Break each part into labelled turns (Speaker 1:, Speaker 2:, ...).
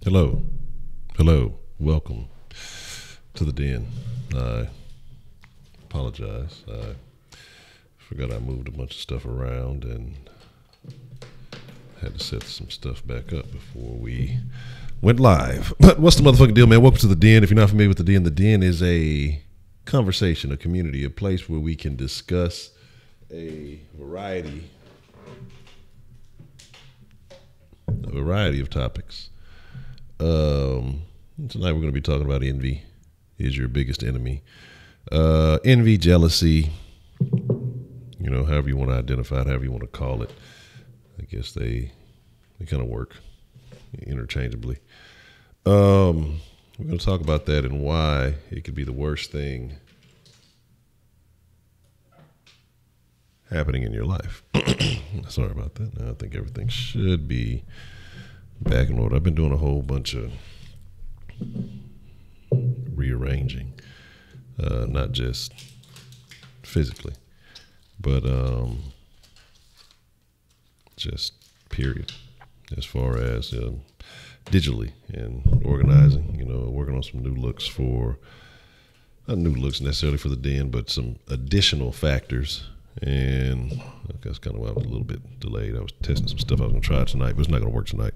Speaker 1: Hello. Hello. Welcome to the den. I apologize. I forgot I moved a bunch of stuff around and had to set some stuff back up before we went live. But what's the motherfucking deal, man? Welcome to the den. If you're not familiar with the den is a conversation, a community, a place where we can discuss a variety of topics. Tonight we're going to be talking about envy is your biggest enemy. Envy, jealousy, however you want to identify it, however you want to call it. I guess they kind of work interchangeably. We're going to talk about that and why it could be the worst thing happening in your life. Sorry about that. I think everything should be back in order. I've been doing a whole bunch of rearranging, not just physically, but just period, as far as digitally and organizing, working on some new looks not new looks necessarily for the den, but some additional factors. And that's kind of why I was a little bit delayed. I was testing some stuff I was going to try tonight, but it's not going to work tonight.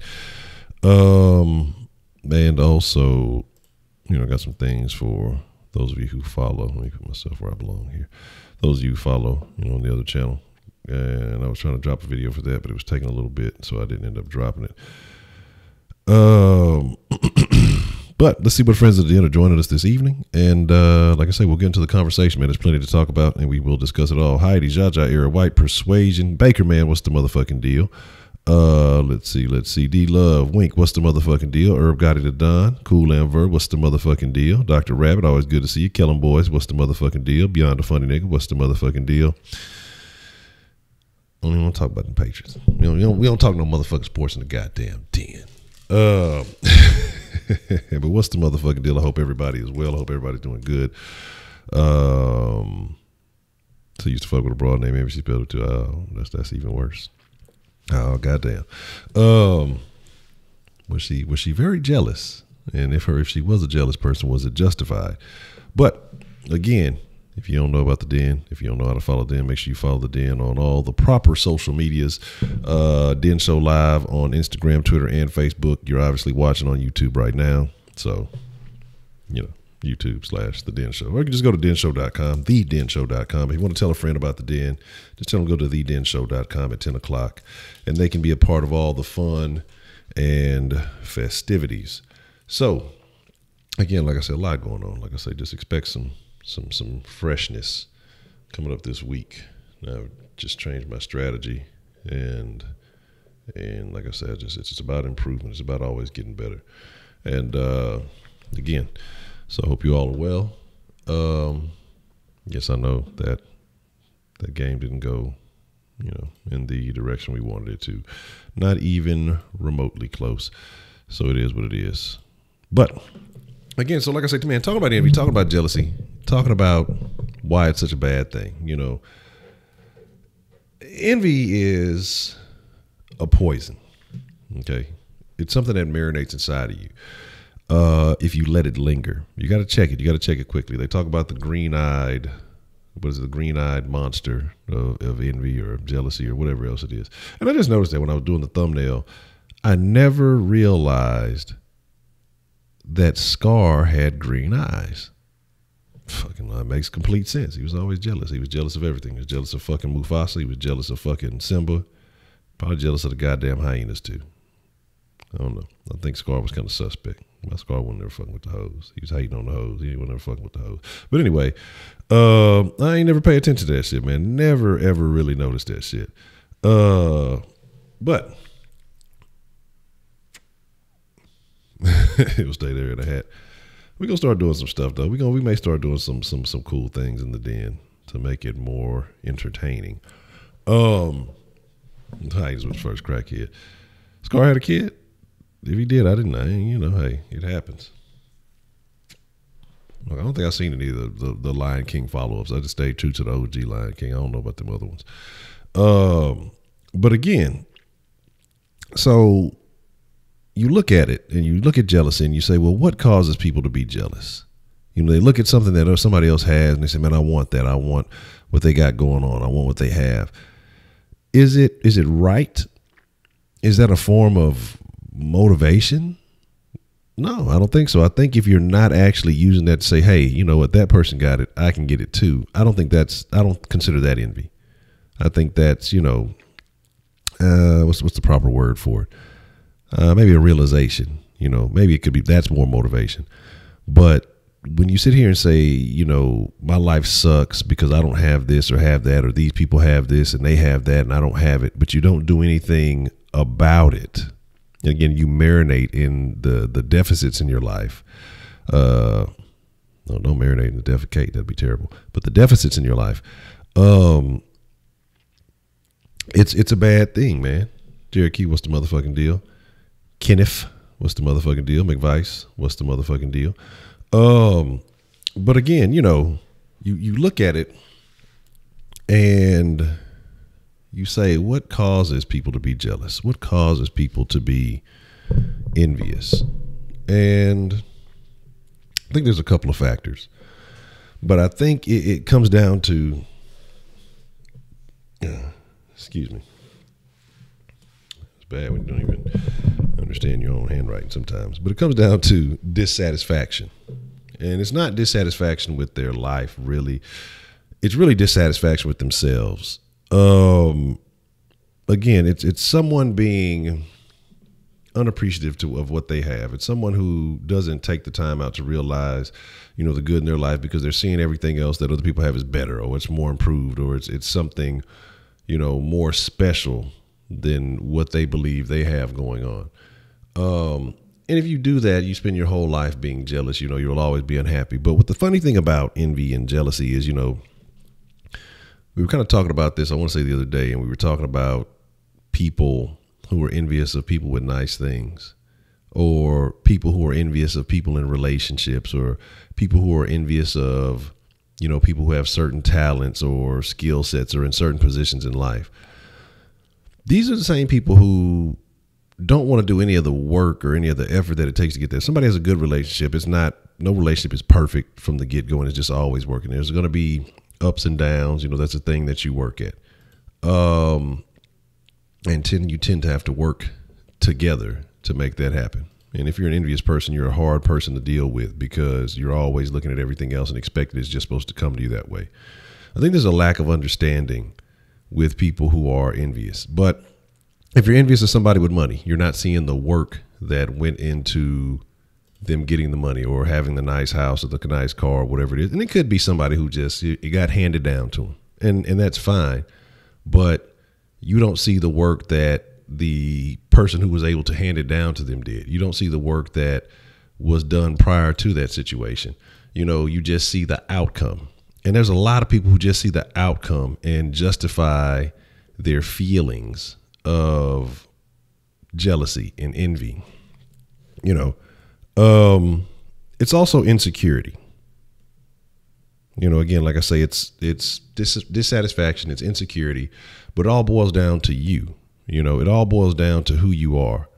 Speaker 1: And also, I got some things for those of you who follow. Let me put myself where I belong here. Those of you who follow, on the other channel. And I was trying to drop a video for that, but it was taking a little bit, so I didn't end up dropping it. But let's see what friends at the end are joining us this evening. And like I say, we'll get into the conversation, man. There's plenty to talk about, and we will discuss it all. Heidi, Jaja, Era White, Persuasion, Baker Man, what's the motherfucking deal? Let's see. D-Love, Wink, what's the motherfucking deal? Herb Gotti the Don, Cool Amber, what's the motherfucking deal? Dr. Rabbit, always good to see you. Kellum Boys, what's the motherfucking deal? Beyond the Funny Nigga, what's the motherfucking deal? I don't even want to talk about the Patriots. We don't talk no motherfucking sports in the goddamn den. But what's the motherfucking deal? I hope everybody is well. I hope everybody's doing good. So I used to fuck with a broad name. Maybe she spelled it too. Oh, that's even worse. Oh, goddamn. Was she very jealous? And if she was a jealous person, was it justified? But again, if you don't know about the den, if you don't know how to follow the den, make sure you follow the den on all the proper social medias. Den Show Live on Instagram, Twitter, and Facebook. You're obviously watching on YouTube right now. So, YouTube/The Den Show. Or you can just go to denshow.com, thedenshow.com. If you want to tell a friend about the den, just tell them to go to thedenshow.com at 10 o'clock. And they can be a part of all the fun and festivities. So, again, like I said, a lot going on. Like I said, just expect some freshness coming up this week. I've just changed my strategy, and like I said, it's just about improvement. It's about always getting better. And again, so I hope you all are well. Yes, I know that game didn't go, in the direction we wanted it to, not even remotely close. So it is what it is. But again, so like I said, man, talking about envy, talking about jealousy, talking about why it's such a bad thing. Envy is a poison. Okay, it's something that marinates inside of you. If you let it linger, you got to check it. You got to check it quickly. They talk about the green-eyed monster of envy or jealousy or whatever else it is. And I just noticed that when I was doing the thumbnail, I never realized that Scar had green eyes. Fucking that makes complete sense. He was always jealous. He was jealous of everything. He was jealous of fucking Muthaf. He was jealous of fucking Simba. Probably jealous of the goddamn hyenas too. I don't know. I think Scar was kind of suspect. My Scar wasn't never fucking with the hoes. He was hating on the hoes. He wasn't never fucking with the hoes. But anyway, I ain't never pay attention to that shit, man. Never ever really noticed that shit. But it will stay there in a hat. We're gonna start doing some stuff though. We may start doing some cool things in the den to make it more entertaining. Hyde was the first crackhead. Scar had a kid. If he did, I didn't. Hey, it happens. Look, I don't think I've seen any of the Lion King follow-ups. I just stayed true to the OG Lion King. I don't know about them other ones. But again, so you look at it and you look at jealousy and you say, well, what causes people to be jealous? You know, they look at something that somebody else has and they say, man, I want that. I want what they got going on. I want what they have. Is it right? Is that a form of motivation? No, I don't think so. I think if you're not actually using that to say, hey, you know what, that person got it, I can get it too. I don't consider that envy. I think that's, you know, what's the proper word for it? Maybe a realization, you know, maybe it could be, that's more motivation. But when you sit here and say, you know, my life sucks because I don't have this or have that, or these people have this and they have that and I don't have it, but you don't do anything about it. Again, you marinate in the deficits in your life. No, don't marinate in the defecate. That'd be terrible. But the deficits in your life, it's a bad thing, man. Cherokee, what's the motherfucking deal? Kenneth, what's the motherfucking deal? McVice, what's the motherfucking deal? But again, you know, you look at it and you say, what causes people to be jealous? What causes people to be envious? And I think there's a couple of factors, but I think it comes down to, excuse me. It's bad when you don't even understand your own handwriting sometimes, but it comes down to dissatisfaction. And it's not dissatisfaction with their life, really. It's really dissatisfaction with themselves. Again, it's someone being unappreciative of what they have. It's someone who doesn't take the time out to realize, you know, the good in their life because they're seeing everything else that other people have is better, or it's more improved, or it's something, you know, more special than what they believe they have going on. And if you do that, you spend your whole life being jealous, you know, you'll always be unhappy. But what the funny thing about envy and jealousy is, you know, we were kind of talking about this, I want to say the other day, and we were talking about people who are envious of people with nice things, or people who are envious of people in relationships, or people who are envious of, you know, people who have certain talents or skill sets or in certain positions in life. These are the same people who don't want to do any of the work or any of the effort that it takes to get there. Somebody has a good relationship. No relationship is perfect from the get-go, and it's just always working. There's going to be ups and downs. You know, that's a thing that you work at. And you tend to have to work together to make that happen. And if you're an envious person, you're a hard person to deal with because you're always looking at everything else and expecting it's just supposed to come to you that way. I think there's a lack of understanding with people who are envious. But if you're envious of somebody with money, you're not seeing the work that went into them getting the money or having the nice house or the nice car or whatever it is. And it could be somebody who just, it got handed down to them. And that's fine. But you don't see the work that the person who was able to hand it down to them did. You don't see the work that was done prior to that situation. You know, you just see the outcome. And there's a lot of people who just see the outcome and justify their feelings of jealousy and envy. You know, it's also insecurity. You know, again, like I say, it's dissatisfaction, it's insecurity, but it all boils down to you. You know, it all boils down to who you are.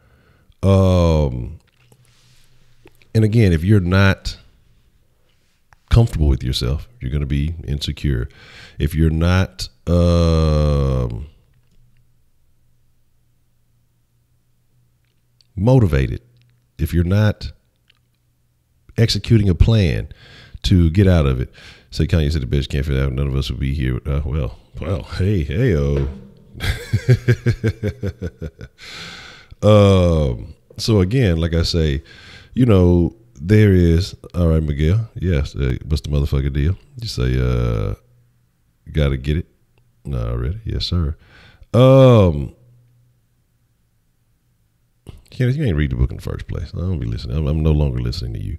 Speaker 1: And again, if you're not comfortable with yourself, you're going to be insecure. If you're not motivated, if you're not executing a plan to get out of it, say Kanye said the bitch can't fit out, none of us would be here. Well, hey-o. So again, like I say, you know, there is, all right, Miguel, yes, what's the motherfucking deal? You say, gotta get it? No, already, yes, sir. Kenneth, you ain't read the book in the first place. I don't be listening. I'm no longer listening to you.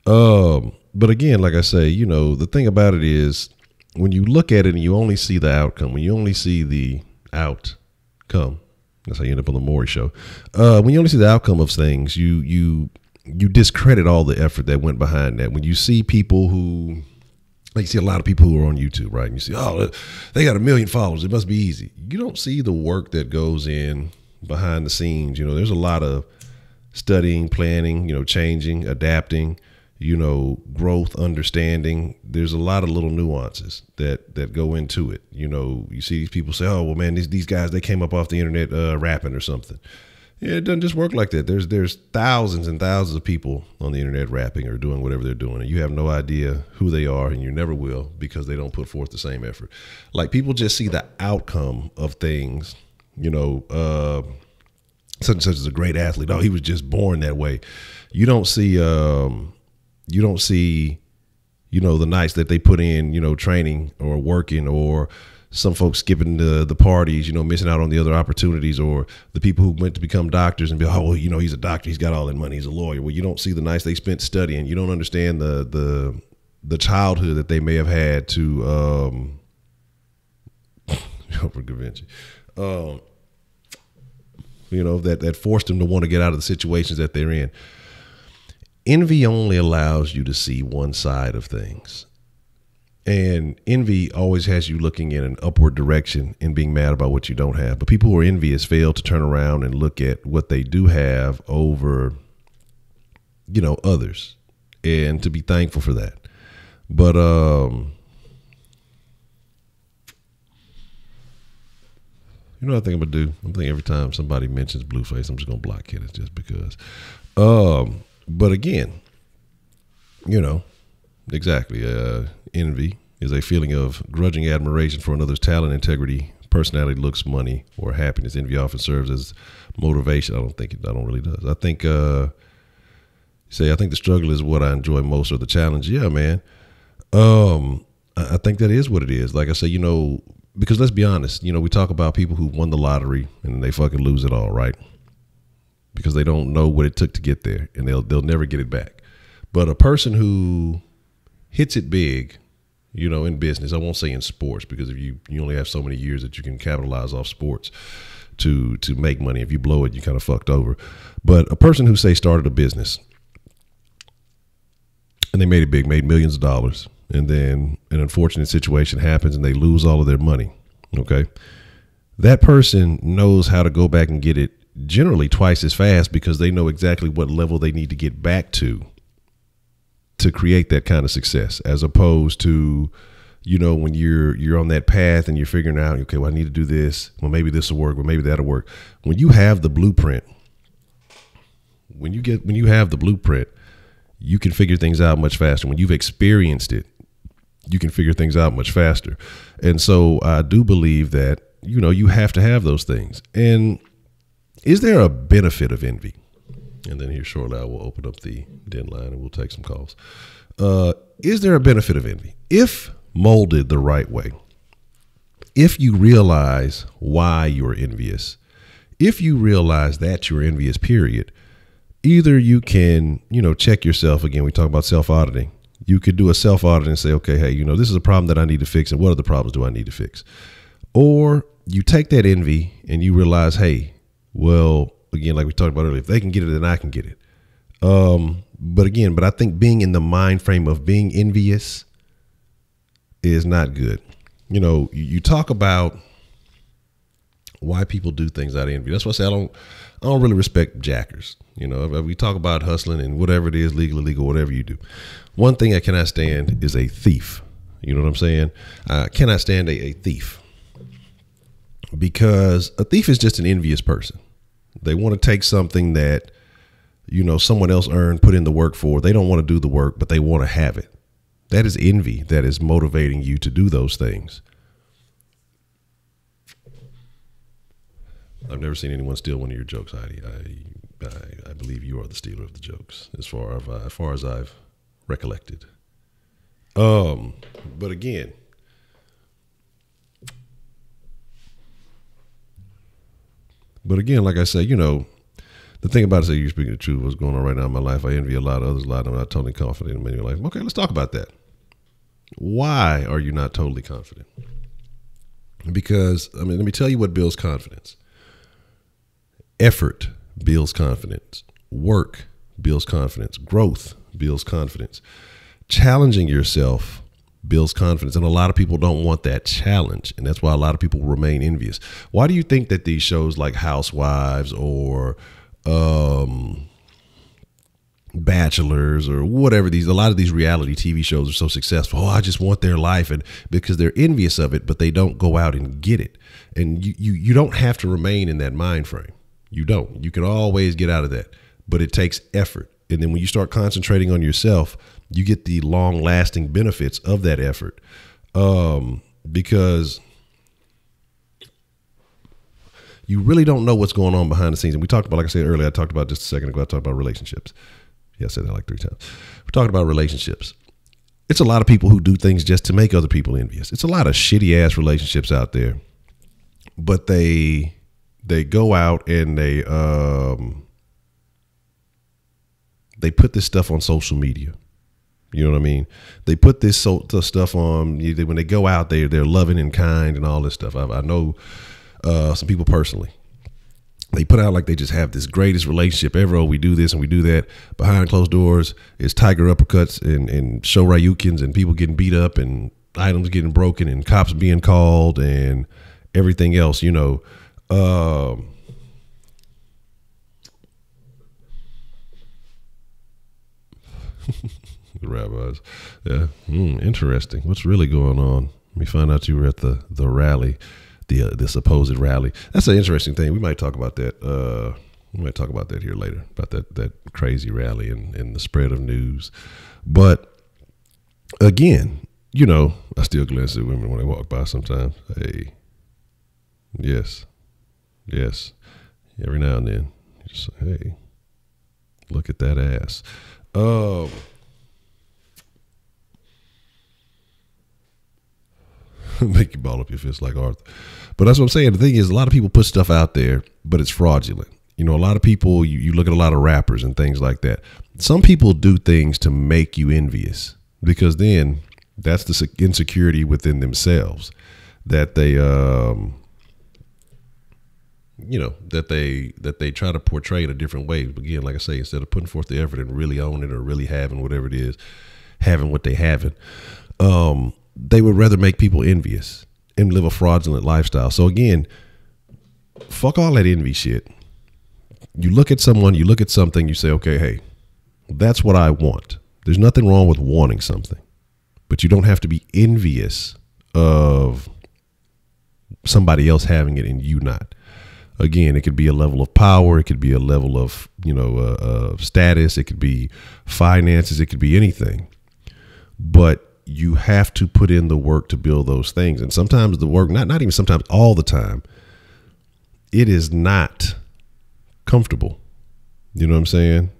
Speaker 1: But again, like I say, you know, the thing about it is when you look at it and you only see the outcome, when you only see the outcome, that's how you end up on the Maury show. When you only see the outcome of things, you discredit all the effort that went behind that. When you see people who, like you see a lot of people who are on YouTube, right? And you see, oh, they got 1 million followers. It must be easy. You don't see the work that goes in behind the scenes. You know, there's a lot of studying, planning, changing, adapting, growth, understanding. There's a lot of little nuances that go into it. You see these people say, oh, well, man, these guys, they came up off the internet rapping or something. Yeah, it doesn't just work like that. There's thousands and thousands of people on the internet rapping or doing whatever they're doing, and you have no idea who they are, and you never will, because they don't put forth the same effort. Like, people just see the outcome of things, such and such as a great athlete. Oh, he was just born that way. You don't see the nights that they put in, training or working, or some folks skipping the parties, missing out on the other opportunities, or the people who went to become doctors and be, oh, well, he's a doctor, he's got all that money, he's a lawyer. Well, you don't see the nights they spent studying. You don't understand the childhood that they may have had to for Da Vinci. That forced them to want to get out of the situations that they're in. Envy only allows you to see one side of things. And envy always has you looking in an upward direction and being mad about what you don't have. But people who are envious fail to turn around and look at what they do have over, others, and to be thankful for that. But, what I think I'm going to do? I'm thinking every time somebody mentions Blueface, I'm just going to block it. It's just because. But again, exactly. Envy is a feeling of grudging admiration for another's talent, integrity, personality, looks, money, or happiness. Envy often serves as motivation. I don't really does. I think the struggle is what I enjoy most, or the challenge. Yeah, man. I think that is what it is. Like I say, because let's be honest, we talk about people who won the lottery and they fucking lose it all, right? Because they don't know what it took to get there, and they'll never get it back. But a person who hits it big, in business, I won't say in sports, because if you only have so many years that you can capitalize off sports to make money. If you blow it, you kind of fucked over. But a person who, say, started a business and they made it big, made millions of dollars, and then an unfortunate situation happens and they lose all of their money. Okay. That person knows how to go back and get it generally twice as fast, because they know exactly what level they need to get back to create that kind of success, as opposed to, when you're on that path and you're figuring out, okay, well, I need to do this. Well, maybe this will work. Well, maybe that'll work. When you have the blueprint, you can figure things out much faster. When you've experienced it, you can figure things out much faster. And so I do believe that, you have to have those things. And is there a benefit of envy? And then here shortly, I will open up the Denline and we'll take some calls. Is there a benefit of envy? If molded the right way, if you realize why you're envious, if you realize that you're envious, period, either you can, check yourself again. We talk about self-auditing. You could do a self-audit and say, okay, hey, this is a problem that I need to fix, and what other problems do I need to fix? Or you take that envy and you realize, hey, well, again, like we talked about earlier, if they can get it, then I can get it. But I think being in the mind frame of being envious is not good. You talk about why people do things out of envy. That's why I say I don't really respect jackers. We talk about hustling and whatever it is, legal, illegal, whatever you do. One thing I cannot stand is a thief. You know what I'm saying? I cannot stand a thief, because a thief is just an envious person. They want to take something that, someone else earned, put in the work for. They don't want to do the work, but they want to have it. That is envy that is motivating you to do those things. I've never seen anyone steal one of your jokes, Heidi. I believe you are the stealer of the jokes, as far as I've recollected. But again, like I say, the thing about it is, you're speaking the truth. What's going on right now in my life, I envy a lot of others a lot. I'm not totally confident in your life. Okay, let's talk about that. Why are you not totally confident? Because, let me tell you what builds confidence. Effort builds confidence. Work builds confidence. Growth builds confidence. Challenging yourself builds confidence. And a lot of people don't want that challenge. And that's why a lot of people remain envious. Why do you think that these shows like Housewives or Bachelors or whatever, a lot of these reality TV shows are so successful. Oh, I just want their life, and because they're envious of it, but they don't go out and get it. And you don't have to remain in that mind frame. You don't. You can always get out of that, but it takes effort. And then when you start concentrating on yourself, you get the long lasting benefits of that effort. Because you really don't know what's going on behind the scenes. And we talked about, like I said earlier, I talked about just a second ago, I talked about relationships. Yeah, I said that like 3 times. We're talking about relationships. It's a lot of people who do things just to make other people envious. It's a lot of shitty ass relationships out there, but they go out and they put this stuff on social media. You know what I mean? They put this stuff on when they go out. They're loving and kind and all this stuff. I know some people personally. They put out like they just have this greatest relationship ever. Oh, we do this and we do that. Behind closed doors, it's tiger uppercuts and shoryukens and people getting beat up and items getting broken and cops being called and everything else, you know. The rabbis. Yeah. Interesting. What's really going on? Let me find out you were at the rally. The supposed rally. That's an interesting thing. We might talk about that. We might talk about that here later, about that crazy rally and the spread of news. But again, you know, I still glance at women when they walk by sometimes. Hey, yes. Every now and then, you just say, hey, look at that ass. Make you ball up your fist like Arthur. But that's what I'm saying. The thing is, a lot of people put stuff out there, but it's fraudulent. You know, a lot of people, you look at a lot of rappers and things like that. Some people do things to make you envious, because then that's the insecurity within themselves that they, you know, that they try to portray in a different way. But again, like I say, instead of putting forth the effort and really owning it or really having whatever it is, having what they haven't, they would rather make people envious and live a fraudulent lifestyle. So again, fuck all that envy shit. You look at someone, you look at something, you say, okay, hey, that's what I want. There's nothing wrong with wanting something, but you don't have to be envious of somebody else having it and you not. Again, it could be a level of power. It could be a level of, you know, status. It could be finances. It could be anything. But you have to put in the work to build those things. And sometimes the work, not even sometimes, all the time, it is not comfortable. You know what I'm saying?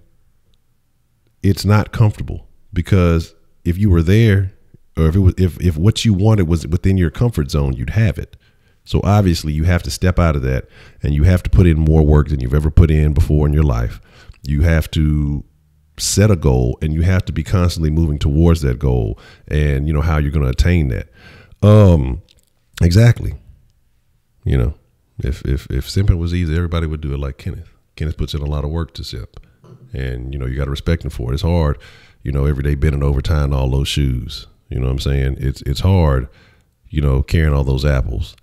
Speaker 1: It's not comfortable, because if you were there, or if what you wanted was within your comfort zone, you'd have it. So obviously you have to step out of that, and you have to put in more work than you've ever put in before in your life. You have to set a goal, and you have to be constantly moving towards that goal, and you know how you're going to attain that. Exactly. You know, if simping was easy, everybody would do it like Kenneth. Kenneth puts in a lot of work to simp, and you know, you got to respect him for it. It's hard, you know, every day bending over, tying all those shoes. You know what I'm saying? It's hard, you know, carrying all those apples.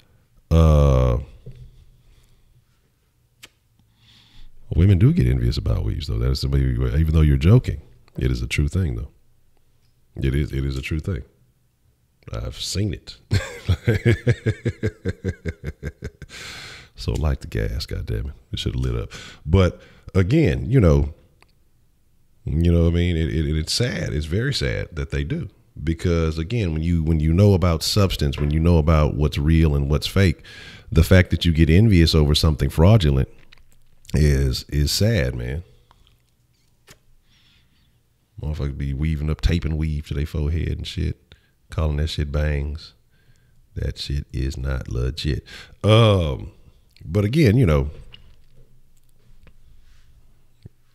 Speaker 1: Women do get envious about weaves, though. That is somebody, even though you're joking, it is a true thing, though. It is a true thing. I've seen it. So light the gas, goddammit. It should have lit up. But again, you know what I mean? It's sad. It's very sad that they do. Because again, when you know about substance, when you know about what's real and what's fake, the fact that you get envious over something fraudulent is sad, man. Motherfuckers be weaving up, taping weave to their forehead and shit, calling that shit bangs. That shit is not legit. But again, you know,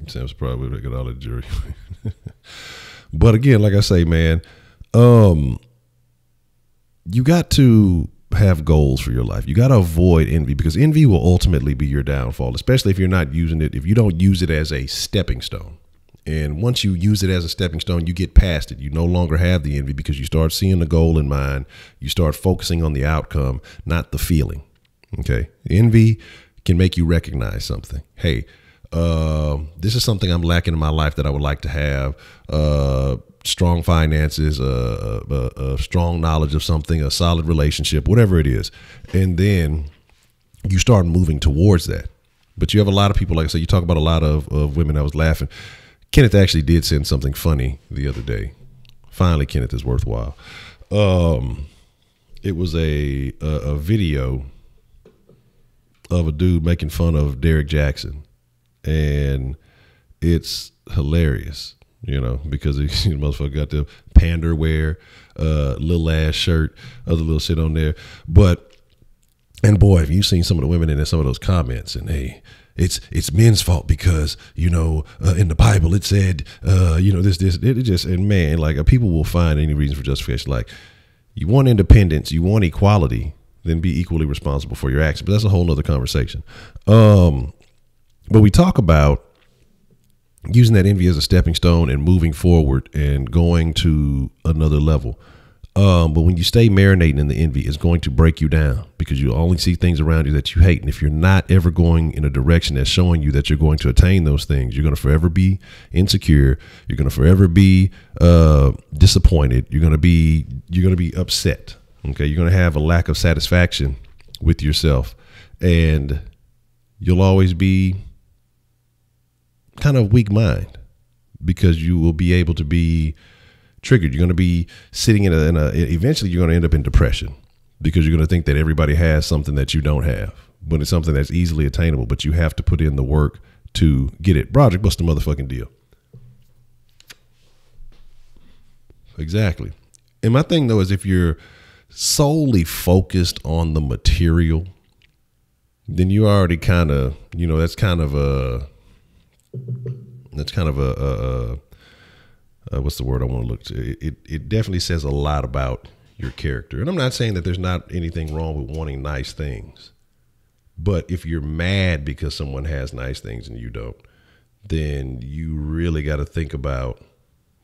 Speaker 1: Sam's probably making all the jury. But again, like I say, man, you got to have goals for your life. You got to avoid envy, because envy will ultimately be your downfall, especially if you're not using it, if you don't use it as a stepping stone. And once you use it as a stepping stone, you get past it. You no longer have the envy, because you start seeing the goal in mind. You start focusing on the outcome, not the feeling. Okay. Envy can make you recognize something. Hey, This is something I'm lacking in my life that I would like to have. Strong finances, a strong knowledge of something, a solid relationship, whatever it is. And then you start moving towards that. But you have a lot of people, like I said, you talk about a lot of women. I was laughing. Kenneth actually did send something funny the other day. Finally, Kenneth is worthwhile. It was a video of a dude making fun of Derek Jackson. And it's hilarious, you know, because the motherfucker got the pander wear, little ass shirt, other little shit on there. But, and boy, have you seen some of the women in some of those comments, and hey, it's men's fault because, you know, in the Bible it said, you know, it just, and man, like people will find any reason for justification. Like, you want independence, you want equality, then be equally responsible for your actions. But that's a whole nother conversation. But we talk about using that envy as a stepping stone and moving forward and going to another level. But when you stay marinating in the envy, it's going to break you down because you only see things around you that you hate. And if you're not ever going in a direction that's showing you that you're going to attain those things, you're going to forever be insecure. You're going to forever be disappointed. You're going to be upset. Okay. You're going to have a lack of satisfaction with yourself, and you'll always be kind of weak mind because you will be able to be triggered. You're going to be sitting eventually you're going to end up in depression because you're going to think that everybody has something that you don't have, but it's something that's easily attainable, but you have to put in the work to get it. Broderick, what's the motherfucking deal? Exactly. And my thing though is if you're solely focused on the material, then you already kind of, you know, that's kind of a what's the word I want to look to? It definitely says a lot about your character. And I'm not saying that there's not anything wrong with wanting nice things, but if you're mad because someone has nice things and you don't, then you really got to think about,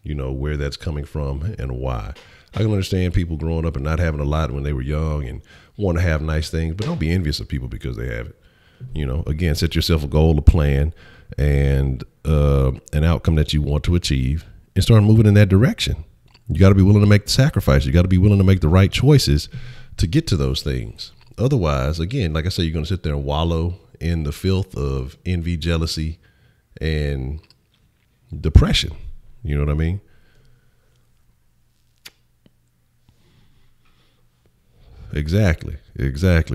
Speaker 1: you know, where that's coming from and why. I can understand people growing up and not having a lot when they were young and want to have nice things, but don't be envious of people because they have it. You know, again, set yourself a goal, a plan, and an outcome that you want to achieve, and start moving in that direction. You got to be willing to make the sacrifice. You got to be willing to make the right choices to get to those things. Otherwise, again, like I said, you're going to sit there and wallow in the filth of envy, jealousy, and depression. You know what I mean? Exactly.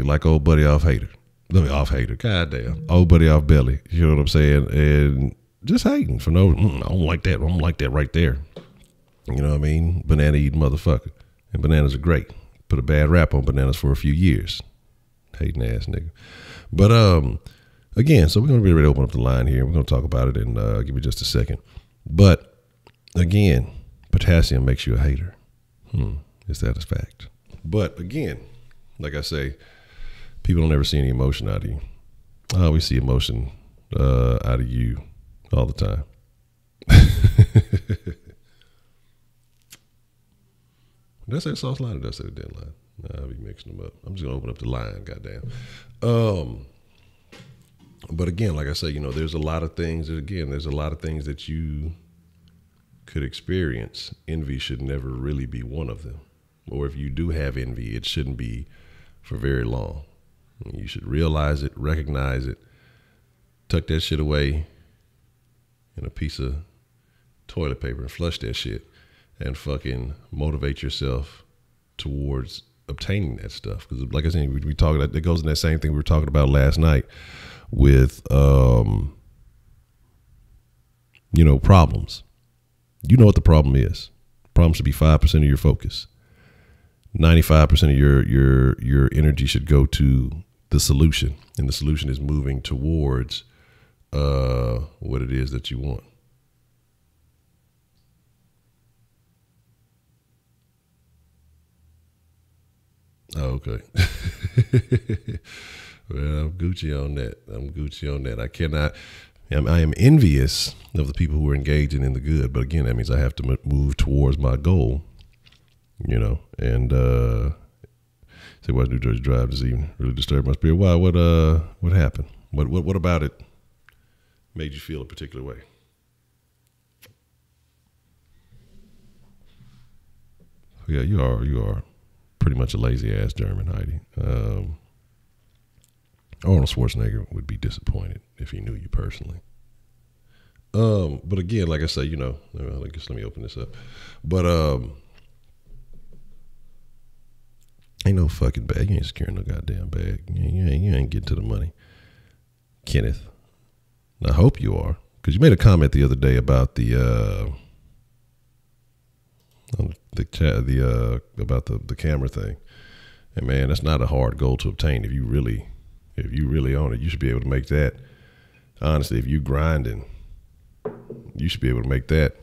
Speaker 1: Like old buddy off hater. Off hater. God damn. Old buddy off belly. You know what I'm saying? And just hating for no, I don't like that. I don't like that right there. You know what I mean? Banana eating motherfucker. And bananas are great. Put a bad rap on bananas for a few years. Hating ass nigga. But again, so we're going to be ready to open up the line here. We're going to talk about it and give you just a second. But again, potassium makes you a hater. Is that a fact? But again, like I say, people don't ever see any emotion out of you. I always see emotion out of you all the time. Did I say sauce line or did I say the Denline? Nah, I'll be mixing them up. I'm just going to open up the line, goddamn. But again, like I say, you know, there's a lot of things that you could experience. Envy should never really be one of them. Or if you do have envy, it shouldn't be for very long. You should realize it, recognize it, tuck that shit away in a piece of toilet paper and flush that shit and fucking motivate yourself towards obtaining that stuff. Because like I said, we talk, that goes in that same thing we were talking about last night with, you know, problems. You know what the problem is. Problem should be 5% of your focus. 95% of your energy should go to the solution, and the solution is moving towards what it is that you want. Oh, okay. Well, I'm Gucci on that. I am envious of the people who are engaging in the good, but again, that means I have to move towards my goal. You know, and say, why New Jersey Drive this evening really disturbed my spirit? Why? What happened? What about it made you feel a particular way? Yeah, you are pretty much a lazy ass German, Heidi. Arnold Schwarzenegger would be disappointed if he knew you personally. But again, like I say, you know, I guess let me open this up. But ain't no fucking bag. You ain't securing no goddamn bag. You ain't getting to the money, Kenneth. I hope you are, because you made a comment the other day about the camera thing. And man, that's not a hard goal to obtain. If you really own it, you should be able to make that. Honestly, if you grinding, you should be able to make that.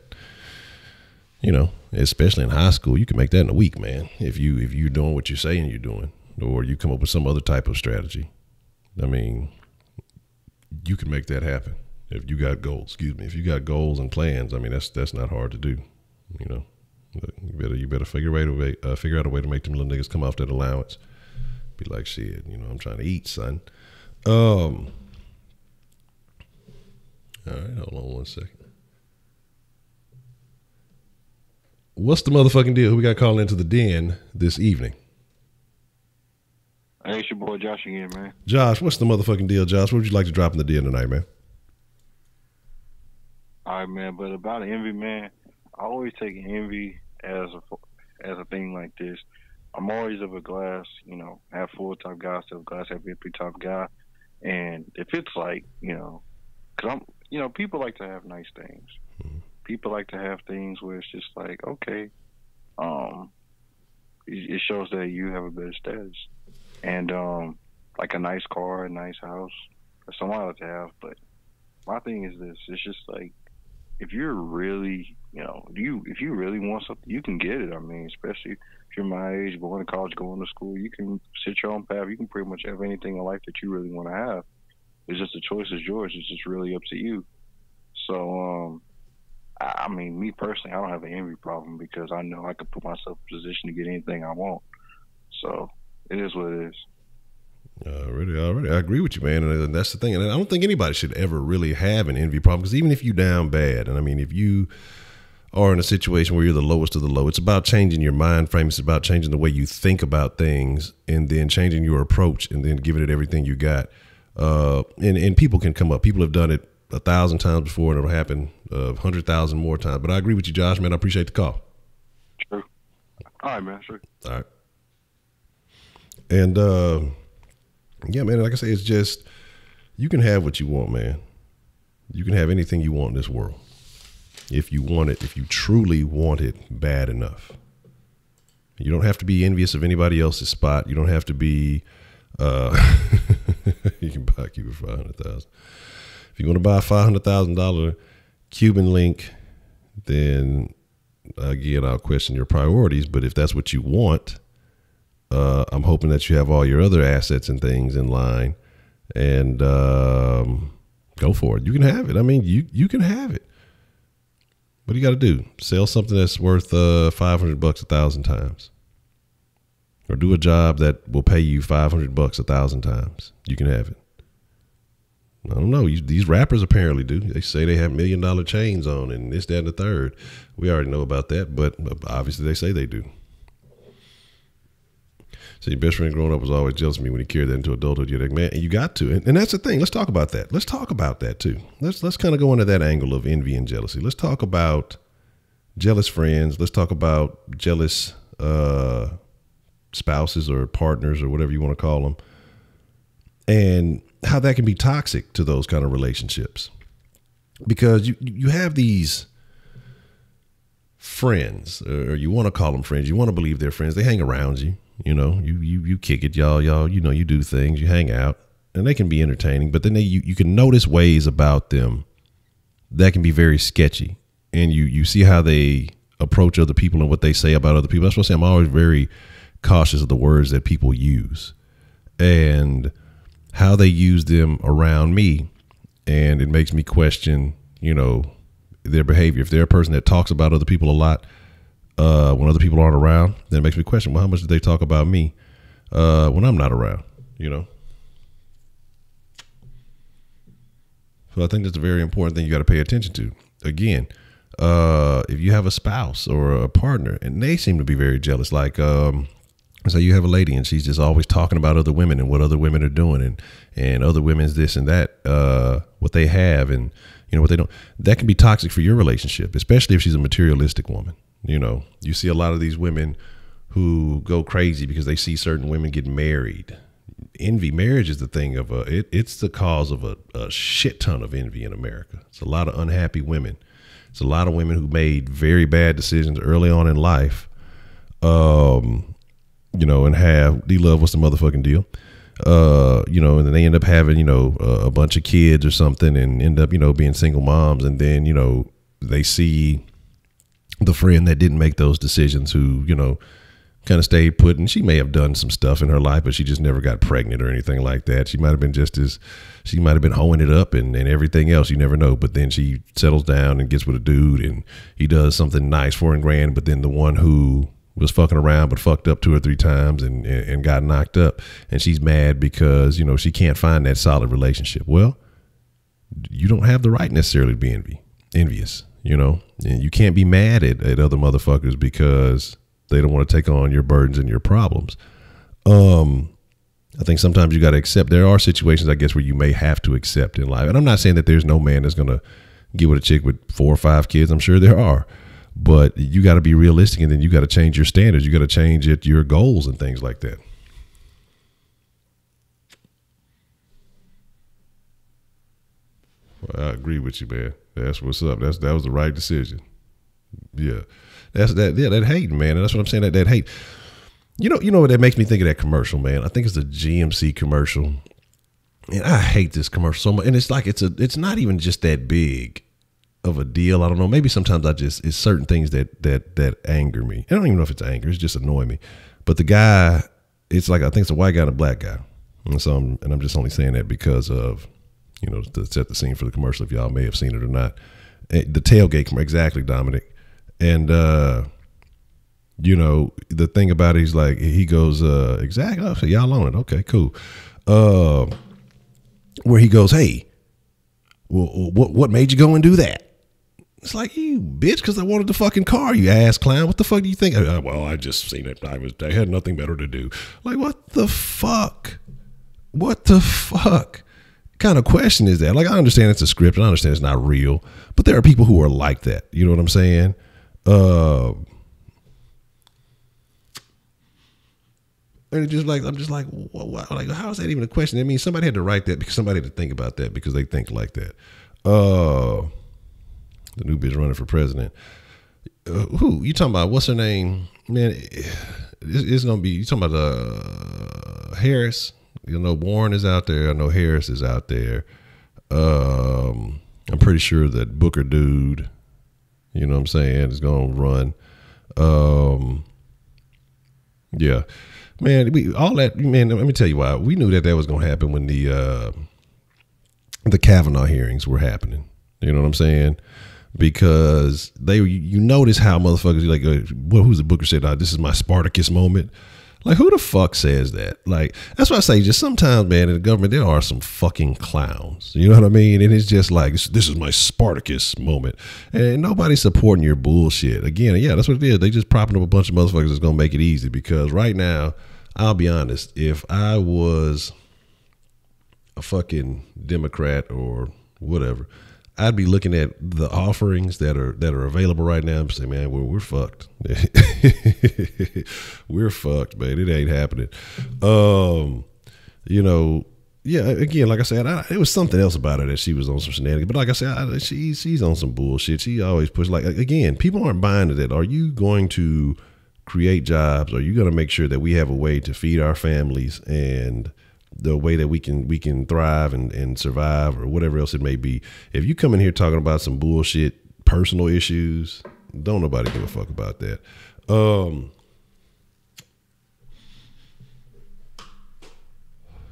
Speaker 1: You know, especially in high school, you can make that in a week, man. If you're doing what you're saying you're doing, or you come up with some other type of strategy. I mean, you can make that happen if you got goals. If you got goals and plans, I mean, that's not hard to do. You know, you better figure out a way to make them little niggas come off that allowance. Be like, shit, you know, I'm trying to eat, son. All right, hold on one second. What's the motherfucking deal? Who we got calling into the den this evening?
Speaker 2: Hey, it's your boy Josh again, man.
Speaker 1: Josh, what's the motherfucking deal, Josh? What would you like to drop in the den tonight, man?
Speaker 2: All right, man. But about envy, man, I always take envy as a thing like this. I'm always of a glass, you know, half full type guy, still glass half empty type guy. And if it's like, you know, because I'm, you know, people like to have nice things. Mm-hmm. People like to have things where it's just like, okay, it shows that you have a better status. And like a nice car, a nice house, that's something I like to have. But my thing is this: it's just like, if you're really, you know, if you really want something, you can get it. I mean, especially if you're my age, going to college, going to school, you can set your own path. You can pretty much have anything in life that you really want to have. It's just the choice is yours. It's just really up to you. So, I mean, me personally, I don't have an envy problem because I know I can put myself in a position to get anything I want. So it is what it is.
Speaker 1: Already. I agree with you, man. And that's the thing. And I don't think anybody should ever really have an envy problem, because even if you down bad, and I mean, if you are in a situation where you're the lowest of the low, it's about changing your mind frame. It's about changing the way you think about things, and then changing your approach, and then giving it everything you got. And people can come up. People have done it 1,000 times before, and it'll happen 100,000 more times. But I agree with you, Josh, man. I appreciate the call.
Speaker 2: True. All right, man. Sure.
Speaker 1: All right. And yeah, man, like I say, it's just, you can have what you want, man. You can have anything you want in this world. If you want it, if you truly want it bad enough. You don't have to be envious of anybody else's spot. You don't have to be, you can buy a Cuban for $500,000. If you want to buy a $500,000 Cuban link, then again, I'll question your priorities. But if that's what you want, I'm hoping that you have all your other assets and things in line, and go for it. You can have it. I mean, you can have it. What do you got to do? Sell something that's worth $500 1,000 times, or do a job that will pay you $500 1,000 times. You can have it. I don't know. These rappers apparently do. They say they have $1 million chains on and this, that, and the third. We already know about that, but obviously they say they do. So your best friend growing up was always jealous of me when he carried that into adulthood. You're like, man, and you got to. And that's the thing. Let's talk about that. Let's talk about that too. Let's kind of go into that angle of envy and jealousy. Let's talk about jealous friends. Let's talk about jealous spouses or partners or whatever you want to call them, and how that can be toxic to those kind of relationships. Because you have these friends, or you want to call them friends. You want to believe they're friends. They hang around you. You know, you kick it, y'all, you know, you do things, you hang out, and they can be entertaining, but then you can notice ways about them that can be very sketchy. And you see how they approach other people and what they say about other people. That's what I say. I'm always very cautious of the words that people use and how they use them around me. And it makes me question, you know, their behavior. If they're a person that talks about other people a lot, when other people aren't around, then it makes me question, well, how much do they talk about me when I'm not around, you know? So I think that's a very important thing you got to pay attention to. Again, if you have a spouse or a partner and they seem to be very jealous, like so you have a lady and she's just always talking about other women and what other women are doing and other women's this and that, what they have and what they don't. That can be toxic for your relationship, especially if she's a materialistic woman. You see a lot of these women who go crazy because they see certain women get married. Envy, marriage is the thing of it's the cause of a shit ton of envy in America. It's a lot of unhappy women. It's a lot of women who made very bad decisions early on in life, and love what's the motherfucking deal, and then they end up having, a bunch of kids or something and end up, being single moms. And then, they see the friend that didn't make those decisions who, kind of stayed put, and she may have done some stuff in her life, but she just never got pregnant or anything like that. She might have been she might have been hoeing it up and everything else. You never know. But then she settles down and gets with a dude and he does something nice for him grand. But then the one who was fucking around but fucked up 2 or 3 times and got knocked up, and she's mad because, she can't find that solid relationship. Well, you don't have the right necessarily to be envious, and you can't be mad at other motherfuckers because they don't want to take on your burdens and your problems. I think sometimes you got to accept. There are situations, I guess, where you may have to accept in life. And I'm not saying that there's no man that's going to get with a chick with 4 or 5 kids. I'm sure there are. But you got to be realistic, and then you got to change your standards. You got to change your goals and things like that. Well, I agree with you, man. That's what's up. That was the right decision. Yeah. That hate, man. And that's what I'm saying, that hate. You know what that makes me think of, that commercial, man. I think it's the GMC commercial. And I hate this commercial so much. And it's like it's not even just that big of a deal. I don't know. Maybe sometimes it's certain things that anger me. I don't even know if it's anger. It's just annoy me. But the guy, it's like, I think it's a white guy and a black guy. And so I'm just only saying that because of, to set the scene for the commercial, if y'all may have seen it or not. The tailgate commercial, exactly, Dominic. And, the thing about it, he goes, exactly. Oh, so y'all on it. Okay, cool. Where he goes, hey, well, what made you go and do that? It's like, you bitch, because I wanted the fucking car, you ass clown. What the fuck do you think? Well, I just seen it. I had nothing better to do. Like, what the fuck? What the fuck kind of question is that? Like, I understand it's a script and I understand it's not real, but there are people who are like that. You know what I'm saying? And it's just like, I'm just like, what? Like, how is that even a question? I mean, somebody had to write that because somebody had to think about that because they think like that. The new bitch running for president. Who you talking about? What's her name? Man, it's gonna be, you talking about Harris. Warren is out there. I know Harris is out there. I'm pretty sure that Booker dude, you know what I'm saying, is gonna run. Yeah. Man, all that, man, let me tell you why. We knew that was going to happen when the Kavanaugh hearings were happening. You know what I'm saying? Because you notice how motherfuckers, like, who's the Booker said, this is my Spartacus moment. Like, who the fuck says that? Like, that's why I say, just sometimes, man, in the government, there are some fucking clowns. You know what I mean? And it's just like, this is my Spartacus moment. And nobody's supporting your bullshit. Again, yeah, that's what it is. They just propping up a bunch of motherfuckers that's going to make it easy. Because right now, I'll be honest, if I was a fucking Democrat or whatever, I'd be looking at the offerings that are available right now and say, man, we're fucked. We're fucked, man. It ain't happening. Yeah, again, like I said, it was something else about her that she was on some shenanigans. But like I said, she's on some bullshit. She always pushes, like, again, people aren't buying into that. Are you going to create jobs? Are you going to make sure that we have a way to feed our families and the way that we can thrive and survive or whatever else it may be? If you come in here talking about some bullshit personal issues, don't nobody give a fuck about that.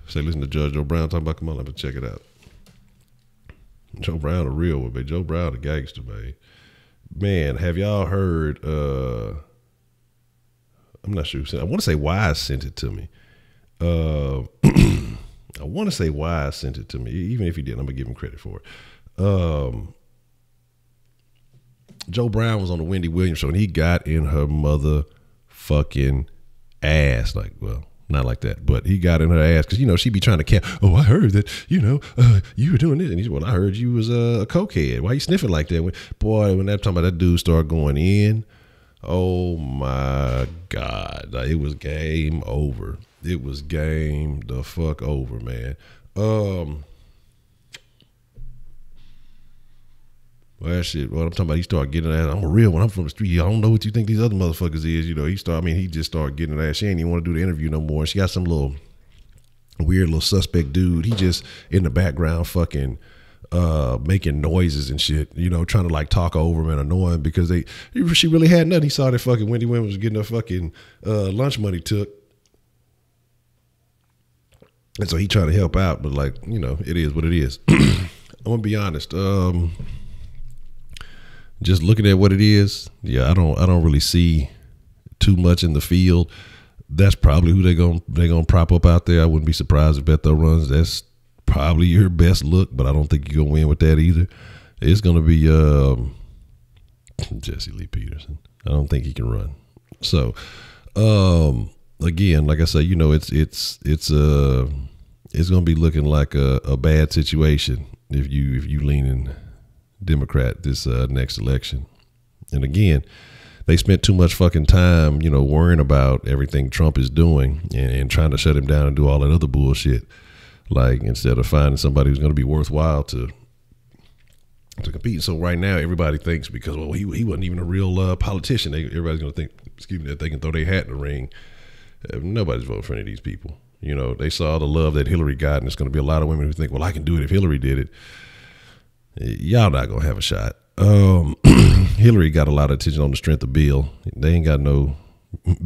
Speaker 1: Say, listen to Judge Joe Brown talking about, come on, let me check it out. Joe Brown a real one, man. Joe Brown a gangster, man. Man, have y'all heard, I'm not sure who sent it. I want to say Wise sent it to me. I want to say Wise sent it to me. Even if he didn't, I'm gonna give him credit for it. Joe Brown was on the Wendy Williams show, and he got in her motherfucking ass. Like, well, not like that, but he got in her ass because, you know, she be trying to camp. Oh, I heard that, you know, you were doing this. And he said, well, I heard you was a cokehead. Why you sniffing like that? When that time about that dude started going in, oh my God. Like, it was game over. It was game the fuck over, man. Well, that shit, what I'm talking about, he started getting that. I'm a real one. I'm from the street. I don't know what you think these other motherfuckers is. You know, he just started getting that. She ain't even want to do the interview no more. She got some little weird little suspect dude. He just in the background fucking making noises and shit, you know, trying to like talk over him and annoy him because she really had nothing. He saw that fucking Wendy Williams was getting her fucking lunch money took. And so he trying to help out, but like, you know, it is what it is. I'm gonna be honest. Just looking at what it is, yeah, I don't really see too much in the field. That's probably who they're gonna prop up out there. I wouldn't be surprised if Beto runs. That's probably your best look, but I don't think you're gonna win with that either. It's gonna be Jesse Lee Peterson. I don't think he can run. So again, like I say, you know, it's gonna be looking like a bad situation if you leaning Democrat this next election. And again, they spent too much fucking time, you know, worrying about everything Trump is doing and trying to shut him down and do all that other bullshit. Like, instead of finding somebody who's going to be worthwhile to compete. So right now, everybody thinks because, well, he wasn't even a real politician. Everybody's going to think, excuse me, that they can throw their hat in the ring. Nobody's voting for any of these people. You know, they saw the love that Hillary got, and there's going to be a lot of women who think, well, I can do it if Hillary did it. Y'all not going to have a shot. Hillary got a lot of attention on the strength of Bill. They ain't got no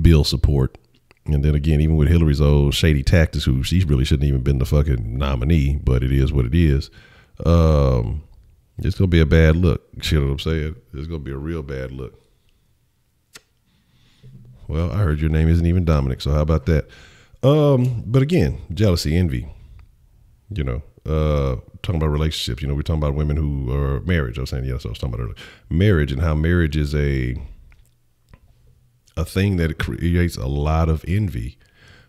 Speaker 1: Bill support. And then again, even with Hillary's old shady tactics, who she really shouldn't even been the fucking nominee, but it is what it is. It's going to be a bad look. You know what I'm saying? It's going to be a real bad look. Well, I heard your name isn't even Dominic, so how about that? But again, jealousy, envy, you know, talking about relationships, you know, we're talking about women who are marriage. I was saying, yes, I was talking about earlier. Marriage, and how marriage is a thing that creates a lot of envy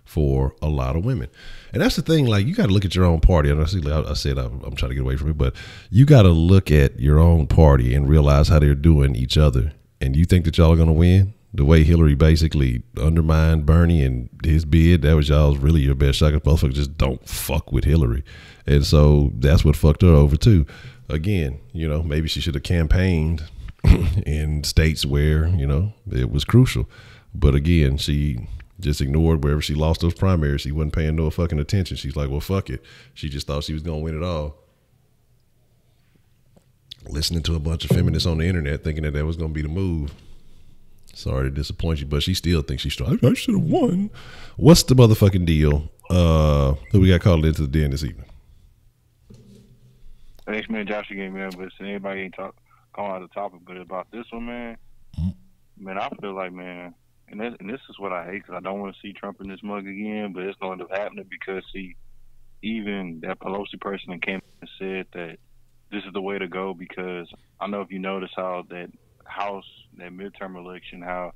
Speaker 1: for a lot of women. And that's the thing, like, you got to look at your own party. And I said I'm trying to get away from it, but you got to look at your own party and realize how they're doing each other. And you think that y'all are going to win? The way Hillary basically undermined Bernie and his bid, that was y'all's really your best shot. Because motherfuckers just don't fuck with Hillary. And so that's what fucked her over too. Again, you know, maybe she should have campaigned in states where, you know, it was crucial. But again, she just ignored wherever she lost those primaries. She wasn't paying no fucking attention. She's like, well, fuck it. She just thought she was going to win it all. Listening to a bunch of feminists on the internet thinking that was going to be the move. Sorry to disappoint you, but she still thinks she's strong. I should have won. What's the motherfucking deal? Who we got called into the den this evening?
Speaker 2: Thanks, man. Josh gave me that, but anybody ain't calling out the topic, but about this one, man. Man, I feel like, man, and this is what I hate, because I don't want to see Trump in this mug again, but it's going to end up happening because, see, even that Pelosi person that came and said that this is the way to go, because I know if you notice how that House, that midterm election, how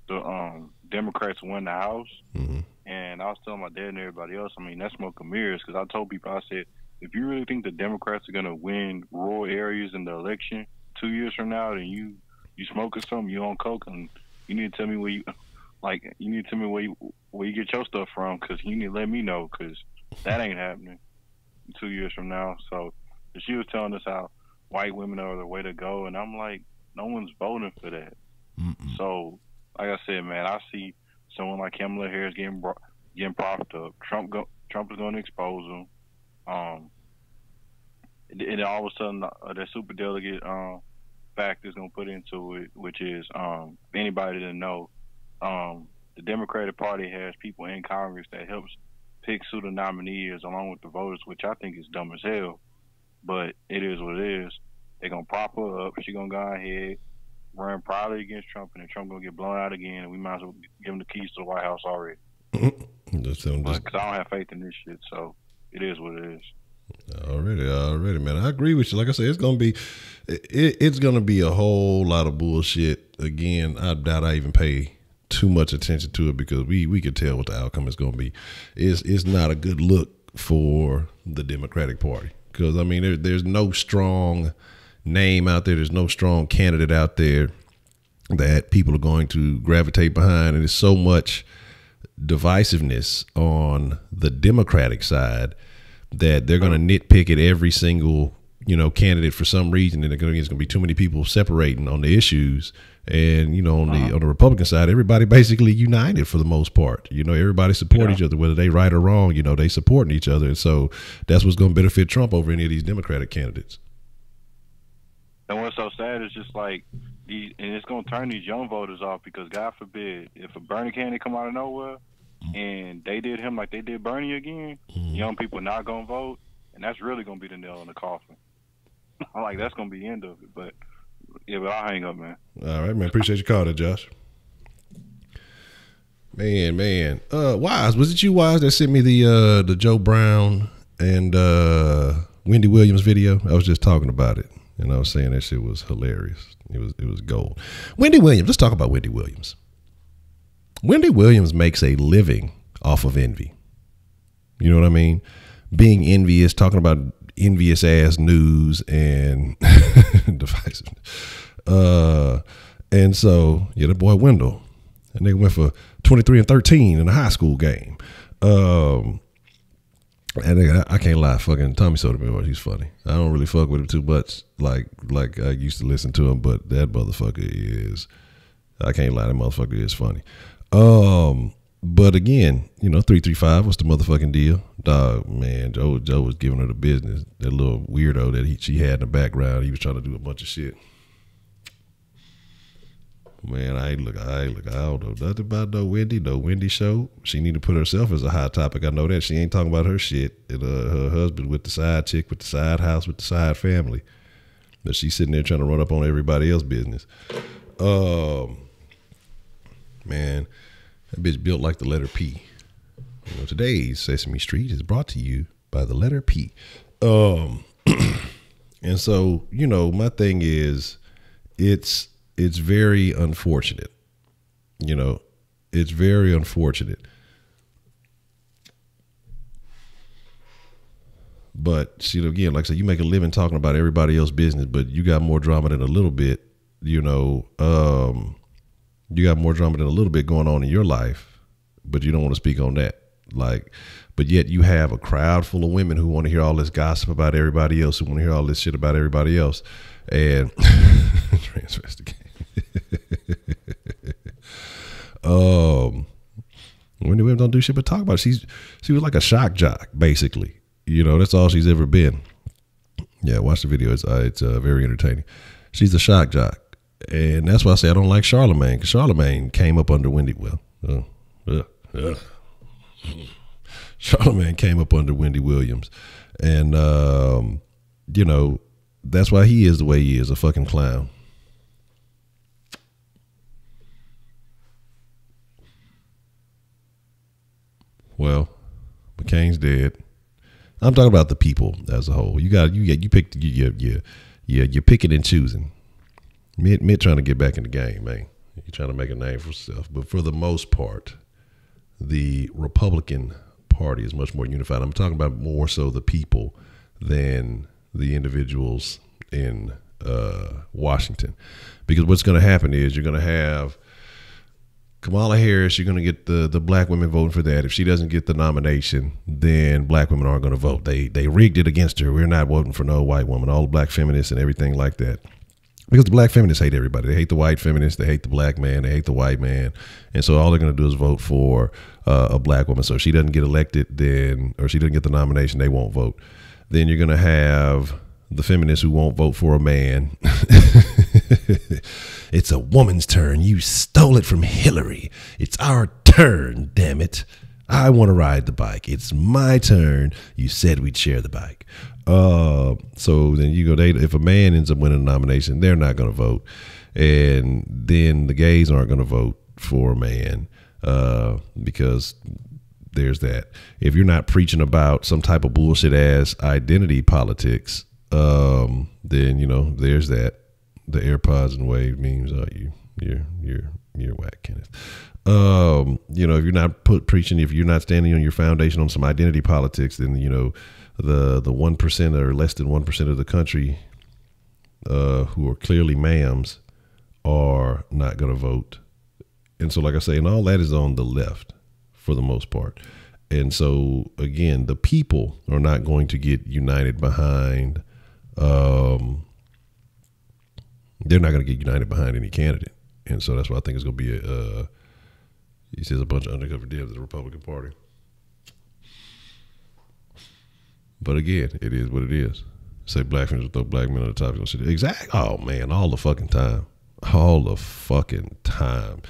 Speaker 2: the Democrats won the House, and I was telling my dad and everybody else, I mean, that's smoke and mirrors, because I told people, I said, if you really think the Democrats are going to win rural areas in the election 2 years from now, then you smoking something, you on coke, and you need to tell me where you, like, you need to tell me where you get your stuff from, because you need to let me know, because that ain't happening 2 years from now. So she was telling us how white women are the way to go, and I'm like, no one's voting for that. So, like I said, man, I see someone like Kamala Harris getting propped up. Trump is going to expose him. And all of a sudden, that super delegate fact is going to put into it, which is, anybody didn't know, the Democratic Party has people in Congress that helps pick who the nominee is along with the voters, which I think is dumb as hell. But it is what it is. They're going to prop her up. She's going to go ahead, run probably against Trump, and then Trump going to get blown out again, and we might as well give him the keys to the White House already. Because I don't have faith in this shit, so it is what it is.
Speaker 1: Already, man. I agree with you. Like I said, it's gonna be a whole lot of bullshit. Again, I doubt I even pay too much attention to it because we could tell what the outcome is gonna be. It's not a good look for the Democratic Party because I mean there's no strong name out there. There's no strong candidate out there that people are going to gravitate behind, and there's so much divisiveness on the Democratic side that they're going to nitpick at every single, candidate for some reason, and there's going to be too many people separating on the issues. And on the Republican side, everybody basically united for the most part. Everybody support each other, whether they right or wrong. They supporting each other, and so that's what's going to benefit Trump over any of these Democratic candidates.
Speaker 2: And what's so sad is just like and it's going to turn these young voters off because God forbid if a Bernie candidate come out of nowhere and they did him like they did Bernie again, young people not going to vote, and that's really going to be the nail in the coffin. Like that's going to be the end of it. But yeah, but I'll hang up, man.
Speaker 1: All right, man. Appreciate your call there, Josh. Man. Wise, was it you, Wise, that sent me the Joe Brown and Wendy Williams video? I was just talking about it, and I was saying that shit was hilarious. It was gold. Wendy Williams. Let's talk about Wendy Williams. Wendy Williams makes a living off of envy. You know what I mean? Being envious, talking about envious ass news and divisiveness. And so, the boy Wendell, and they went for 23-13 in a high school game. And I can't lie, fucking Tommy Sotomayor, he's funny. I don't really fuck with him too much, like I used to listen to him, but that motherfucker is, I can't lie, that motherfucker is funny. But again, 335, what's the motherfucking deal? Dog, man, Joe was giving her the business. That little weirdo that she had in the background, he was trying to do a bunch of shit. Man, I don't know nothing about no Wendy show. She need to put herself as a hot topic. I know that. She ain't talking about her shit and her husband with the side chick, with the side house, with the side family. But she's sitting there trying to run up on everybody else's business. Man, that bitch built like the letter P. Today's Sesame Street is brought to you by the letter P. And so, my thing is, it's very unfortunate. It's very unfortunate. But see, again, like I said, you make a living talking about everybody else's business, but you got more drama than a little bit, you got more drama than a little bit going on in your life, but you don't want to speak on that. But yet you have a crowd full of women who want to hear all this gossip about everybody else, who want to hear all this shit about everybody else. And transvesticate. Wendy Williams don't do shit but talk about it. She was like a shock jock, basically. That's all she's ever been. Yeah, watch the video. It's very entertaining. She's a shock jock. And that's why I say I don't like Charlemagne, because Charlemagne came up under Wendy. Charlemagne came up under Wendy Williams. And, that's why he is the way he is, a fucking clown. Well, McCain's dead. I'm talking about the people as a whole. You picked you're picking and choosing. Mitt trying to get back in the game, man. He's trying to make a name for himself. But for the most part, the Republican Party is much more unified. I'm talking about more so the people than the individuals in Washington. Because what's going to happen is you're going to have Kamala Harris, you're going to get the black women voting for that. If she doesn't get the nomination, then black women aren't going to vote. They rigged it against her. We're not voting for no white woman, all the black feminists and everything like that. Because the black feminists hate everybody. They hate the white feminists. They hate the black man. They hate the white man. And so all they're going to do is vote for a black woman. So if she doesn't get elected, or she doesn't get the nomination, they won't vote. Then you're going to have the feminists who won't vote for a man. It's a woman's turn. You stole it from Hillary. It's our turn, damn it. I want to ride the bike. It's my turn. You said we'd share the bike. So then if a man ends up winning a nomination, they're not going to vote. And then the gays aren't going to vote for a man, because there's that. If you're not preaching about some type of bullshit ass identity politics, then you know there's that. The AirPods and Wave memes. You're whack, Kenneth. You know, if you're not preaching, if you're not standing on your foundation on some identity politics, then you know the 1% or less than 1% of the country who are clearly ma'ams are not going to vote. And so, like I say, and all that is on the left for the most part. And so, again, the people are not going to get united behind. They're not going to get united behind any candidate. And so that's why I think it's going to be he says a bunch of undercover devs of the Republican Party. But again, it is what it is. Say black friends will throw black men on the topic. Exactly. Oh, man, all the fucking time. All the fucking time.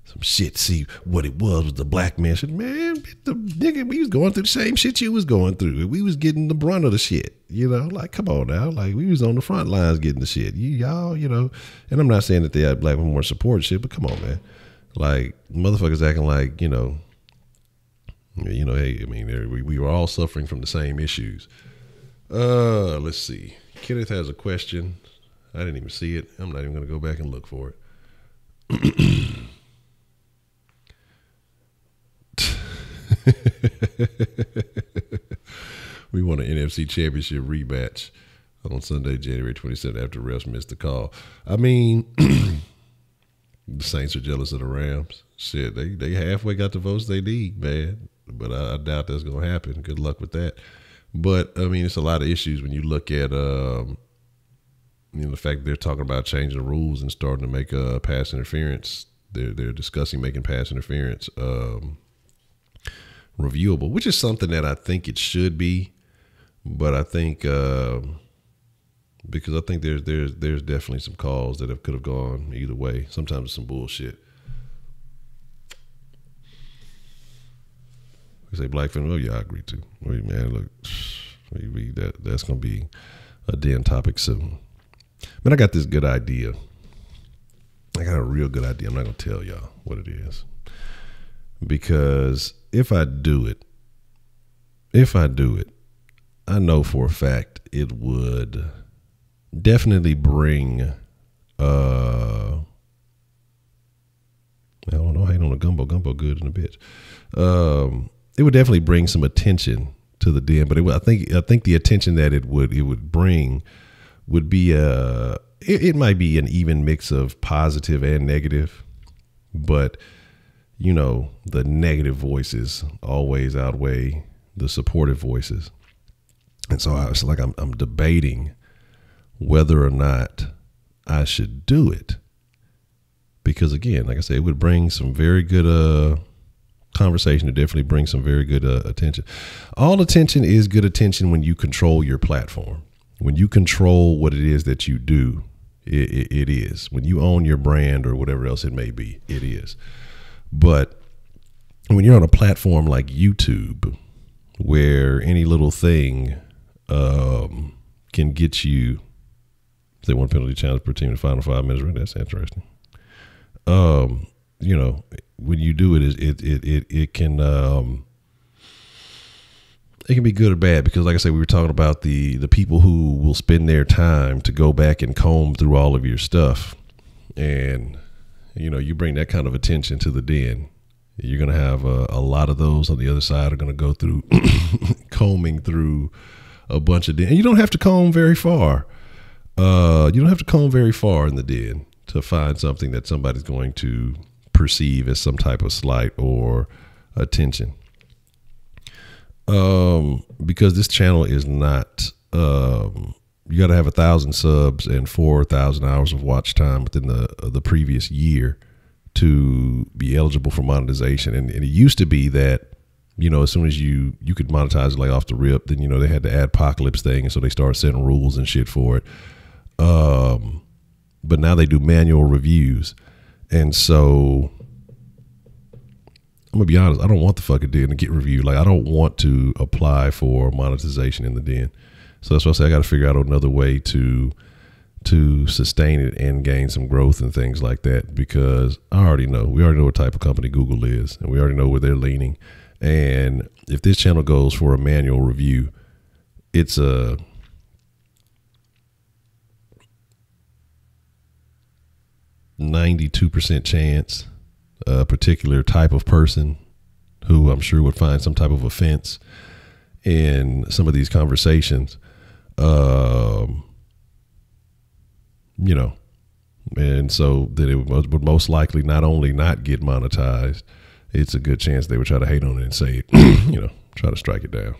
Speaker 1: Some shit, see what it was the black man shit. Man, the nigga, we was going through the same shit you was going through. We was getting the brunt of the shit, you know, like, come on now. Like, we was on the front lines getting the shit. Y'all, you know, and I'm not saying that they had black women more support shit, but come on, man. Like, motherfuckers acting like, you know, hey, I mean, we were all suffering from the same issues. Let's see. Kenneth has a question. I didn't even see it. I'm not even going to go back and look for it. We won an NFC championship rematch on Sunday, January 27th, after refs missed the call. I mean, the Saints are jealous of the Rams. Shit, they halfway got the votes they need, man. But I doubt that's going to happen. Good luck with that. But, I mean, it's a lot of issues when you look at the fact that they're talking about changing the rules and starting to make pass interference. They're discussing making pass interference reviewable, which is something that I think it should be, but I think because I think there's definitely some calls that could have gone either way. Sometimes it's some bullshit. We say black film. Oh yeah, I agree too. Wait, man, look, that's gonna be a den topic soon. Man, I got this good idea. I got a real good idea. I'm not gonna tell y'all what it is, because if I do it, I know for a fact it would definitely bring, I don't know, I ain't on a gumbo good in a bitch. It would definitely bring some attention to the den, but I think the attention that it would bring would be it might be an even mix of positive and negative, but you know, the negative voices always outweigh the supportive voices. And so I was like, I'm debating whether or not I should do it. Because again, like I said, it would bring some very good conversation. It definitely brings some very good attention. All attention is good attention when you control your platform. When you control what it is that you do, it is. When you own your brand or whatever else it may be, it is. But when you're on a platform like YouTube, where any little thing can get you, say, one penalty challenge per team in the final 5 minutes, right? That's interesting. You know, when you do it can be good or bad, because like I said, we were talking about the people who will spend their time to go back and comb through all of your stuff, and you know, you bring that kind of attention to the den, you're going to have a lot of those on the other side are going to go through combing through a bunch of den. And you don't have to comb very far. You don't have to comb very far in the den to find something that somebody's going to perceive as some type of slight or attention. Because this channel is not, you got to have 1,000 subs and 4,000 hours of watch time within the previous year to be eligible for monetization. And it used to be that, you know, as soon as you could monetize it like off the rip, then, you know, they had the adpocalypse thing. And so they started setting rules and shit for it. But now they do manual reviews. And so I'm gonna be honest, I don't want the fucking den to get reviewed. Like, I don't want to apply for monetization in the den. So that's why I say I got to figure out another way to sustain it and gain some growth and things like that, because we already know what type of company Google is, and we already know where they're leaning. And if this channel goes for a manual review, it's a 92% chance a particular type of person who I'm sure would find some type of offense in some of these conversations, you know, and so that it would most likely not only not get monetized, it's a good chance they would try to hate on it and say, you know, try to strike it down.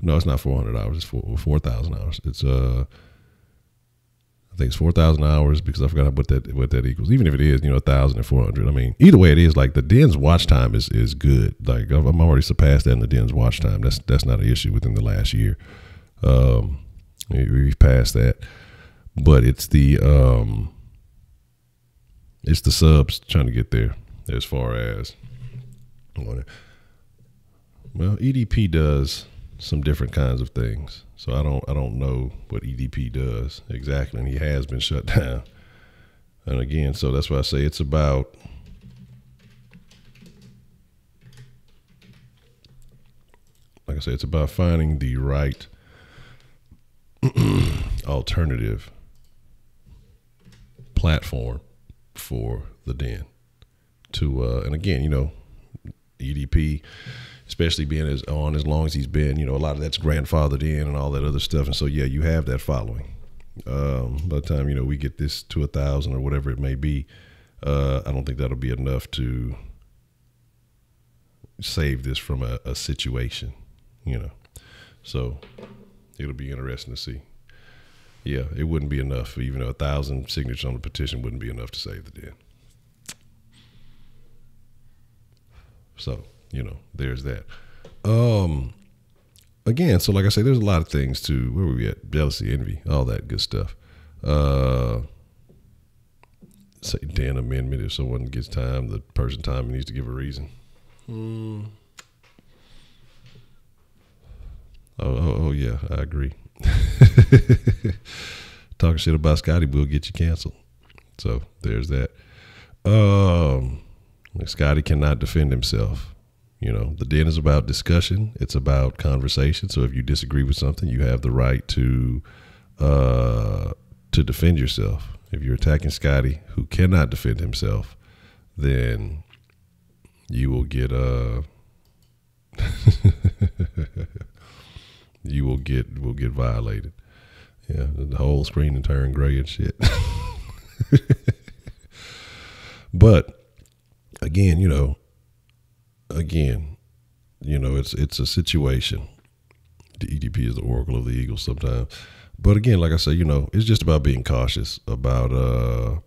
Speaker 1: No, it's not 400 hours. It's 4,000 hours. It's I think it's 4,000 hours because I forgot what that equals. Even if it is, you know, 1,400. I mean, either way it is, like the den's watch time is good. Like I'm already surpassed that in the den's watch time. That's not an issue within the last year. We've passed that, but it's the subs trying to get there as far as, well, EDP does some different kinds of things. So I don't know what EDP does exactly, and he has been shut down. And again, so that's why I say it's about, like I said, it's about finding the right alternative platform for the den to and again, you know, EDP, especially being as long as he's been, you know, a lot of that's grandfathered in and all that other stuff, and so yeah, you have that following. By the time, you know, we get this to 1,000 or whatever it may be, I don't think that'll be enough to save this from a situation, you know. So it'll be interesting to see. Yeah, it wouldn't be enough. Even 1,000 signatures on the petition wouldn't be enough to save the den. So, you know, there's that. Again, so like I say, there's a lot of things to where we at, jealousy, envy, all that good stuff. Say den amendment, if someone gets time, the person time needs to give a reason. Oh yeah, I agree. Talking shit about Scotty will get you canceled. So there's that. Scotty cannot defend himself. You know, the den is about discussion. It's about conversation. So if you disagree with something, you have the right to defend yourself. If you're attacking Scotty, who cannot defend himself, then you will get will get violated. Yeah, the whole screen and turn gray and shit. But again, it's a situation. The EDP is the oracle of the eagle sometimes. But again, like I say, it's just about being cautious about how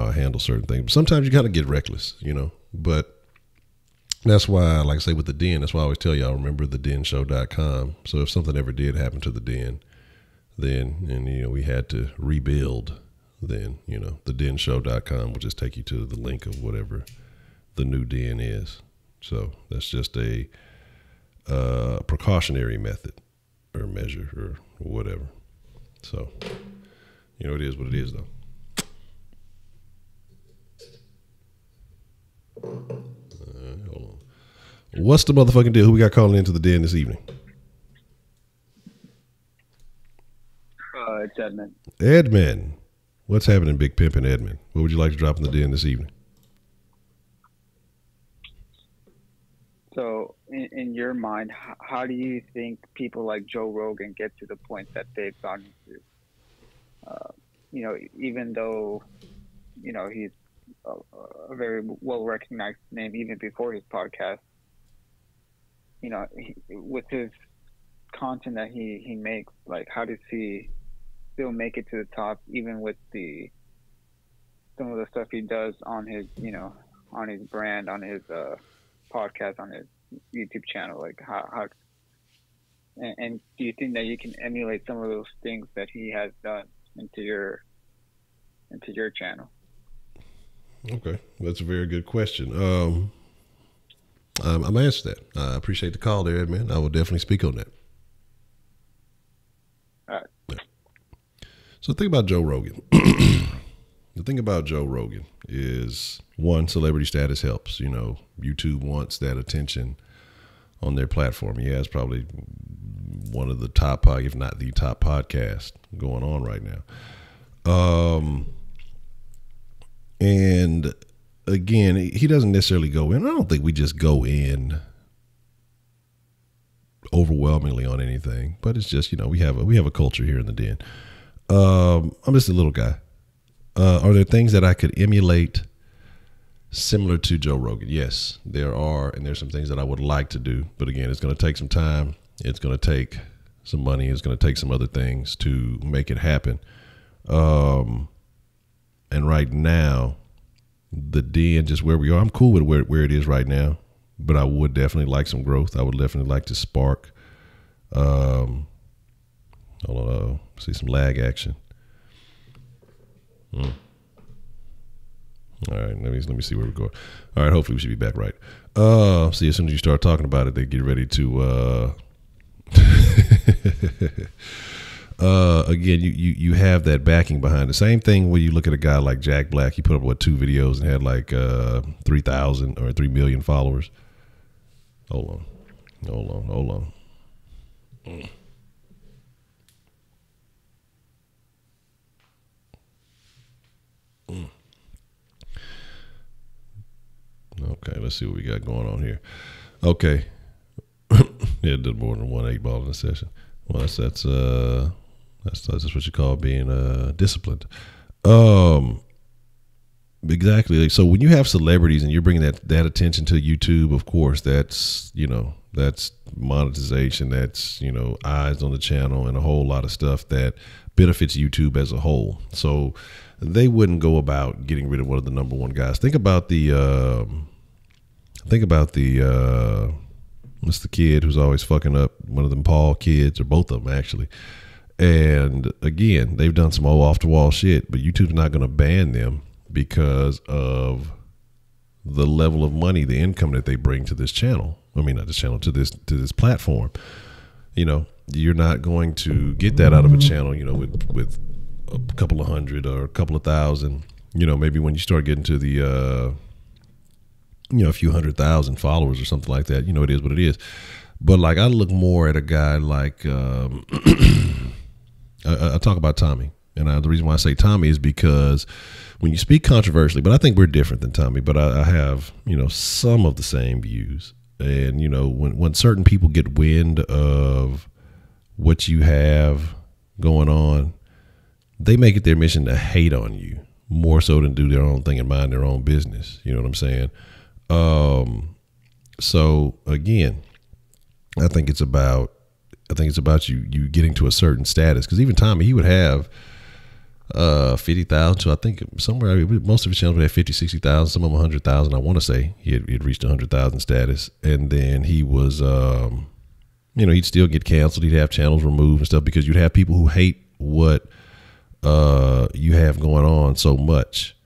Speaker 1: I handle certain things. Sometimes you gotta get reckless, But that's why, like I say, with the den, that's why I always tell y'all, remember thedenshow.com. So if something ever did happen to the den, then we had to rebuild, then thedenshow.com will just take you to the link of whatever the new den is. So that's just a precautionary method or measure or whatever. So it is what it is, though. Hold on. What's the motherfucking deal? Who we got calling into the den this evening?
Speaker 3: It's Edmund.
Speaker 1: Edmund. What's happening, Big Pimpin' Edmund? What would you like to drop in the den this evening?
Speaker 3: So, in your mind, how do you think people like Joe Rogan get to the point that they've gotten to? Even though, he's a very well-recognized name even before his podcast, with his content that he makes, like, how does he still make it to the top, even with some of the stuff he does on his, on his brand, on his podcast, on his YouTube channel? Like, how and do you think that you can emulate some of those things that he has done into your channel?
Speaker 1: Okay, that's a very good question. I'm gonna answer that. I appreciate the call there, man. I will definitely speak on that.
Speaker 3: All right.
Speaker 1: Yeah. So think about Joe Rogan. The thing about Joe Rogan is, one, celebrity status helps. You know, YouTube wants that attention on their platform. He has probably one of the top, if not the top podcast going on right now. And again, he doesn't necessarily go in. I don't think we just go in overwhelmingly on anything, but it's just, you know, we have a culture here in the den. I'm just a little guy. Are there things that I could emulate similar to Joe Rogan? Yes, there are, and there's some things that I would like to do, but again, it's going to take some time. It's going to take some money. It's going to take some other things to make it happen. And right now, the den, just where we are, I'm cool with where it is right now, but I would definitely like some growth. I would definitely like to spark. Hold on, see some lag action. All right, let me see where we're going. All right, hopefully we should be back right. See, as soon as you start talking about it, they get ready to again, you have that backing behind the same thing when you look at a guy like Jack Black. He put up 2 videos and had like 3,000 or 3 million followers. Hold on. Okay, let's see what we got going on here. Okay. Yeah, did more than 1 8-ball in a session. Well, that's what you call being disciplined. Exactly. So when you have celebrities and you're bringing that attention to YouTube, of course, that's monetization. That's, eyes on the channel and a whole lot of stuff that benefits YouTube as a whole. So they wouldn't go about getting rid of one of the number one guys. Think about the what's the kid who's always fucking up? One of them Paul kids, or both of them actually. And again, they've done some old off the wall shit, but YouTube's not going to ban them because of the level of money, the income that they bring to this channel. I mean, not this channel, to this platform. You're not going to get that out of a channel, with a couple of hundred or a couple of thousand. Maybe when you start getting to the a few 100,000 followers or something like that, it is what it is. But like, I look more at a guy like I talk about Tommy, and the reason why I say Tommy is because when you speak controversially, but I think we're different than Tommy, but I have some of the same views. And when certain people get wind of what you have going on, they make it their mission to hate on you more so than do their own thing and mind their own business. You know what I'm saying? So again, I think it's about you getting to a certain status. Because even Tommy, he would have 50,000. So I think somewhere, most of his channels would have 50, 60,000, some of them 100,000. I want to say he had reached 100,000 status, and then he was, he'd still get canceled. He'd have channels removed and stuff because you'd have people who hate what you have going on so much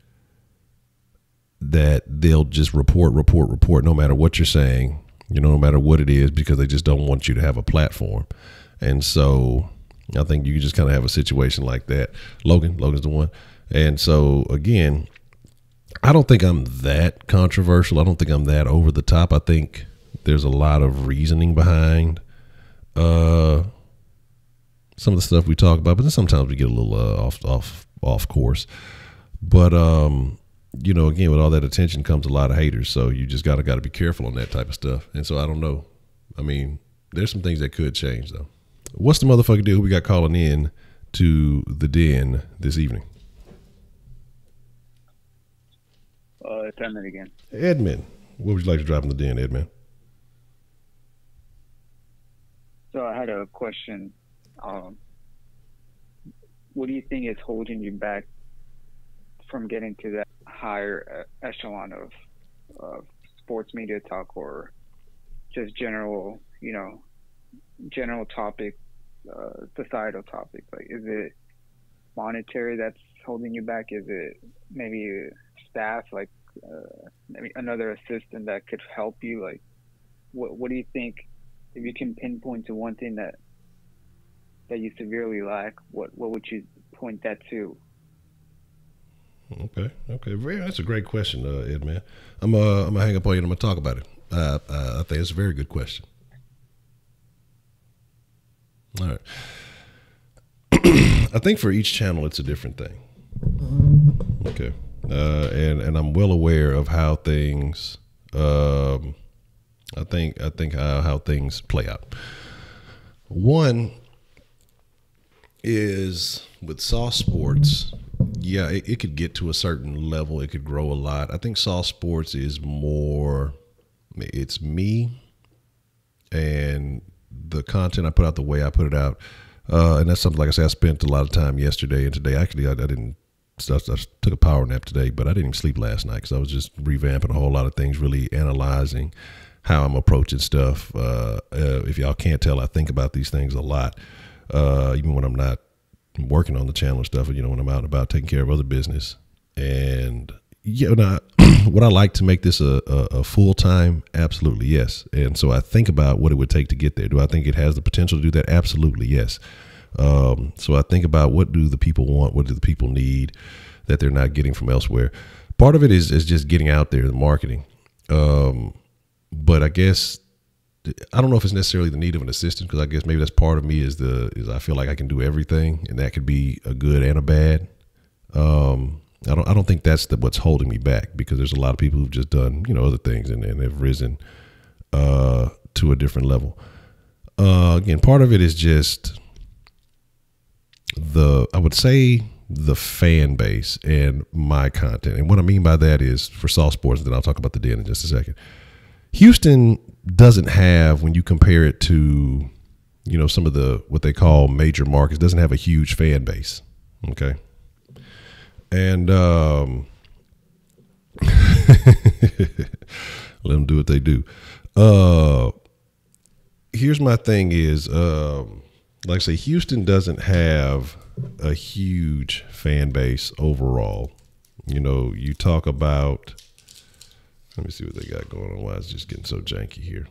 Speaker 1: that they'll just report no matter what you're saying, no matter what it is, because they just don't want you to have a platform. And so I think you just kind of have a situation like that. Logan's the one. And so again, I don't think I'm that controversial. I don't think I'm that over the top. I think there's a lot of reasoning behind some of the stuff we talk about, but then sometimes we get a little off course. But again, with all that attention comes a lot of haters. So you just gotta be careful on that type of stuff. And so I don't know. I mean, there's some things that could change though. What's the motherfucking deal? Who we got calling in to the den this evening?
Speaker 3: It's Edmund again.
Speaker 1: Edmund, what would you like to drop in the den, Edmund?
Speaker 3: So I had a question. What do you think is holding you back from getting to that higher echelon of sports media talk, or just general topic, societal topic? Like, is it monetary that's holding you back? Is it maybe staff, like maybe another assistant that could help you? Like, what do you think, if you can pinpoint to one thing that you severely lack, what would you point that to?
Speaker 1: Okay. That's a great question, Ed, man. I'm gonna hang up on you and I'm gonna talk about it. I think it's a very good question. All right. I think for each channel, it's a different thing. Okay. And I'm well aware of how things. I think how things play out. One is with Sauce Sports. Yeah, it could get to a certain level. It could grow a lot. I think Sauce Sports is more. It's me and the content I put out, the way I put it out. And that's something, like I said, I spent a lot of time yesterday and today. Actually, I didn't. I took a power nap today, but I didn't even sleep last night because I was just revamping a whole lot of things, really analyzing how I'm approaching stuff. If y'all can't tell, I think about these things a lot, even when I'm not working on the channel and stuff. When I'm out and about taking care of other business. And yeah, would I like to make this a full time? Absolutely, yes. And so I think about what it would take to get there. Do I think it has the potential to do that? Absolutely, yes. So I think about what do the people want, what do the people need that they're not getting from elsewhere. Part of it is just getting out there, the marketing. But I guess I don't know if it's necessarily the need of an assistant, because I guess maybe that's part of me is I feel like I can do everything, and that could be a good and a bad. I don't think that's what's holding me back, because there's a lot of people who've just done other things and have risen to a different level. Again, part of it is just I would say the fan base and my content. And what I mean by that is for Sauce Sports, and then I'll talk about the Den in just a second. Houston doesn't have, when you compare it to, some of the, what they call major markets, doesn't have a huge fan base. Okay. And, let them do what they do. Here's my thing is, like I say, Houston doesn't have a huge fan base overall. You talk about, let me see what they got going on. Why is it just getting so janky here?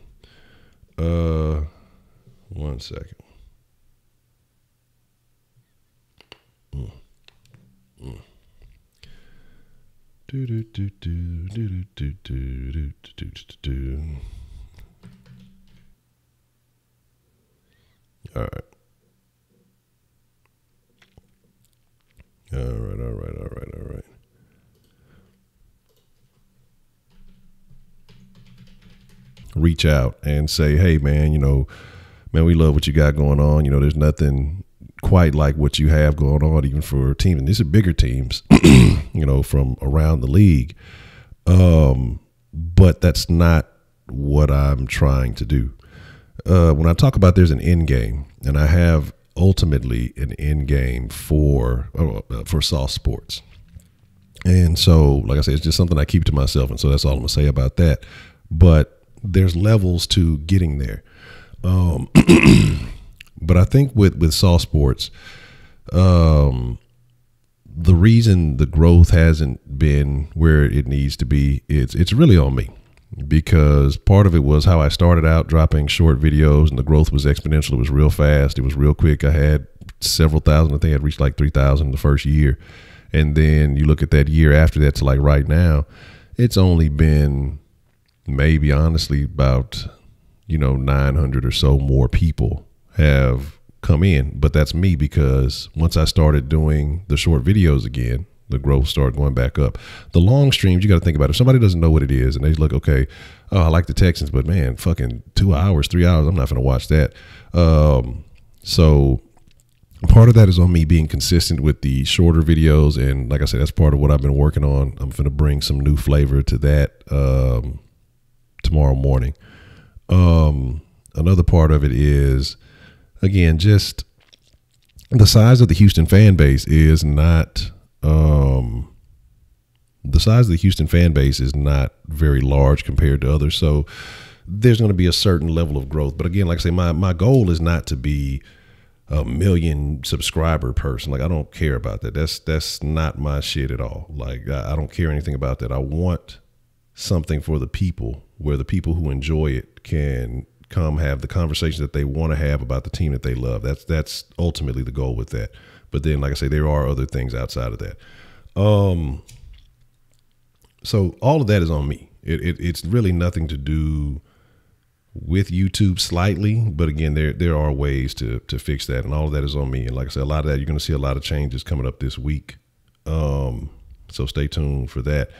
Speaker 1: 1 second. All right. All right. Reach out and say, hey, man, we love what you got going on. There's nothing quite like what you have going on, even for teams. And these are bigger teams, from around the league. But that's not what I'm trying to do. When I talk about there's an end game, and I have ultimately an end game for Sauce Sports. And so, like I said, it's just something I keep to myself. And so that's all I'm going to say about that. But there's levels to getting there. But I think with Sauce Sports, the reason the growth hasn't been where it needs to be, it's really on me. Because part of it was how I started out dropping short videos, and the growth was exponential. It was real fast. It was real quick. I had several thousand. I think I had reached like 3,000 the first year. And then you look at that year after that to like right now, it's only been maybe honestly about, 900 or so more people have come in. But that's me, because once I started doing the short videos again, the growth started going back up. The long streams, you got to think about it. If somebody doesn't know what it is and they look, okay, oh, I like the Texans, but man, fucking 2 hours, 3 hours, I'm not going to watch that. So part of that is on me being consistent with the shorter videos. And like I said, that's part of what I've been working on. I'm going to bring some new flavor to that tomorrow morning. Another part of it is, again, just the size of the Houston fan base is not the size of the Houston fan base is not very large compared to others. So there's going to be a certain level of growth. But again, like I say, my goal is not to be a 1 million subscriber person. Like, I don't care about that. That's not my shit at all. Like, I don't care anything about that. I want something for the people, where the people who enjoy it can come have the conversation that they want to have about the team that they love. That's ultimately the goal with that. But then, like I say, there are other things outside of that. So all of that is on me. It's really nothing to do with YouTube slightly, but again, there are ways to fix that, and all of that is on me. And like I said, a lot of that, you're going to see a lot of changes coming up this week. So stay tuned for that.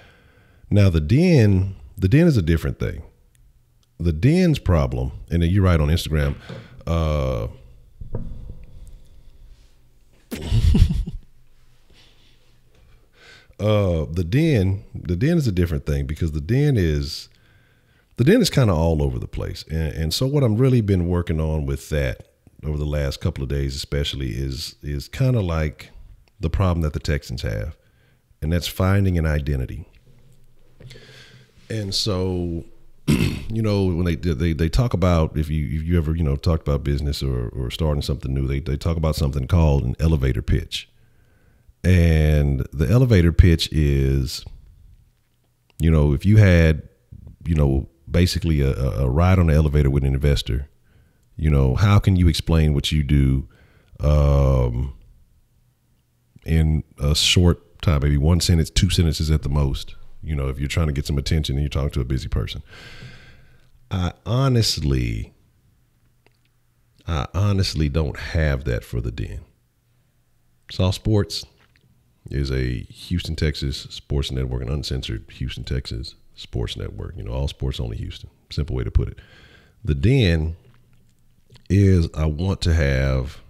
Speaker 1: Now the den is a different thing. The den's problem, and then you're right on Instagram. The den is a different thing, because the den is kind of all over the place. And so what I'm really been working on with that over the last couple of days, especially, is kind of like the problem that the Texans have, and that's finding an identity. And so, you know, when they talk about, if you ever, you know, talked about business or starting something new, they talk about something called an elevator pitch. And the elevator pitch is, you know, if you had, you know, basically a ride on the elevator with an investor, you know, how can you explain what you do in a short time, maybe one sentence, two sentences at the most, you know, if you're trying to get some attention and you're talking to a busy person. I honestly don't have that for the den. Saw Sports is a Houston, Texas sports network, an uncensored Houston, Texas sports network. You know, all sports, only Houston. Simple way to put it. The den is, I want to have,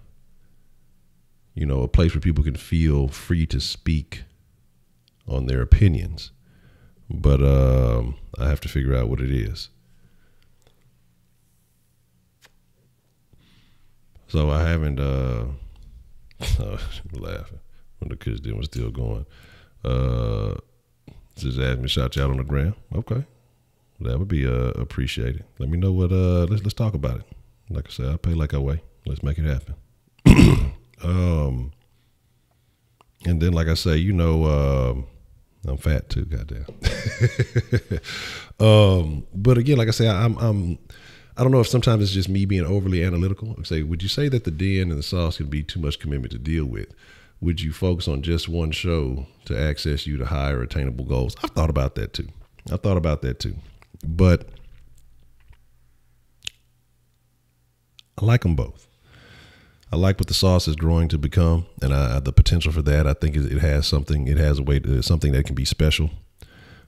Speaker 1: you know, a place where people can feel free to speak on their opinions. But I have to figure out what it is. So I haven't laughing when the kids was still going. Just asked me to shout you out on the gram. Okay, that would be appreciated. Let me know what. Let's talk about it. Like I said, I pay like I weigh. Let's make it happen. And then, like I say, you know, I'm fat too. Goddamn. But again, like I say, I don't know if sometimes it's just me being overly analytical. I say, would you say that the den and the sauce can be too much commitment to deal with? Would you focus on just one show to access you to higher attainable goals? I've thought about that too. But I like them both. I like what the sauce is growing to become, and the potential for that. I think it has something. It has a way to something that can be special.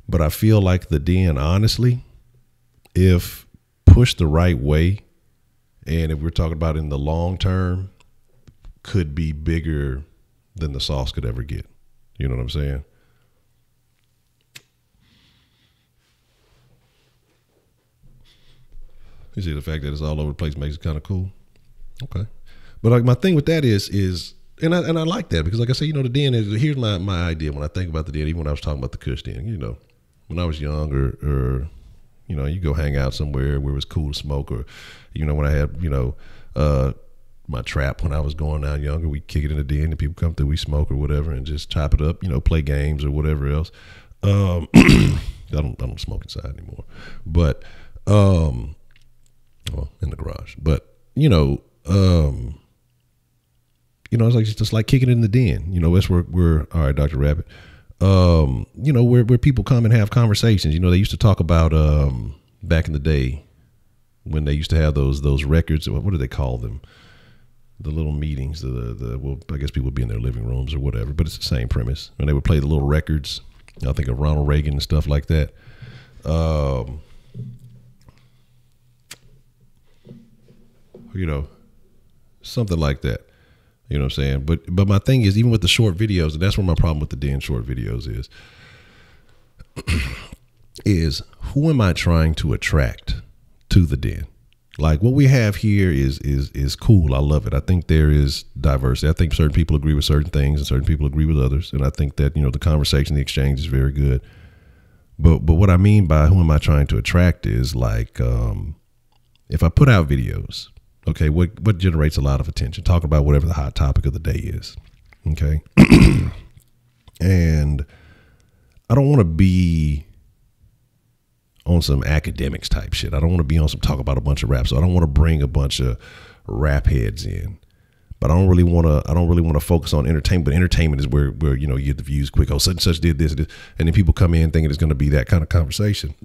Speaker 1: But I feel like the den, honestly, if pushed the right way, and if we're talking about in the long term, could be bigger than the sauce could ever get. You know what I'm saying? You see, the fact that it's all over the place makes it kind of cool. Okay. But like my thing with that is and I like that, because like I say, you know, the den is, here's my idea when I think about the den, even when I was talking about the Kush den, you know, when I was young or you know, you go hang out somewhere where it was cool to smoke, or, you know, when I had, you know, my trap when I was going out younger, we kick it in the den and people come through, we smoke or whatever and just chop it up, you know, play games or whatever else. I don't smoke inside anymore, but well, in the garage. But you know, it's like just like kicking it in the den. You know, that's where we're all right, Dr. Rabbit. You know, where people come and have conversations. You know, they used to talk about back in the day when they used to have those records. What do they call them? The little meetings. Well, I guess people would be in their living rooms or whatever, but it's the same premise. And they would play the little records. I think of Ronald Reagan and stuff like that. You know, something like that. You know what I'm saying? But my thing is, even with the short videos, and that's where my problem with the den short videos is who am I trying to attract to the den? Like what we have here is cool. I love it. I think there is diversity. I think certain people agree with certain things and certain people agree with others. And I think that, you know, the conversation, the exchange is very good. But what I mean by who am I trying to attract is like, if I put out videos, okay, what generates a lot of attention? Talking about whatever the hot topic of the day is. Okay. And I don't want to be on some academics type shit. I don't want to be on some talk about a bunch of rap. So I don't want to bring a bunch of rap heads in. but I don't really want to focus on entertainment. But entertainment is where you know, you get the views quick. Oh, such and such did this, and then people come in thinking it's going to be that kind of conversation.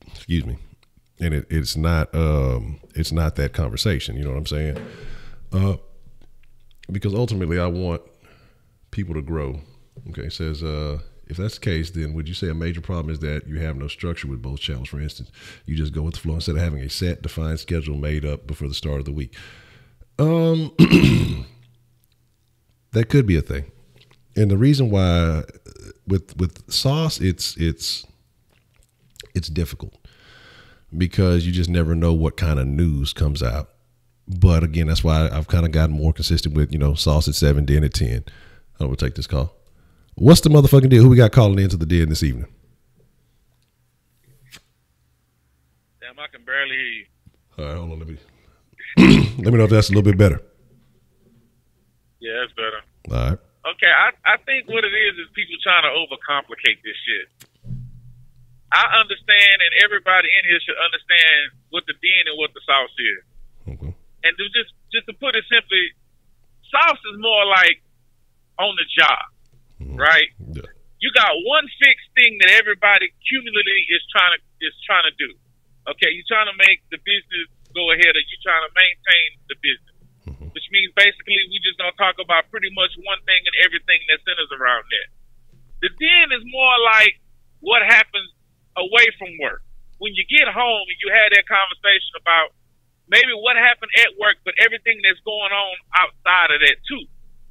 Speaker 1: Excuse me, and it's not that conversation. You know what I'm saying? Because ultimately, I want people to grow. Okay, it says, if that's the case, then would you say a major problem is that you have no structure with both channels? For instance, you just go with the flow instead of having a set, defined schedule made up before the start of the week. That could be a thing. And the reason why with Sauce, it's difficult because you just never know what kind of news comes out. But again, that's why I've kind of gotten more consistent with, you know, Sauce at 7, Den at 10. I will take this call. What's the motherfucking deal? Who we got calling into the Den this evening?
Speaker 4: Damn, I can barely hear you.
Speaker 1: All right, hold on. Let me know if that's a little bit better.
Speaker 4: Yeah, that's better.
Speaker 1: All right.
Speaker 4: Okay, I think what it is people trying to overcomplicate this shit. I understand, and everybody in here should understand what the Den and what the Sauce is.
Speaker 1: Okay.
Speaker 4: And just to put it simply, Sauce is more like on the job, right?
Speaker 1: Yeah.
Speaker 4: You got one fixed thing that everybody cumulatively is trying to do. Okay, you're trying to make the business go ahead, or you're trying to maintain the business, which means basically we just don't talk about pretty much one thing and everything that centers around that. The Den is more like what happens away from work. When you get home and you have that conversation about maybe what happened at work, but everything that's going on outside of that too.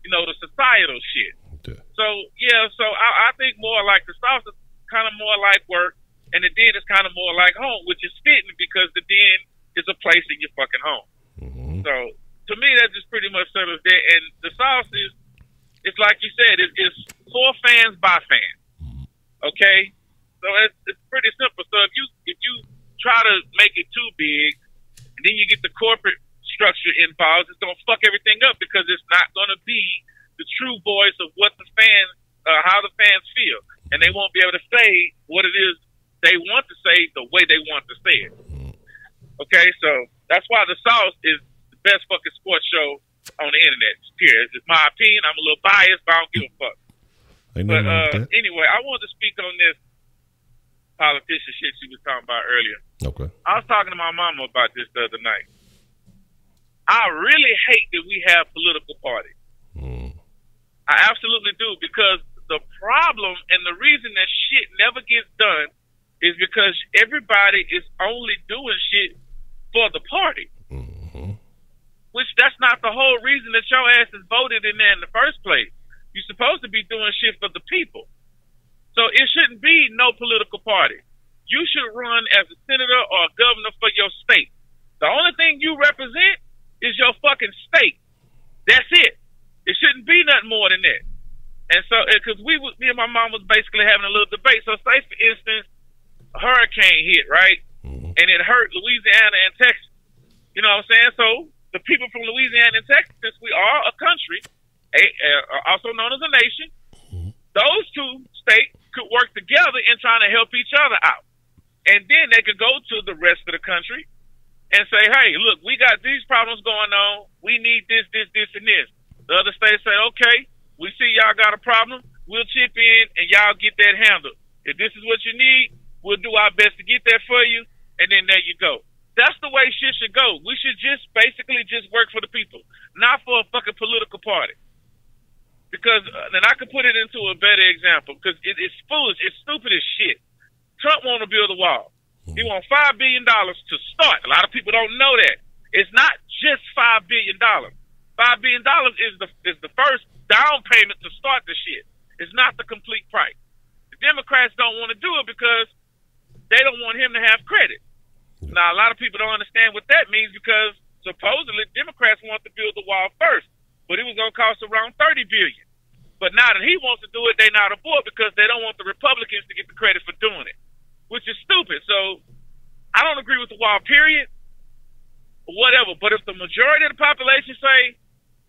Speaker 4: You know, the societal shit.
Speaker 1: Yeah.
Speaker 4: So I think more like the Sauce is kind of more like work, and the Den is kind of more like home, which is fitting because the Den is a place in your fucking home.
Speaker 1: Mm-hmm.
Speaker 4: So to me, that just pretty much settles that. And the Sauce is, it's like you said, it's for fans by fans. Okay, so it's pretty simple. So if you try to make it too big, and then you get the corporate structure involved, it's gonna fuck everything up because it's not gonna be the true voice of what the fans, how the fans feel, and they won't be able to say what it is they want to say the way they want to say it. Okay, so that's why the Sauce is the best fucking sports show on the internet. Period. It's my opinion. I'm a little biased, but I don't give a fuck. But anyway, I wanted to speak on this politician shit she was talking about earlier.
Speaker 1: Okay.
Speaker 4: I was talking to my mama about this the other night. I really hate that we have political parties. I absolutely do, because the problem and the reason that shit never gets done is because everybody is only doing shit for the party. Which that's not the whole reason that your ass is voted in there in the first place. You're supposed to be doing shit for the people. So it shouldn't be no political party. You should run as a senator or a governor for your state. The only thing you represent is your fucking state. That's it. It shouldn't be nothing more than that. And so, because me and my mom was basically having a little debate. So, say for instance, a hurricane hit, right? And it hurt Louisiana and Texas. You know what I'm saying? So, the people from Louisiana and Texas, since we are a country, also known as a nation, those two states could work together in trying to help each other out. And then they could go to the rest of the country and say, hey, look, we got these problems going on. We need this, this, this, and this. The other states say, okay, we see y'all got a problem. We'll chip in and y'all get that handled. If this is what you need, we'll do our best to get that for you. And then there you go. That's the way shit should go. We should just basically just work for the people, not for a fucking political party. Because then I could put it into a better example, because it's foolish. It's stupid as shit. Trump want to build a wall. He wants $5 billion to start. A lot of people don't know that. It's not just $5 billion. $5 billion is the first down payment to start the shit. It's not the complete price. The Democrats don't want to do it because they don't want him to have credit. Now, a lot of people don't understand what that means, because supposedly Democrats want to build the wall first, but it was going to cost around $30 billion. But now that he wants to do it, they're not aboard because they don't want the Republicans to get the credit for doing it, which is stupid. So I don't agree with the wall, period, whatever. But if the majority of the population say,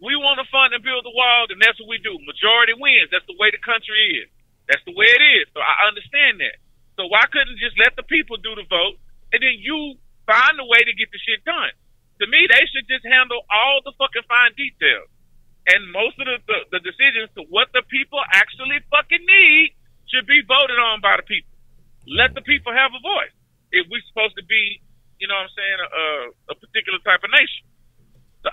Speaker 4: we want to fund and build the wall, then that's what we do. Majority wins. That's the way the country is. That's the way it is. So I understand that. So why couldn't just let the people do the vote, and then you find a way to get the shit done? To me, they should just handle all the fucking fine details. and most of the decisions to what the people actually fucking need should be voted on by the people. Let the people have a voice. If we're supposed to be, you know what I'm saying, a particular type of nation. So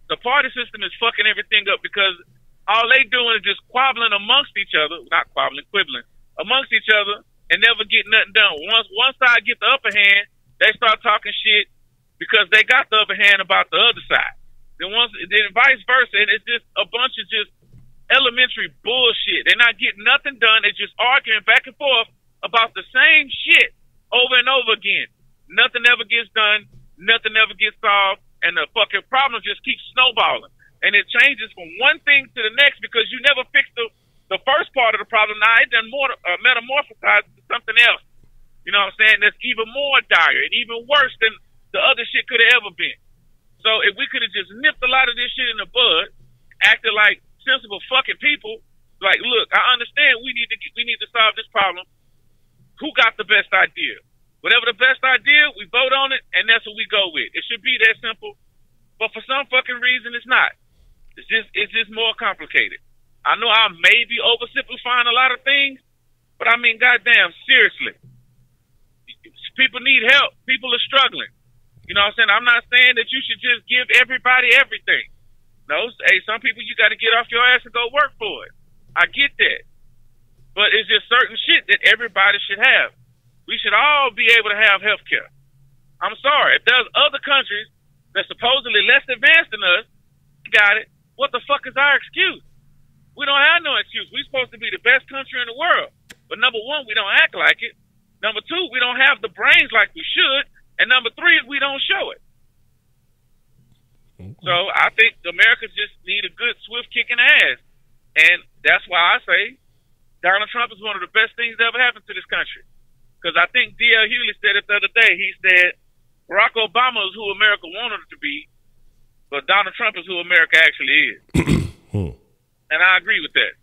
Speaker 4: the party system is fucking everything up because all they doing is just quabbling amongst each other, not quabbling, quibbling amongst each other, and never get nothing done. Once one side get the upper hand, they start talking shit because they got the upper hand about the other side. Then vice versa, and it's just a bunch of just elementary bullshit. They're not getting nothing done. They're just arguing back and forth about the same shit over and over again. Nothing ever gets done. Nothing ever gets solved, and the fucking problem just keeps snowballing. And it changes from one thing to the next because you never fix the first part of the problem. Now it done metamorphosized to something else. You know what I'm saying? That's even more dire and even worse than the other shit could have ever been. So if we could have just nipped a lot of this shit in the bud, acted like sensible fucking people, like, look, I understand we need to solve this problem. Who got the best idea? Whatever the best idea, we vote on it, and that's what we go with. It should be that simple, but for some fucking reason, it's not. It's just more complicated. I know I may be oversimplifying a lot of things, but I mean, goddamn, seriously, people need help. People are struggling. You know what I'm saying? I'm not saying that you should just give everybody everything. No, hey, some people you got to get off your ass and go work for it. I get that, but it's just certain shit that everybody should have. We should all be able to have health care. I'm sorry. If there's other countries that supposedly less advanced than us got it, what the fuck is our excuse? We don't have no excuse. We're supposed to be the best country in the world. But number one, we don't act like it. Number two, we don't have the brains like we should. And number three, we don't show it. So I think Americans just need a good, swift kick in the ass. And that's why I say Donald Trump is one of the best things that ever happened to this country. Because I think D.L. Hughley said it the other day. He said Barack Obama is who America wanted it to be, but Donald Trump is who America actually is. And I agree with that.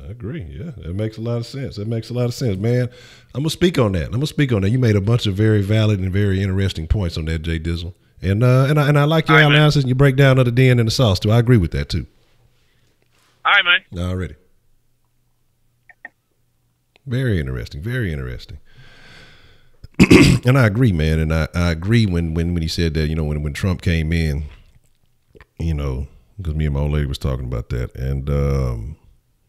Speaker 1: I agree. Yeah, that makes a lot of sense. Man. I'm gonna speak on that. You made a bunch of very valid and very interesting points on that, Jay Dizzle. And I like your analysis and your breakdown of the den and the sauce too. I agree with that too.
Speaker 4: All right, man.
Speaker 1: Already. Very interesting. And I agree, man. And I agree when he said that, you know, when Trump came in, you know, because me and my old lady was talking about that. And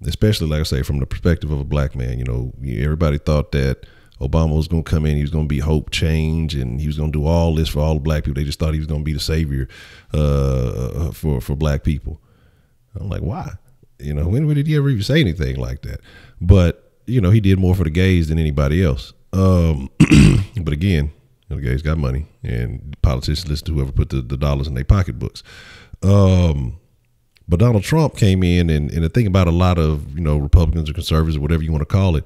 Speaker 1: especially, like I say, from the perspective of a black man, you know, everybody thought that Obama was going to come in, he was going to be hope, change, and he was going to do all this for all the black people. They just thought he was going to be the savior for black people. I'm like, why? You know, when did he ever even say anything like that? But, you know, he did more for the gays than anybody else. But again, you know, the gays got money, and politicians listen to whoever put the dollars in their pocketbooks. But Donald Trump came in, and the thing about a lot of, you know, Republicans or conservatives or whatever you want to call it,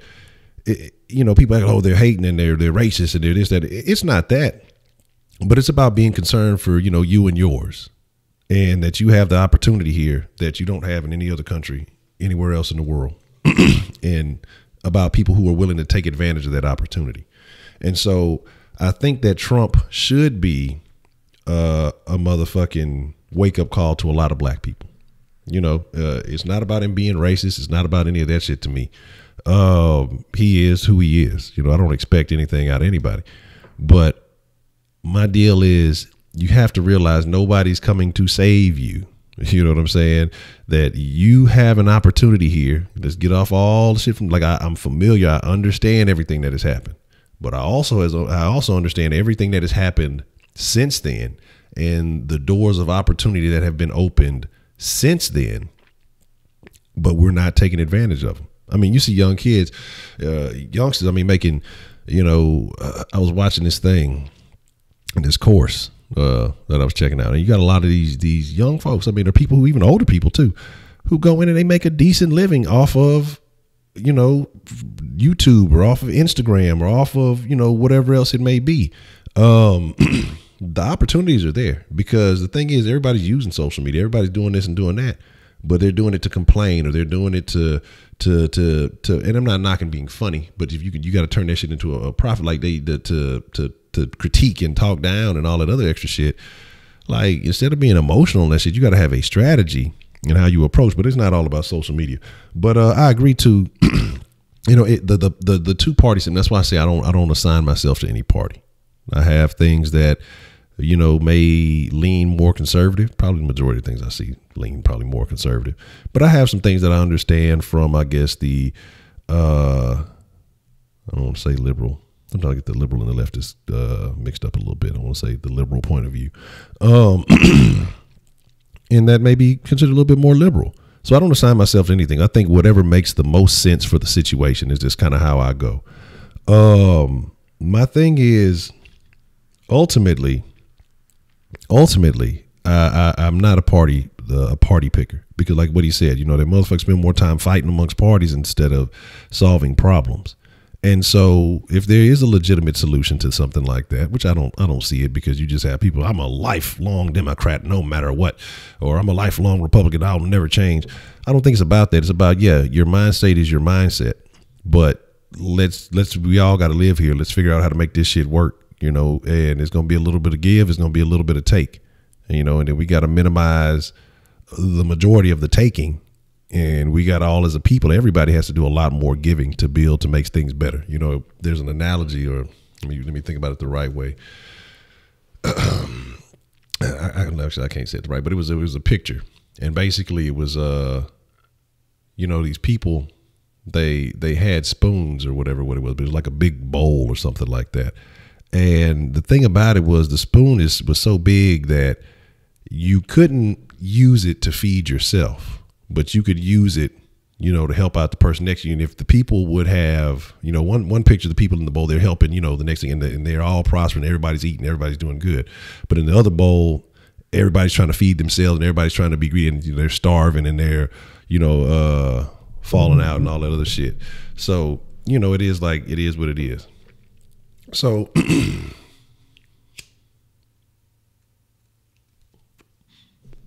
Speaker 1: you know, people are like, oh, they're hating and they're racist and they're this, that. It's not that, but it's about being concerned for, you know, you and yours, and that you have the opportunity here that you don't have in any other country anywhere else in the world, and about people who are willing to take advantage of that opportunity. And so I think that Trump should be a motherfucking wake up call to a lot of black people. You know, it's not about him being racist. It's not about any of that shit to me. He is who he is. You know, I don't expect anything out of anybody. But my deal is you have to realize nobody's coming to save you. You know what I'm saying? That you have an opportunity here. Let's get off all the shit from, like, I'm familiar. I understand everything that has happened. But I also understand everything that has happened since then and the doors of opportunity that have been opened since then, but we're not taking advantage of them. I mean, you see young kids, youngsters, I mean, making, you know, I was watching this thing, this course that I was checking out, and you got a lot of these young folks. I mean, there are people who, even older people too, who go in and they make a decent living off of, you know, YouTube or off of Instagram or off of, you know, whatever else it may be. The opportunities are there, because the thing is, everybody's using social media. Everybody's doing this and doing that, but they're doing it to complain, or they're doing it to and I'm not knocking being funny, but if you got to turn that shit into a profit, like to critique and talk down and all that other extra shit. like instead of being emotional and that shit, you got to have a strategy in how you approach. But it's not all about social media. But I agree to, you know, the two parties, and that's why I say I don't assign myself to any party. I have things that, you know, may lean more conservative. Probably the majority of things I see lean probably more conservative. But I have some things that I understand from, I guess, the I don't want to say liberal. I'm trying to get the liberal and the leftist mixed up a little bit. I want to say the liberal point of view. And that may be considered a little bit more liberal. So I don't assign myself to anything. I think whatever makes the most sense for the situation is just kind of how I go. My thing is ultimately, I'm not a party picker, because like what he said, you know, that motherfuckers spend more time fighting amongst parties instead of solving problems. And so if there is a legitimate solution to something like that, which I don't see it, because you just have people, I'm a lifelong Democrat no matter what, or I'm a lifelong Republican, I'll never change. I don't think it's about that. It's about, yeah, your mind state is your mindset, but we all got to live here. Let's figure out how to make this shit work, you know, and it's going to be a little bit of give. It's going to be a little bit of take, you know, and then we got to minimize the majority of the taking. And we got all as a people, everybody has to do a lot more giving to build, to make things better. You know, there's an analogy, or let me think about it the right way. Actually, I can't say it right, but it was a picture, and basically it was you know, these people, they had spoons or whatever what it was, but it was like a big bowl or something like that. And the thing about it was the spoon was so big that you couldn't use it to feed yourself, but you could use it, you know, to help out the person next to you. And if the people would have, you know, one picture of the people in the bowl, they're helping, you know, the next thing, and they're all prospering, everybody's eating, everybody's doing good. But in the other bowl, everybody's trying to feed themselves and everybody's trying to be greedy, and they're starving and they're, you know, falling out and all that other shit. So, you know, it is what it is. So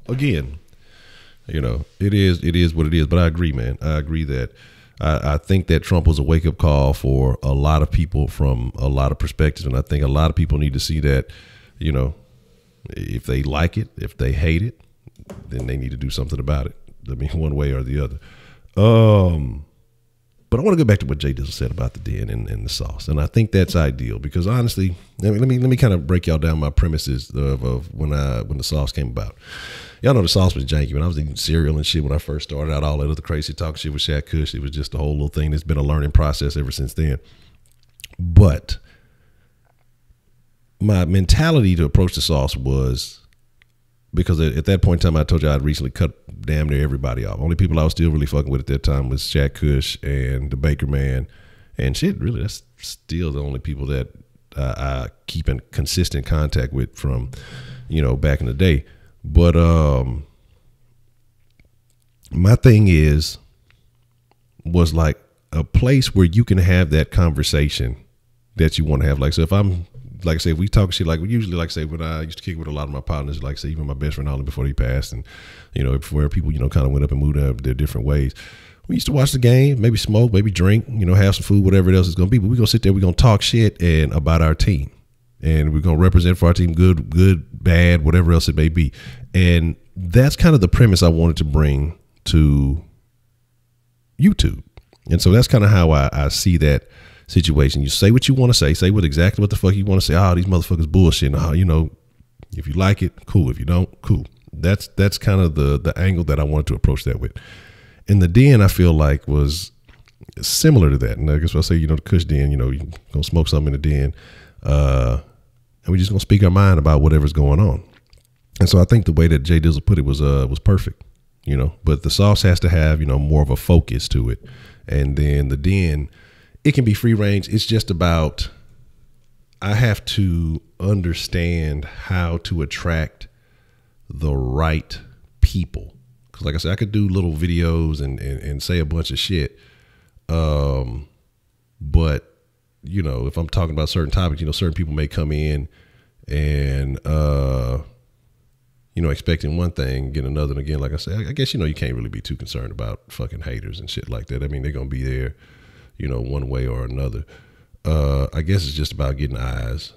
Speaker 1: again, you know, it is what it is. But I agree, man. I agree that I think that Trump was a wake up call for a lot of people from a lot of perspectives. And I think a lot of people need to see that, you know, if they like it, if they hate it, then they need to do something about it. I mean, one way or the other. But I want to go back to what Jay Dizzle said about the den and the sauce. And I think that's ideal, because honestly, let me kind of break y'all down my premises of when the sauce came about. Y'all know the sauce was janky. When I was eating cereal and shit when I first started out, all that other crazy talk shit with Shaq Kush, it was just a whole little thing. It's been a learning process ever since then. But my mentality to approach the sauce was, because at that point in time, I told you I'd recently cut damn near everybody off. Only people I was still really fucking with at that time was Shaq Kush and the Baker Man, and shit. Really, that's still the only people that I keep in consistent contact with from, you know, back in the day. But my thing was like a place where you can have that conversation that you want to have. Like, so if I'm, like I say, if we talk shit, like we usually, like say, when I used to kick with a lot of my partners, like say even my best friend Ollie before he passed, and you know, where people, you know, kind of went up and moved up their different ways. We used to watch the game, maybe smoke, maybe drink, you know, have some food, whatever else it's gonna be. But we're gonna sit there, we're gonna talk shit and about our team, and we're gonna represent for our team, good, bad, whatever else it may be. And that's kind of the premise I wanted to bring to YouTube. And so that's kind of how I see that situation. You say what you want to say what exactly what the fuck you want to say. Oh, these motherfuckers bullshit. Oh, you know, if you like it, cool. If you don't, cool. That's kind of the angle that I wanted to approach that with. And the den, I feel like, was similar to that. And I guess I'll say, you know, the Kush den, you know, you gonna smoke something in the den, and we're just gonna speak our mind about whatever's going on. And so I think the way that Jay Dizzle put it was perfect, you know. But the sauce has to have, you know, more of a focus to it. And then the den, it can be free range. It's just about, I have to understand how to attract the right people. Because like I said, I could do little videos and say a bunch of shit. But, you know, if I'm talking about certain topics, you know, certain people may come in and, you know, expecting one thing, get another. And again, like I said, I guess, you know, you can't really be too concerned about fucking haters and shit like that. I mean, they're going to be there, you know, one way or another. I guess it's just about getting eyes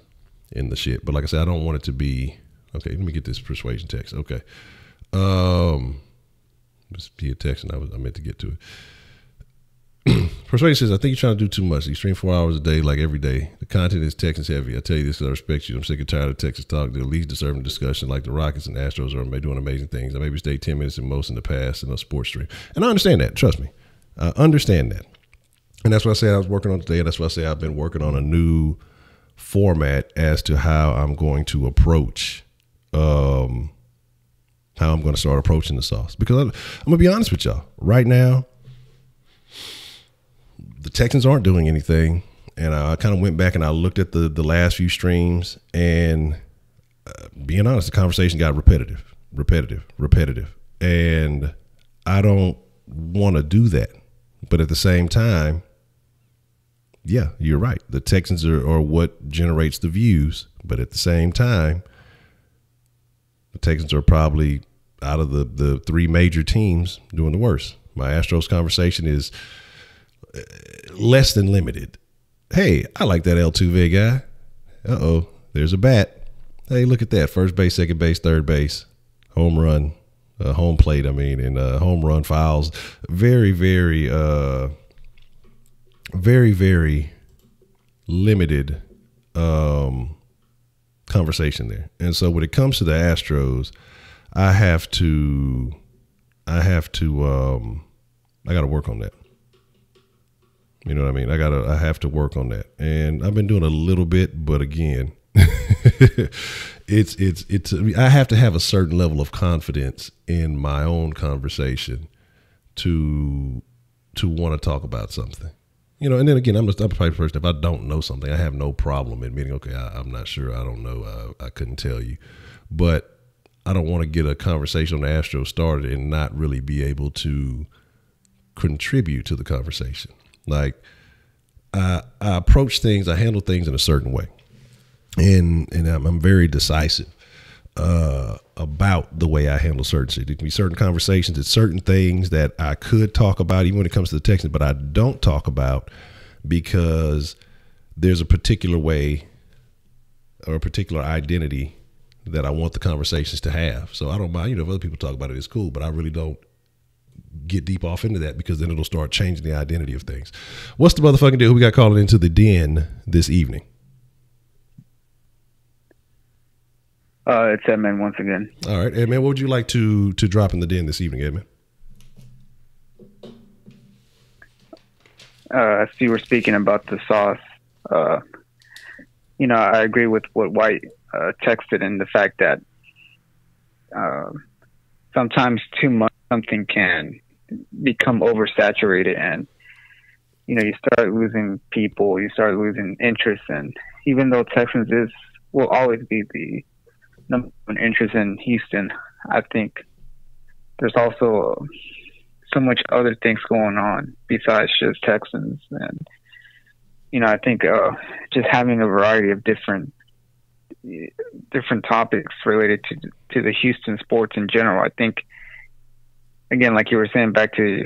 Speaker 1: in the shit. But like I said, I don't want it to be Okay, let me get this persuasion text. Okay. This be a text, and I meant to get to it. Persuasion says, I think you're trying to do too much. You stream 4 hours a day, like every day. The content is Texans heavy. I tell you this because I respect you. I'm sick and tired of Texas talk. They're least deserving discussion, like the Rockets and Astros are doing amazing things. I maybe stayed 10 minutes at most in the past in a sports stream. And I understand that. Trust me. I understand that. And that's what I said I was working on today. That's what I say I've been working on a new format as to how I'm going to approach, how I'm going to start approaching the sauce. Because I'm going to be honest with y'all. Right now, the Texans aren't doing anything, and I kind of went back and I looked at the last few streams, and being honest, the conversation got repetitive, and I don't want to do that. But at the same time, yeah, you're right. The Texans are what generates the views, but at the same time, the Texans are probably out of the three major teams doing the worst. My Astros conversation is less than limited. Hey, I like that Altuve guy. Uh-oh, there's a bat. Hey, look at that. First base, second base, third base, home run, home plate, and home run fouls. Very, very, very, very limited conversation there. And so when it comes to the Astros, I got to work on that. You know what I mean? I have to work on that. And I've been doing a little bit, but again, I have to have a certain level of confidence in my own conversation to want to talk about something. You know, and then again, I'm the type of person, if I don't know something, I have no problem admitting, okay, I'm not sure, I don't know, I couldn't tell you. But I don't want to get a conversation on the Astros started and not really be able to contribute to the conversation. Like, I approach things, I handle things in a certain way. And I'm very decisive about the way I handle certain things. There can be certain conversations, it's certain things that I could talk about, even when it comes to the Texans, but I don't talk about because there's a particular way or a particular identity that I want the conversations to have. So I don't mind, if other people talk about it, it's cool, but I really don't get deep off into that because then it'll start changing the identity of things. What's the motherfucking deal? Who we got calling into the den this evening?
Speaker 3: It's Edmund once again.
Speaker 1: All right, Edmund, what would you like to drop in the den this evening, Edmund?
Speaker 3: As you were speaking about the sauce, I agree with what White texted in the fact that sometimes too much something can become oversaturated, and you start losing people, you start losing interest. And even though Texans will always be the number one interest in Houston, I think there's also so much other things going on besides just Texans. And I think just having a variety of different topics related to the Houston sports in general, I think, again, like you were saying, back to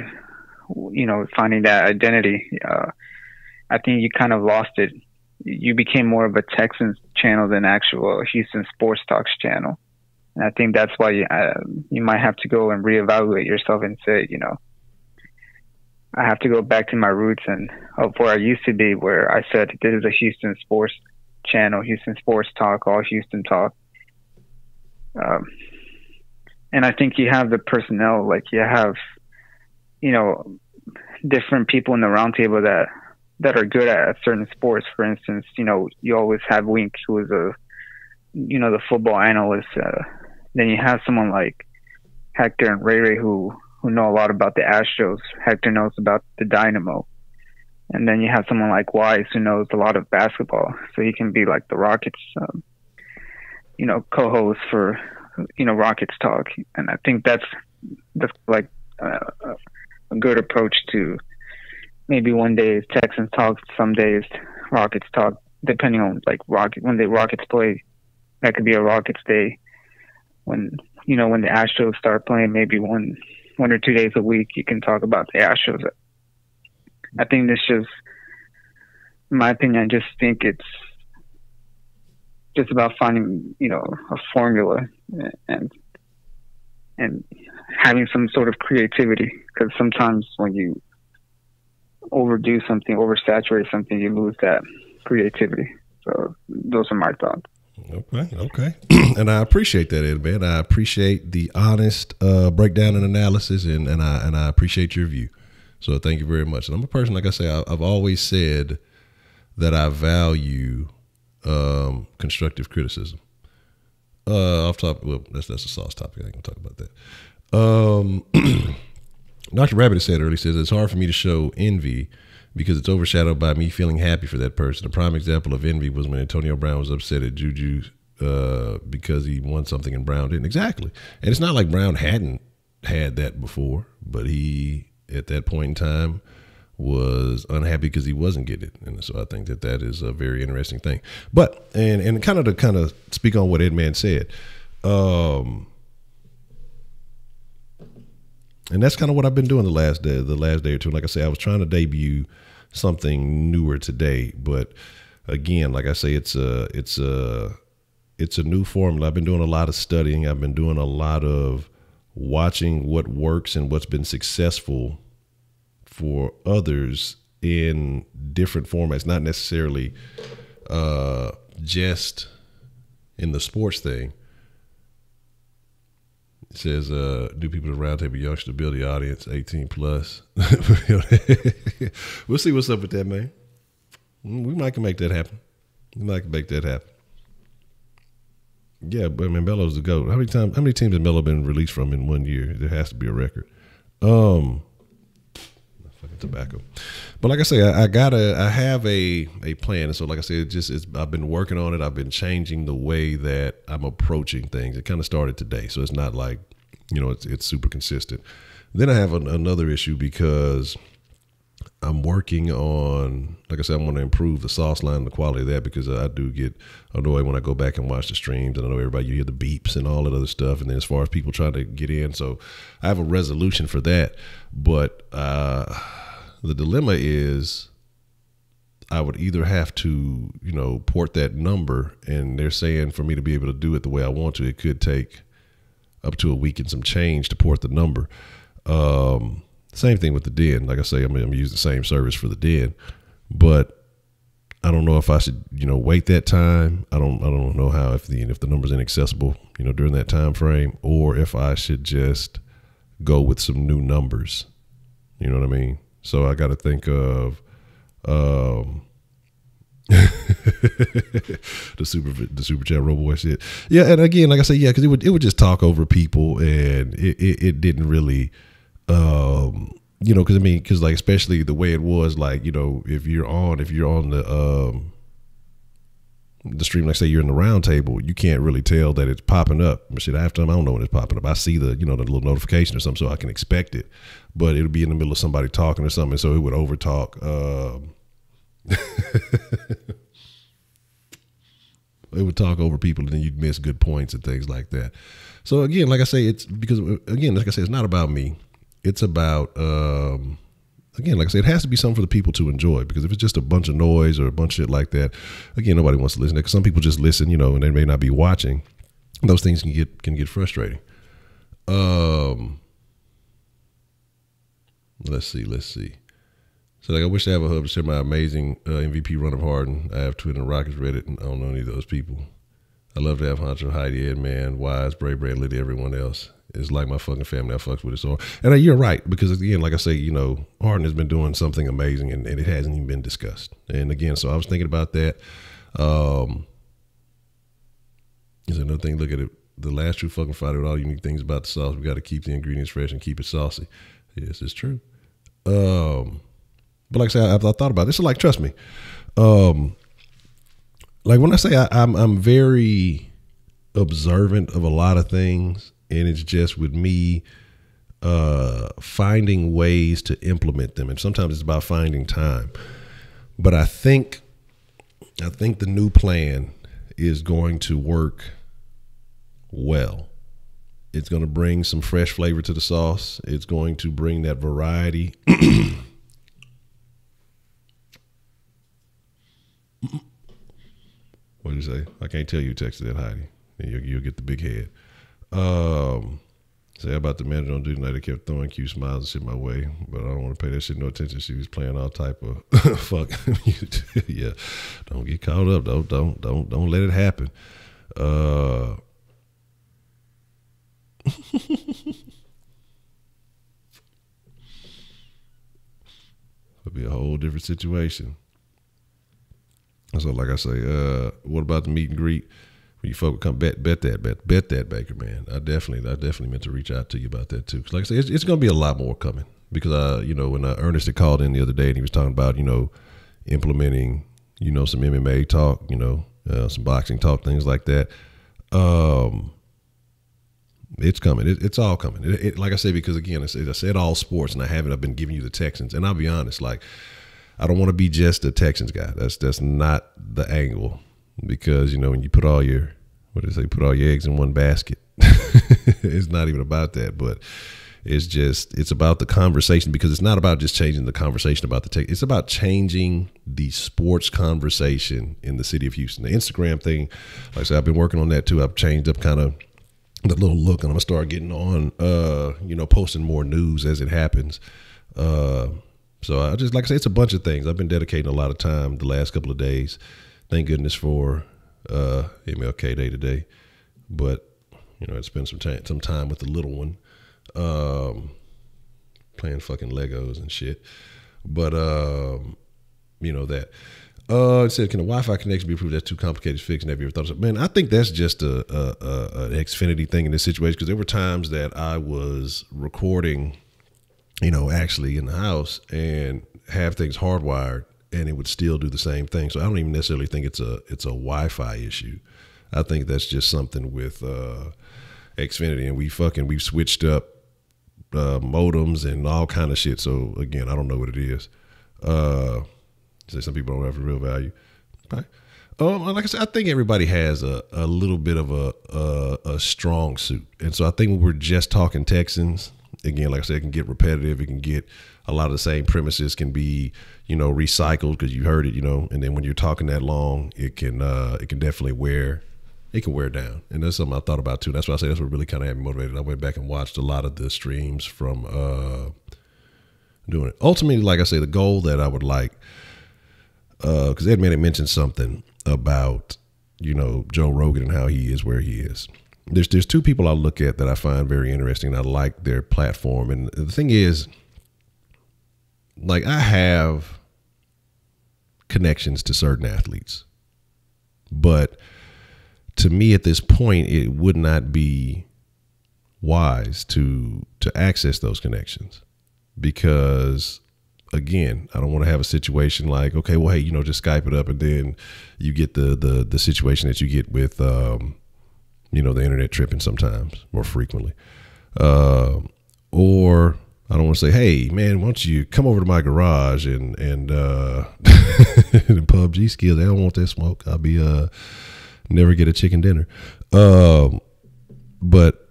Speaker 3: finding that identity, I think you kind of lost it. You became more of a Texans channel than actual Houston sports talks channel. And I think that's why you might have to go and reevaluate yourself and say, I have to go back to my roots and of where I used to be, where I said, this is a Houston sports channel, Houston sports talk, all Houston talk. And I think you have the personnel, like you have, different people in the roundtable that are good at certain sports. For instance, you always have Wink, who is the football analyst. Then you have someone like Hector and Ray who know a lot about the Astros. Hector knows about the Dynamo. And then you have someone like Wise, who knows a lot of basketball. So he can be like the Rockets, co-host for, Rockets talk. And I think that's like a good approach to maybe one day is Texans talk, some days Rockets talk, depending on like when the Rockets play. That could be a Rockets day. When the Astros start playing, maybe one or 2 days a week, you can talk about the Astros. I think this just, in my opinion, I just think it's just about finding, a formula and having some sort of creativity. Because sometimes when you overdo something, oversaturate something, you lose that creativity. So those are my thoughts.
Speaker 1: Okay. And I appreciate that, Ed, man. I appreciate the honest breakdown and analysis, and I appreciate your view. So thank you very much. And I'm a person, like I say, I've always said that I value constructive criticism. Off topic, well, that's a sauce topic. I ain't gonna talk about that. Dr. Rabbit has said earlier, says it's hard for me to show envy because it's overshadowed by me feeling happy for that person. A prime example of envy was when Antonio Brown was upset at Juju because he won something and Brown didn't. Exactly. And it's not like Brown hadn't had that before, but he, at that point in time, was unhappy because he wasn't getting it. And so I think that is a very interesting thing. But, and kind of speak on what Edman said, and that's kind of what I've been doing the last day or two. Like I say, I was trying to debut something newer today, but again, like I say, it's a new formula. I've been doing a lot of studying. I've been doing a lot of watching what works and what's been successful for others in different formats, not necessarily just in the sports thing. It says, do people at the roundtable youngsters to build the audience 18 plus? We'll see what's up with that, man. We might can make that happen. Yeah, but I mean, Melo's the GOAT. How many teams has Melo been released from in 1 year? There has to be a record. Fucking tobacco. But like I say, I have a plan. And so like I said, I've been working on it. I've been changing the way that I'm approaching things. It kind of started today. So it's not like, it's super consistent. Then I have another issue because I'm working on, like I said, I want to improve the sauce line and the quality of that, because I do get annoyed when I go back and watch the streams, and I know everybody, you hear the beeps and all that other stuff. And then as far as people trying to get in, so I have a resolution for that. But the dilemma is I would either have to, port that number, and they're saying for me to be able to do it the way I want to, it could take up to a week and some change to port the number. Same thing with the Den. Like I say, I'm using the same service for the Den, but I don't know if I should, wait that time. I don't know how, if the number's inaccessible, during that time frame, or if I should just go with some new numbers. You know what I mean? So I got to think of the super chat robo shit. Yeah, and again, like I said, yeah, because it would just talk over people, and it didn't really, because like, especially the way it was, like, if you're on the stream, like say you're in the round table, you can't really tell that it's popping up. Shit, after I don't know when it's popping up. I see the the little notification or something, so I can expect it. But it'll be in the middle of somebody talking or something, so it would overtalk. It would talk over people, and then you'd miss good points and things like that. So again, like I say, it's because, again, like I say, it's not about me. It's about, again, like I say, it has to be something for the people to enjoy, because if it's just a bunch of noise or a bunch of shit like that, again, nobody wants to listen to it, because some people just listen, and they may not be watching. Those things can get frustrating. Let's see. So like, I wish I have a hub to share my amazing MVP run of Harden. I have Twitter and Rockets Reddit, and I don't know any of those people. I love to have Honcho, Heidi, Edman, Wise, Brave, Liddy, everyone else. It's like my fucking family. I fucks with it so hard. And you're right, because again, like I say, Harden has been doing something amazing, and it hasn't even been discussed. And again, so I was thinking about that. There's another thing. Look at it. The last true fucking fighter with all unique things about the sauce. We got to keep the ingredients fresh and keep it saucy. Yes, it's true. But like I said, I've thought about this. So like, trust me. Like when I say I'm very observant of a lot of things, and it's just with me finding ways to implement them. And sometimes it's about finding time. But I think the new plan is going to work well. It's going to bring some fresh flavor to the sauce. It's going to bring that variety. What did you say? I can't tell you texted that Heidi. And you'll get the big head. Say about the manager on duty tonight. They kept throwing cute smiles and shit my way, but I don't want to pay that shit no attention. She was playing all type of fuck. Yeah, don't get caught up. Don't let it happen. It'll be a whole different situation. So, like I say, what about the meet and greet? When you folks come bet that, Baker, man. I definitely meant to reach out to you about that too. Cause like I say, it's going to be a lot more coming because when Ernest had called in the other day and he was talking about implementing some MMA talk, some boxing talk, things like that. It's coming. It's all coming. Like I say, because again, I said all sports, and I've been giving you the Texans, and I'll be honest, like I don't want to be just a Texans guy. That's not the angle. Because when you put all your eggs in one basket, it's not even about that. But it's about the conversation, because it's not about just changing the conversation about the tech. It's about changing the sports conversation in the city of Houston. The Instagram thing, like I said, I've been working on that too. I've changed up kind of the little look, and I'm gonna start getting on, posting more news as it happens. So I just, like I say, it's a bunch of things. I've been dedicating a lot of time the last couple of days. Thank goodness for MLK Day today, but I spent some time with the little one, playing fucking Legos and shit. But that. It said, can a Wi-Fi connection be approved? That's too complicated to fix. Never ever thought of it. Man, I think that's just an Xfinity thing in this situation, because there were times that I was recording, actually in the house and have things hardwired, and it would still do the same thing. So I don't even necessarily think it's a Wi-Fi issue. I think that's just something with Xfinity, and we've switched up modems and all kind of shit. So again, I don't know what it is. Some people don't have the real value. Right. Like I said, I think everybody has a little bit of a strong suit, and so I think when we're just talking Texans, again, like I said, it can get repetitive. It can get a lot of the same premises can be, recycled because you heard it, and then when you're talking that long, it can definitely wear down. And that's something I thought about too. That's why I say that's what really kind of had me motivated. I went back and watched a lot of the streams from doing it. Ultimately, like I say, the goal that I would like, because Ed Manning mentioned something about, Joe Rogan and how he is where he is. There's two people I look at that I find very interesting. I like their platform. And the thing is, like, I have connections to certain athletes, but to me at this point, it would not be wise to access those connections, because again, I don't want to have a situation like, okay, well, hey, just Skype it up, and then you get the situation that you get with the internet tripping sometimes, more frequently, or I don't want to say, hey man, why don't you come over to my garage and PUBG skills. I don't want that smoke. I'll be never get a chicken dinner. But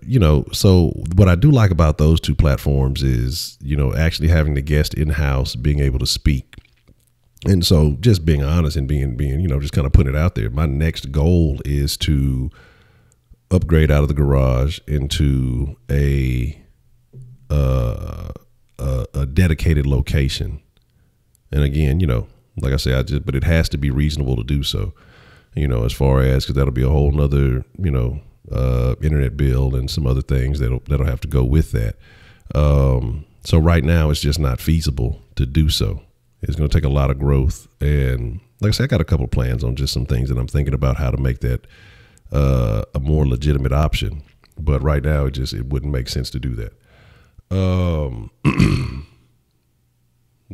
Speaker 1: so what I do like about those two platforms is, actually having the guest in house, being able to speak. And so just being honest and being, just kind of putting it out there. My next goal is to upgrade out of the garage into a dedicated location. And again, like I say, but it has to be reasonable to do so, as far as, cause that'll be a whole nother, internet bill and some other things that'll have to go with that. So right now it's just not feasible to do so. It's going to take a lot of growth. And like I said, I got a couple of plans on just some things that I'm thinking about how to make that a more legitimate option. But right now it wouldn't make sense to do that.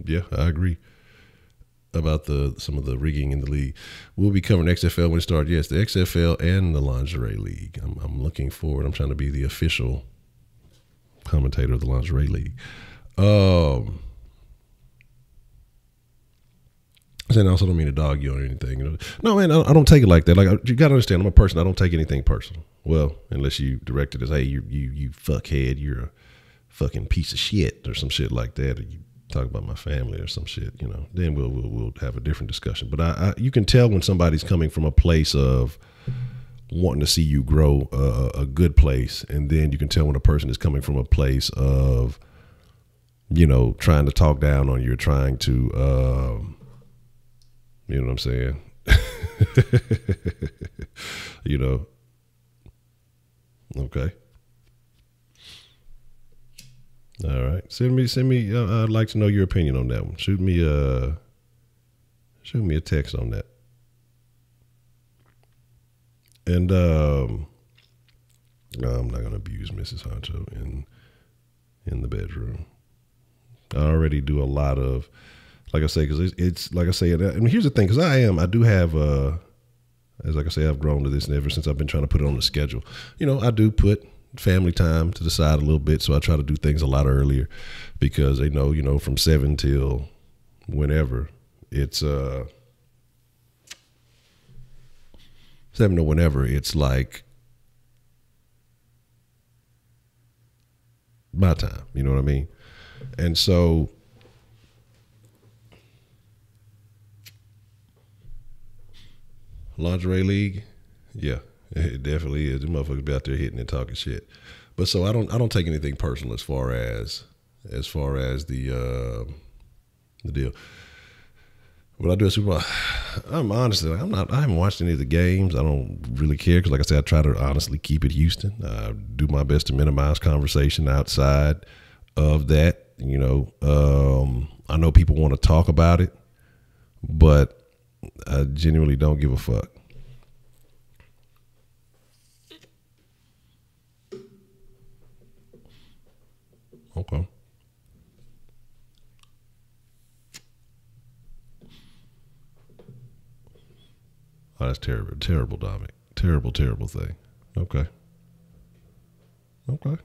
Speaker 1: Yeah, I agree about some of the rigging in the league. We'll be covering XFL when it starts. Yes, the XFL and the lingerie league. I'm looking forward. I'm trying to be the official commentator of the lingerie league. And I also don't mean to dog you or anything. No, man, I don't take it like that. Like, you got to understand, I'm a person. I don't take anything personal. Well, unless you direct it as, hey, you fuckhead, you're a fucking piece of shit or some shit like that. Or you talk about my family or some shit, you know, then we'll have a different discussion. But you can tell when somebody's coming from a place of wanting to see you grow, a good place, and then you can tell when a person is coming from a place of, you know, trying to talk down on you, trying to, you know what I'm saying? You know. Okay. All right. Send me. I'd like to know your opinion on that one. Shoot me a text on that. And no, I'm not gonna abuse Mrs. Honcho in the bedroom. I already do a lot of, like I say, because it's like I say, and here's the thing, because I do have as like I say, I've grown to this, and ever since I've been trying to put it on the schedule, you know, I do put family time to the side a little bit, so I try to do things a lot earlier, because they know, you know, from 7 till whenever, it's 7 to whenever, it's like my time, you know what I mean? And so lingerie league, yeah, it definitely is. The motherfuckers be out there hitting and talking shit. But so I don't take anything personal as far as the deal. What I do is, I'm honestly, I haven't watched any of the games. I don't really care, because like I said, I try to honestly keep it Houston. I do my best to minimize conversation outside of that. You know, I know people want to talk about it, but I genuinely don't give a fuck. Okay. Oh, that's terrible. Terrible, Dominic. Terrible, terrible thing. Okay. Okay.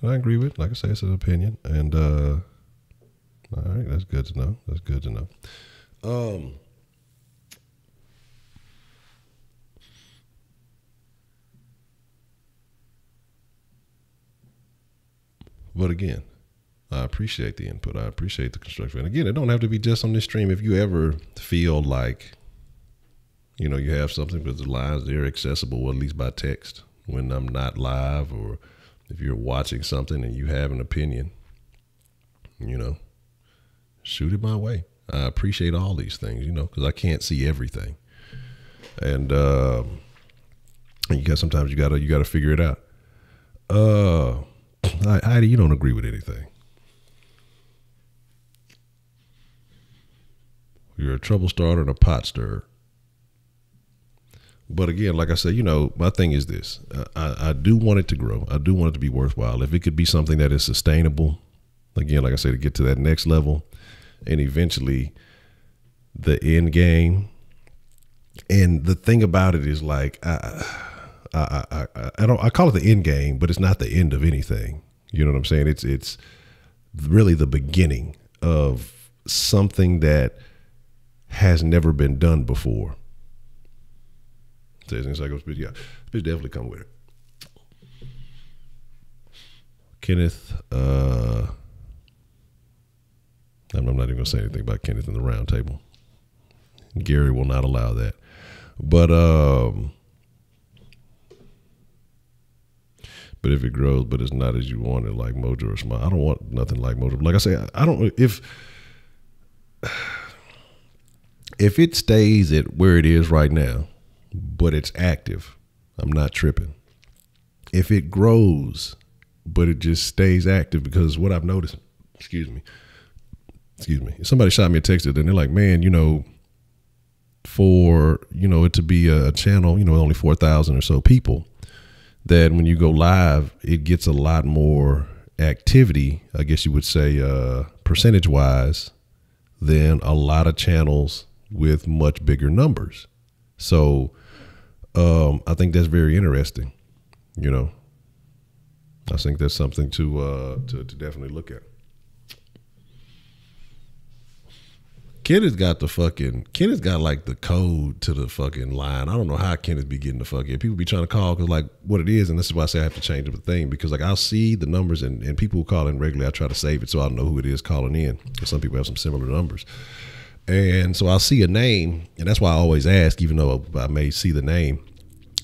Speaker 1: I agree with it. Like I say, it's an opinion. And all right, that's good to know. That's good to know. But again, I appreciate the input. I appreciate the construction. And again, it don't have to be just on this stream. If you ever feel like, you know, you have something, because the lines, they're accessible, at least by text, when I'm not live, or if you're watching something and you have an opinion, you know, shoot it my way. I appreciate all these things, you know, because I can't see everything. And sometimes you gotta figure it out. Heidi, you don't agree with anything. You're a trouble starter and a pot stirrer. But again, like I said, you know, my thing is this. I do want it to grow. I do want it to be worthwhile. If it could be something that is sustainable, again, like I said, to get to that next level, and eventually the end game. And the thing about it is, like, I call it the end game, but it's not the end of anything. You know what I'm saying? It's really the beginning of something that has never been done before. Says Encyclopedia. Yeah, bitch, definitely come with it. Kenneth, I'm not even gonna say anything about Kenneth in the round table. Gary will not allow that. But if it grows, but it's not as you want it, like Mojo or Smile. I don't want nothing like Mojo. Like I say, I don't, if it stays at where it is right now, but it's active, I'm not tripping. If it grows, but it just stays active, because what I've noticed, excuse me, somebody shot me a text and they're like, man, you know, for, you know, it to be a channel, you know, only 4,000 or so people, that when you go live, it gets a lot more activity, I guess you would say, percentage wise, than a lot of channels with much bigger numbers. So I think that's very interesting. You know, I think that's something to definitely look at. Kenneth got like the code to the fucking line. I don't know how Kenneth be getting the fucking, people be trying to call because like what it is, and this is why I say I have to change the thing, because like I'll see the numbers and people who call in regularly, I try to save it so I know who it is calling in, because some people have some similar numbers. And so I'll see a name, and that's why I always ask, even though I may see the name,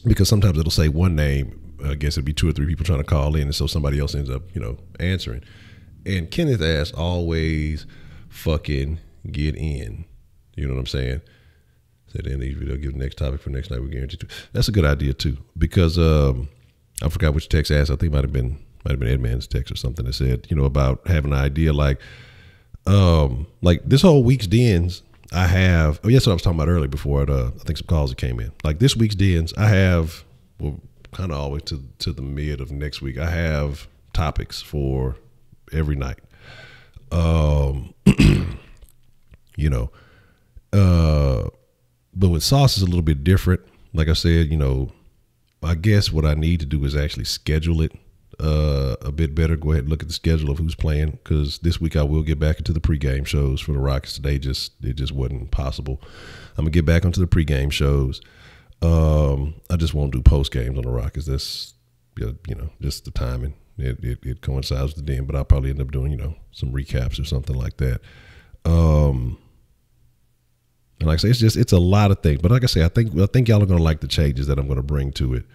Speaker 1: because sometimes it'll say one name. I guess it'd be 2 or 3 people trying to call in, and so somebody else ends up, answering. And Kenneth asks, always fucking get in. You know what I'm saying? Say the end of each video, give the next topic for next night. We guarantee to. That's a good idea too, because I forgot which text asked. I think it might have been Edman's text or something that said, about having an idea like this whole week's dens. I have. Oh, yes, what I was talking about earlier before. I think some calls that came in. Like this week's dens, I have. Well, kind of always to the mid of next week. I have topics for every night. But with sauce is a little bit different. Like I said, I guess what I need to do is actually schedule it a bit better. Go ahead and look at the schedule of who's playing, because this week I will get back into the pregame shows for the Rockets. Today it just wasn't possible. I'm gonna get back onto the pregame shows. I just won't do post games on the Rockets. That's just the timing. It coincides with the den, but I'll probably end up doing some recaps or something like that. And like I say, it's a lot of things. But like I say, I think y'all are gonna like the changes that I'm gonna bring to it.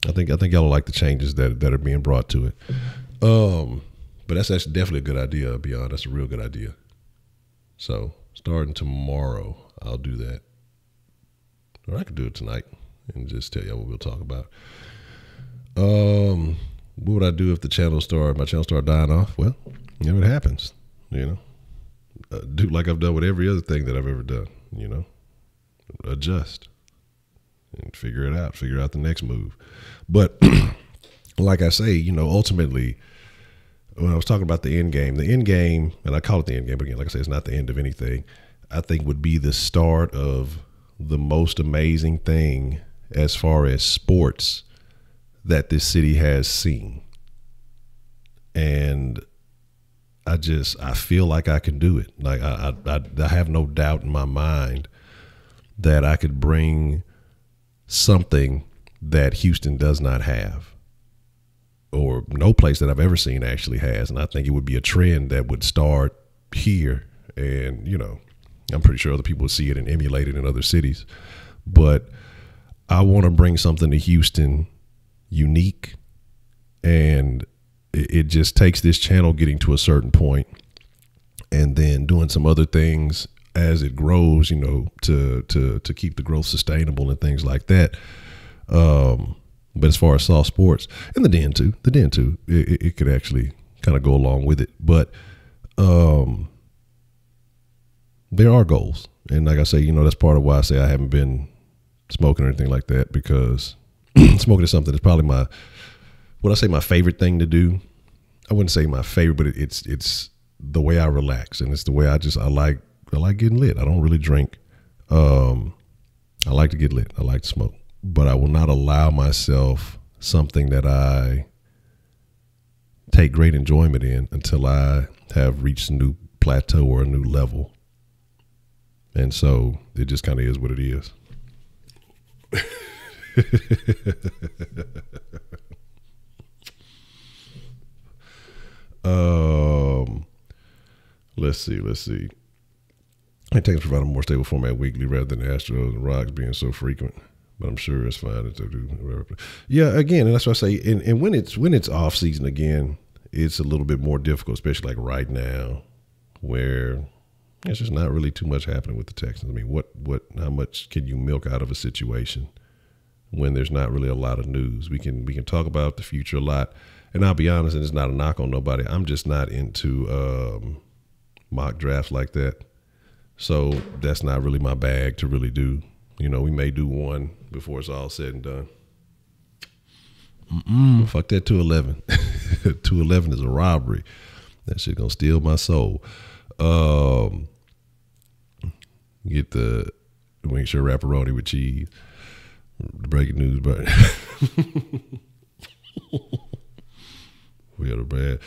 Speaker 1: I think y'all will like the changes that are being brought to it. But that's actually definitely a good idea, Beyond. That's a real good idea. So starting tomorrow, I'll do that. Or I could do it tonight and just tell y'all what we'll talk about. What would I do if my channel started dying off? Well, it happens, do like I've done with every other thing that I've ever done, adjust and figure out the next move. But like I say, ultimately, when I was talking about the end game, and I call it the end game, but again, like I say, it's not the end of anything, I think would be the start of the most amazing thing as far as sports that this city has seen. And I feel like I can do it. Like I have no doubt in my mind that I could bring something that Houston does not have, or no place that I've ever seen actually has. And I think it would be a trend that would start here. And, I'm pretty sure other people would see it and emulate it in other cities. But I want to bring something to Houston unique, and it just takes this channel getting to a certain point and then doing some other things as it grows, to keep the growth sustainable and things like that. But as far as soft sports and the den too, it could actually kind of go along with it. But there are goals. And like I say, that's part of why I say I haven't been smoking or anything like that, because smoking is something that's probably my favorite thing to do. I wouldn't say my favorite, but it's the way I relax, and it's the way I like getting lit. I don't really drink. I like to get lit. I like to smoke, but I will not allow myself something that I take great enjoyment in until I have reached a new plateau or a new level. And so it just kind of is what it is. Let's see. I think it's provide a more stable format weekly rather than the Astros and Rocks being so frequent, but I'm sure it's fine if they do whatever. Yeah, again, and that's what I say. And when it's off season again, it's a little bit more difficult, especially like right now, where it's just not really too much happening with the Texans. I mean, how much can you milk out of a situation when there's not really a lot of news? We can talk about the future a lot, and I'll be honest, and it's not a knock on nobody, I'm just not into mock drafts like that. So that's not really my bag to really do. We may do one before it's all said and done. Fuck that 211. 211 is a robbery. That shit gonna steal my soul. Get the wing shirt wrapperoni with cheese. The breaking news, but we got a bad.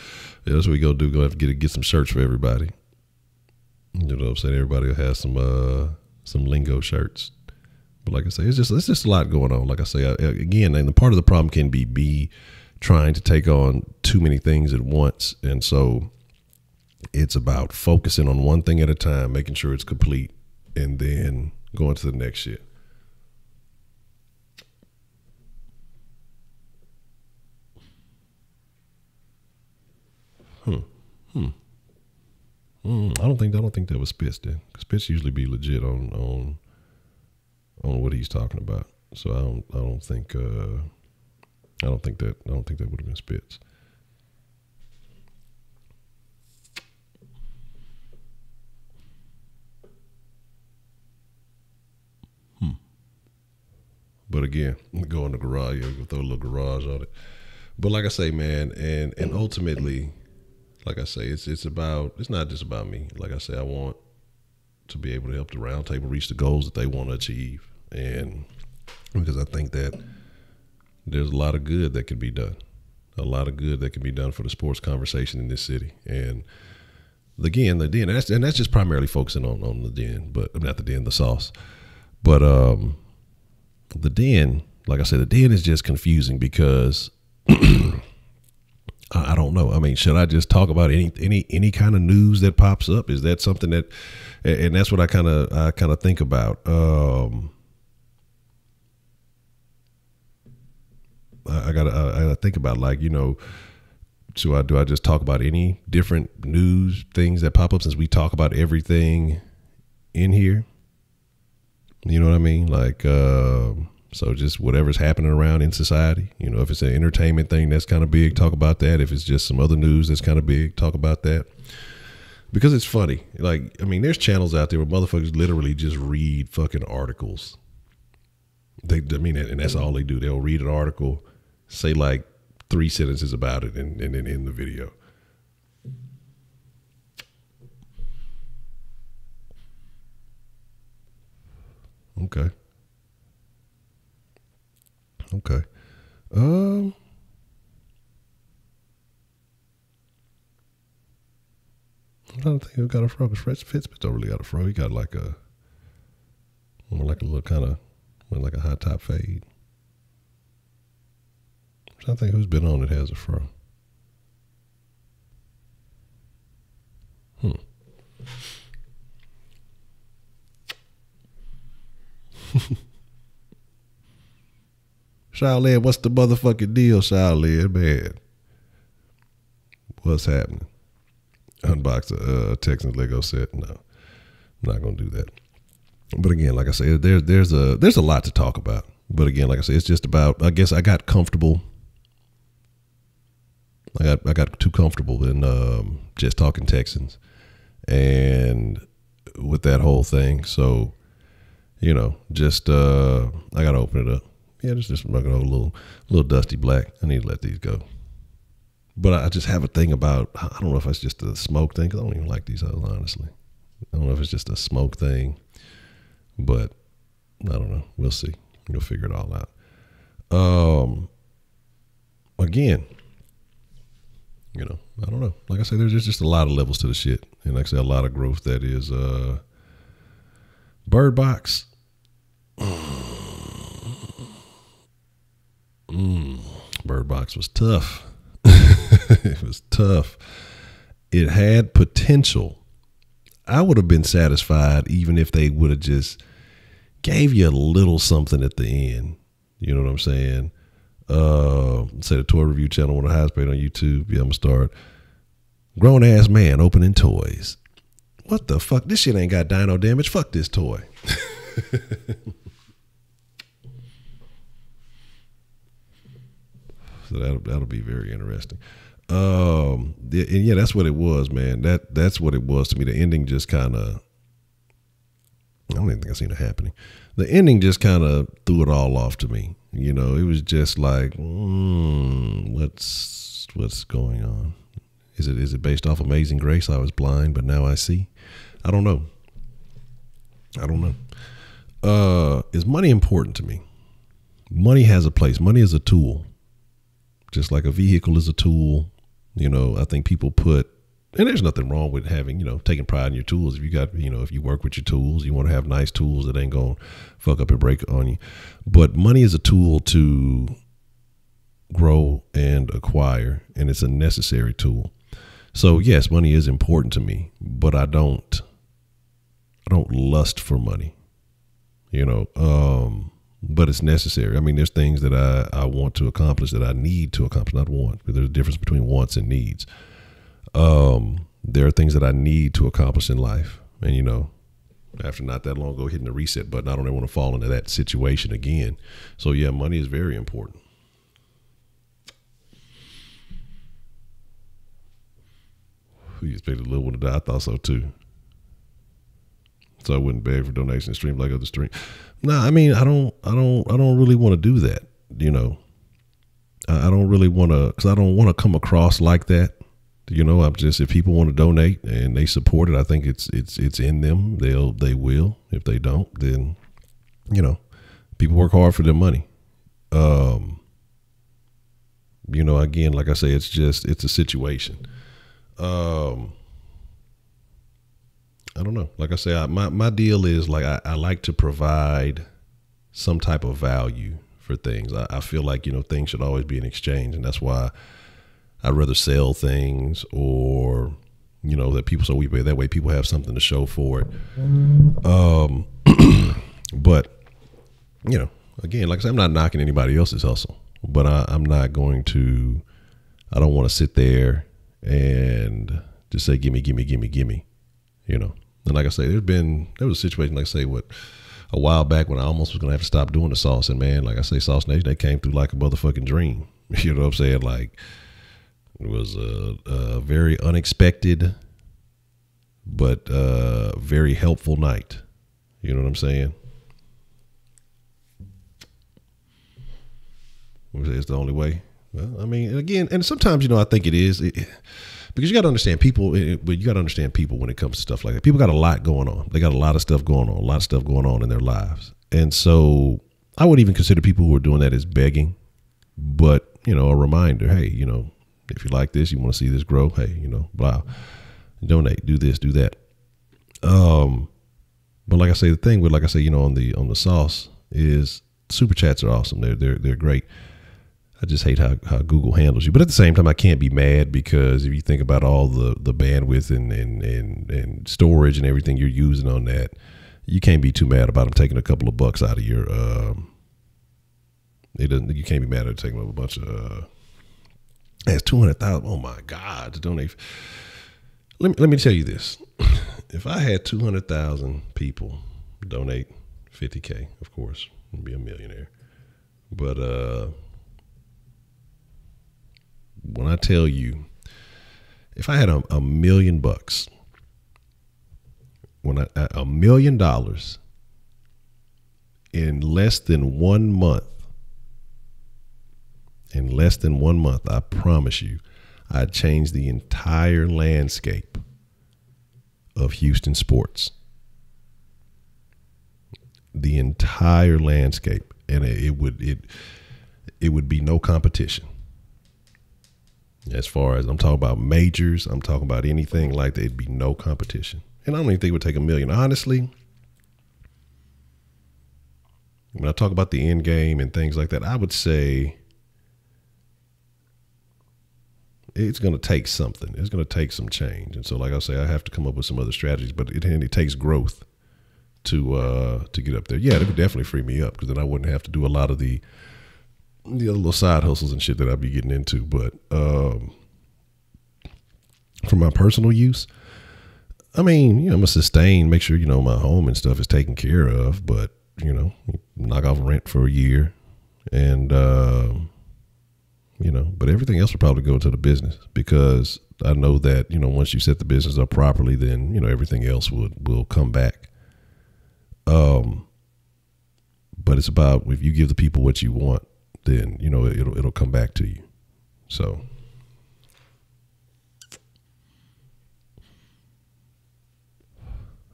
Speaker 1: Yeah, that's what we gonna do. Gonna have to get some shirts for everybody. You know what I'm saying? Everybody will have some lingo shirts. But like I say, it's just a lot going on. Like I say, again, and the part of the problem can be trying to take on too many things at once. And so it's about focusing on one thing at a time, making sure it's complete, and then going to the next shit. I don't think that was Spitz then. Spitz usually be legit on what he's talking about. So I don't think that would have been Spitz. But again, go in the garage, go throw a little garage on it. But like I say, man, and ultimately, like I say, it's not just about me. Like I say, I want to be able to help the round table reach the goals that they want to achieve. And because I think that there's a lot of good that can be done. A lot of good that can be done for the sports conversation in this city. And again, the Den, and that's just primarily focusing on the Den, but not the Den, the sauce. But the Den, like I said, the Den is just confusing because I don't know. I mean, should I just talk about any kind of news that pops up? Is that something that, and that's what I kind of think about. I gotta think about, like, you know, do I just talk about any different news things that pop up, since we talk about everything in here? You know what I mean? Like, so just whatever's happening around in society, you know, if it's an entertainment thing that's kind of big, talk about that. If it's just some other news that's kind of big, talk about that. Because it's funny. Like, I mean, there's channels out there where motherfuckers literally just read fucking articles. And that's all they do. They'll read an article, say like 3 sentences about it, and then end the video. Okay. I'm trying to think who got a fro, because Fitz don't really got a fro. He got like a little kind of, like a high top fade. I'm trying to think who's been on that has a fro. Shaolin, what's the motherfucking deal, Shaolin, man? What's happening? Unbox a Texans Lego set. No, I'm not gonna do that. But again, like I say, there's a lot to talk about. But again, like I say, it's just about, I guess I got comfortable. I got too comfortable in just talking Texans, and with that whole thing. So, you know, just I gotta open it up. Yeah, just a little dusty black. I need to let these go. But I just have a thing about, I don't know if it's just a smoke thing, because I don't even like these hoes, honestly. I don't know if it's just a smoke thing, but I don't know. We'll see. We'll figure it all out. Again, you know, I don't know. Like I said, there's just a lot of levels to the shit. And like I said, a lot of growth that is Bird Box. Bird Box was tough. It was tough. It had potential. I would have been satisfied even if they would have just gave you a little something at the end. You know what I'm saying? Say the toy review channel, one of the highest paid on YouTube. Yeah, I'm gonna start. Grown ass man opening toys. What the fuck? This shit ain't got dino damage. Fuck this toy. So that'll be very interesting. And yeah, that's what it was, man. That's what it was to me. The ending just kind of, I don't even think I seen it happening. The ending just kind of threw it all off to me. You know, it was just like, what's going on? Is it based off Amazing Grace? I was blind, but now I see. I don't know. Is money important to me? Money has a place. Money is a tool. Just like a vehicle is a tool. You know, I think people put and there's nothing wrong with having, taking pride in your tools. If you got, if you work with your tools, you want to have nice tools that ain't going to fuck up and break on you. But money is a tool to grow and acquire, and it's a necessary tool. So yes, money is important to me, but I don't lust for money, but it's necessary. I mean, there's things that I want to accomplish that I need to accomplish, not want, but there's a difference between wants and needs. There are things that I need to accomplish in life. And, after not that long ago hitting the reset button, I don't ever want to fall into that situation again. So yeah, money is very important. You expected a little one to die? I thought so too. So I wouldn't beg for donation stream like other stream. No, I mean, I don't really want to do that. I don't really want to, because I don't want to come across like that. I'm just, if people want to donate and they support it, I think it's in them. They will. If they don't, then, people work hard for their money. Again, like I say, it's a situation. I don't know. Like I say, my deal is like, I like to provide some type of value for things. I feel like, things should always be in exchange. And that's why I'd rather sell things or, that people, so that way people have something to show for it. But, again, like I said, I'm not knocking anybody else's hustle, but I don't want to sit there and just say, gimme. And like I say, there was a situation, like I say, a while back when I almost was going to have to stop doing the sauce. And man, like I say, Sauce Nation, they came through like a motherfucking dream. You know what I'm saying? Like, it was a very unexpected, but very helpful night. You know what I'm saying? It's the only way. Well, I mean, again, and sometimes, I think it is. Because you got to understand people, but you got to understand people when it comes to stuff like that. People got a lot going on. They got a lot of stuff going on, in their lives. And so I would even consider people who are doing that as begging, but, a reminder, hey, if you like this, you want to see this grow, hey, blah, donate, do this, do that. But like I say, the thing with, like I say, on the sauce is super chats are awesome. They're great. I just hate how Google handles you. But at the same time, I can't be mad because if you think about all the bandwidth and storage and everything you're using on that, you can't be too mad about them taking a couple of bucks out of your. You can't be mad at taking a bunch of. That's 200,000. Oh my God! To donate. Let me tell you this: if I had 200,000 people donate 50K, of course, I'd be a millionaire. But when I tell you, if I had a million bucks, $1 million in less than 1 month, I promise you, I'd change the entire landscape of Houston sports. The entire landscape, and it would be no competition. As far as I'm talking about majors, I'm talking about anything like that, it'd be no competition. And I don't even think it would take $1 million. Honestly, when I talk about the end game and things like that, I would say it's going to take something. It's going to take some change. And so, like I say, I have to come up with some other strategies, but it takes growth to get up there. Yeah, it would definitely free me up because then I wouldn't have to do a lot of the other little side hustles and shit that I'd be getting into. But for my personal use, I mean, I'm gonna sustain, make sure, my home and stuff is taken care of, but, knock off rent for a year and, but everything else will probably go into the business because I know that, once you set the business up properly, then, everything else will come back. But it's about, if you give the people what you want, then, it'll come back to you. So.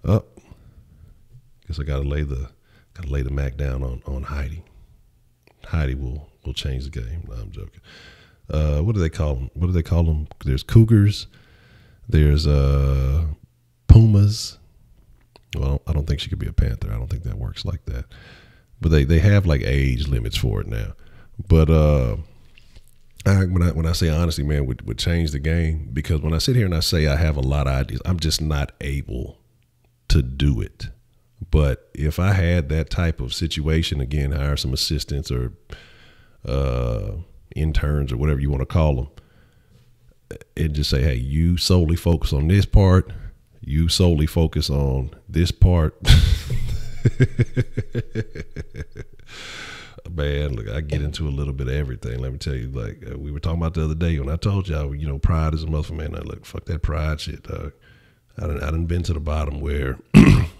Speaker 1: Oh, guess I gotta lay the Mac down on Heidi. Heidi will change the game. No, I'm joking. What do they call them? There's cougars, There's pumas. Well, I don't think she could be a panther. I don't think that works like that. But they have like age limits for it now. But when I say honestly, man, would change the game, because when I sit here and I say I have a lot of ideas, I'm just not able to do it. But if I had that type of situation, again, hire some assistants or interns or whatever you want to call them, and just say, hey, you solely focus on this part, you solely focus on this part. Man, look, I get into a little bit of everything. Let me tell you, like we were talking about the other day when I told y'all, you know, pride is a motherfucker, man. I look, fuck that pride shit, dog. I done been to the bottom where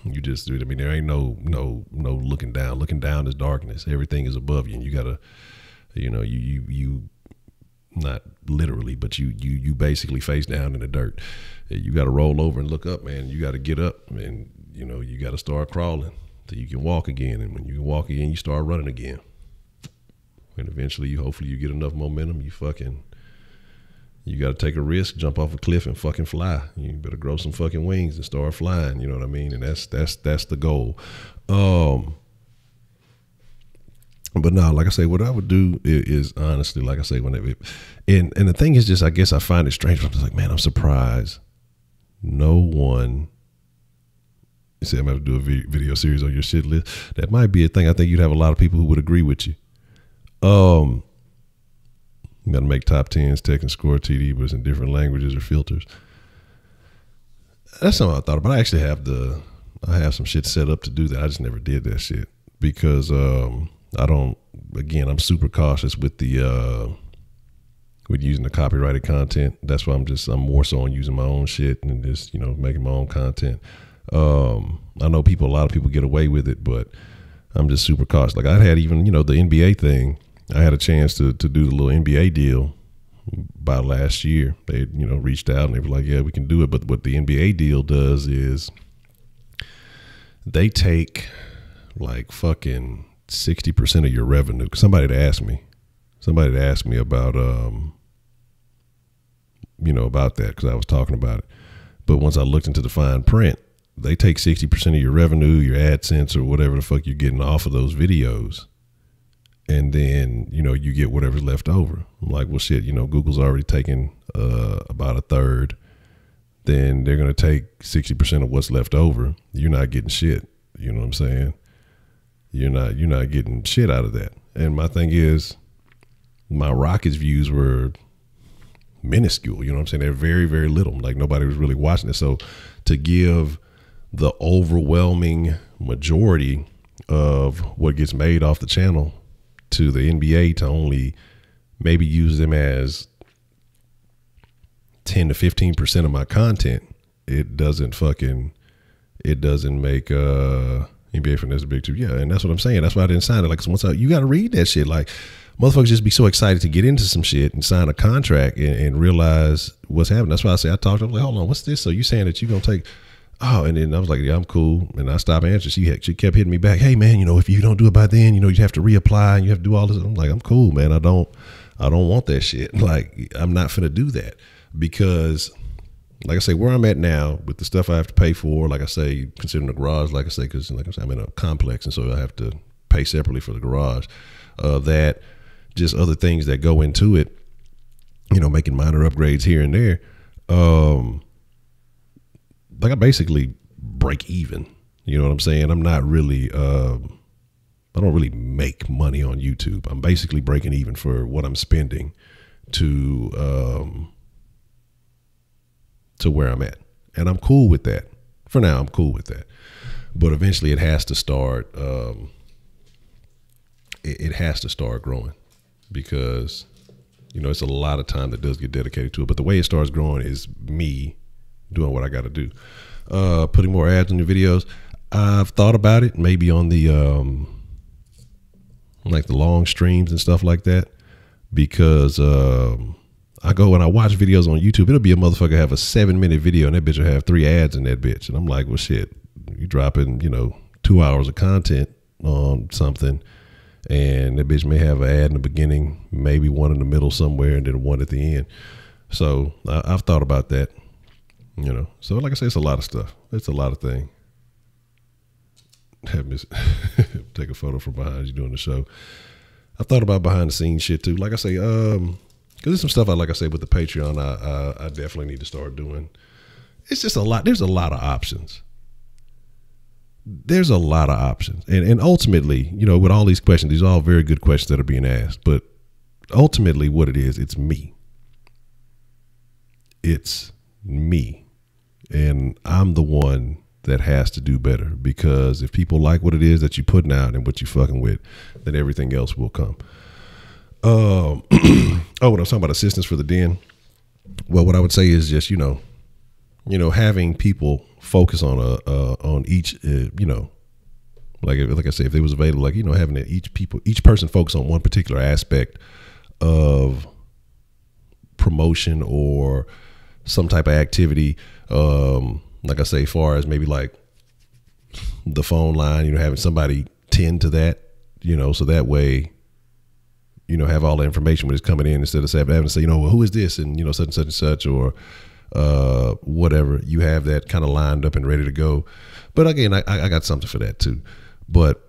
Speaker 1: you just do it. I mean, there ain't no looking down. Looking down is darkness. Everything is above you, and you gotta, you know, you not literally, but you basically face down in the dirt. You got to roll over and look up, man. You got to get up, and you know, you got to start crawling till you can walk again. And when you can walk again, you start running again. And eventually, hopefully, you get enough momentum. You got to take a risk, jump off a cliff, and fucking fly. You better grow some fucking wings and start flying. You know what I mean? And that's the goal. But no, like I say, what I would do is honestly, like I say, and the thing is just, I guess I find it strange. I'm just like, man, I'm surprised. No one. You say I'm going to do a video series on your shit list. That might be a thing. I think you'd have a lot of people who would agree with you. You got to make top 10s, tech and score TD, but it's in different languages or filters. That's something I thought about. I actually have some shit set up to do that. I just never did that shit because I'm super cautious with with using the copyrighted content. That's why I'm more so on using my own shit and just, you know, making my own content. I know a lot of people get away with it, but I'm just super cautious. Like I had even, you know, the NBA thing. I had a chance to do the little NBA deal by last year. They, you know, reached out and they were like, yeah, we can do it. But what the NBA deal does is they take like fucking 60% of your revenue. Somebody had asked me about, you know, about that because I was talking about it. But once I looked into the fine print, they take 60% of your revenue, your AdSense or whatever the fuck you're getting off of those videos. And then, you know, you get whatever's left over. I'm like, well, shit, you know, Google's already taken about a third. Then they're going to take 60% of what's left over. You're not getting shit. You know what I'm saying? You're not getting shit out of that. And my thing is, my Rockets views were minuscule. You know what I'm saying? They're very, very little. Like nobody was really watching it. So to give the overwhelming majority of what gets made off the channel to the NBA to only maybe use them as 10 to 15% of my content, it doesn't make NBA Finesse Big Two. Yeah, and that's what I'm saying. That's why I didn't sign it. Like you got to read that shit. Like motherfuckers just be so excited to get into some shit and sign a contract and realize what's happening. That's why I say I talked to them like, hold on, what's this? So you saying that you gonna take? Oh, and then I was like, yeah, I'm cool. And I stopped answering. She kept hitting me back. Hey man, you know, if you don't do it by then, you know, you have to reapply and you have to do all this. I'm like, I'm cool, man. I don't want that shit. Like, I'm not finna do that because, like I say, where I'm at now with the stuff I have to pay for, like I say, considering the garage, like I say, because like I say, I'm in a complex and so I have to pay separately for the garage. That just other things that go into it, you know, making minor upgrades here and there. Like I basically break even. You know what I'm saying? I'm not really, I don't really make money on YouTube. I'm basically breaking even for what I'm spending to where I'm at. And I'm cool with that. For now, I'm cool with that. But eventually it has to start, it has to start growing because, you know, it's a lot of time that does get dedicated to it. But the way it starts growing is me doing what I got to do. Putting more ads on the videos. I've thought about it, maybe on the like the long streams and stuff like that, because I go and I watch videos on YouTube. It'll be a motherfucker have a 7-minute video and that bitch will have 3 ads in that bitch, and I'm like, well, shit, you dropping, you know, 2 hours of content on something, and that bitch may have an ad in the beginning, maybe one in the middle somewhere, and then one at the end. So I've thought about that. You know, so like I say, it's a lot of stuff. It's a lot of things. Have me take a photo from behind you doing the show. I thought about behind the scenes shit too. Like I say, because there's some stuff like I say with the Patreon, I definitely need to start doing. It's just a lot. There's a lot of options. There's a lot of options, and ultimately, you know, with all these questions, these are all very good questions that are being asked. But ultimately, what it is, it's me. It's me, and I'm the one that has to do better, because if people like what it is that you're putting out and what you're fucking with, then everything else will come. When I was talking about assistance for the den, well, what I would say is just, you know, having people focus on each, you know, like I say, if it was available, like, you know, having each person focus on one particular aspect of promotion or some type of activity. Like I say, far as maybe like the phone line, you know, having somebody tend to that, you know, so that way, you know, have all the information when it's coming in, instead of having to say, you know, well, who is this? And, you know, such and such and such, or whatever. You have that kind of lined up and ready to go. But again, I got something for that too. But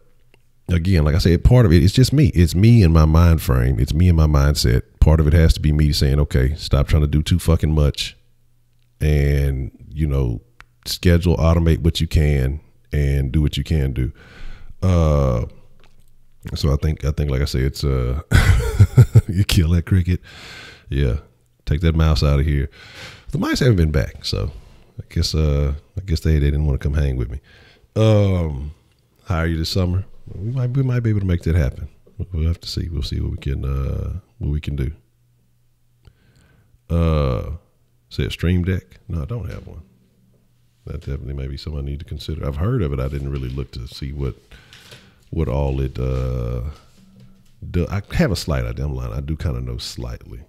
Speaker 1: again, like I said, part of it is just me. It's me and my mind frame. It's me and my mindset. Part of it has to be me saying, okay, stop trying to do too fucking much, and, you know, schedule, automate what you can, and do what you can do. So I think like I say, it's you kill that cricket. Yeah. Take that mouse out of here. The mice haven't been back, so I guess they didn't want to come hang with me. Hire you this summer. We might be able to make that happen. We'll have to see. We'll see what we can do. Say a Stream Deck? No, I don't have one. That definitely may be something I need to consider. I've heard of it. I didn't really look to see what all it do. I have a slight idea. I'm lying. I do kind of know slightly.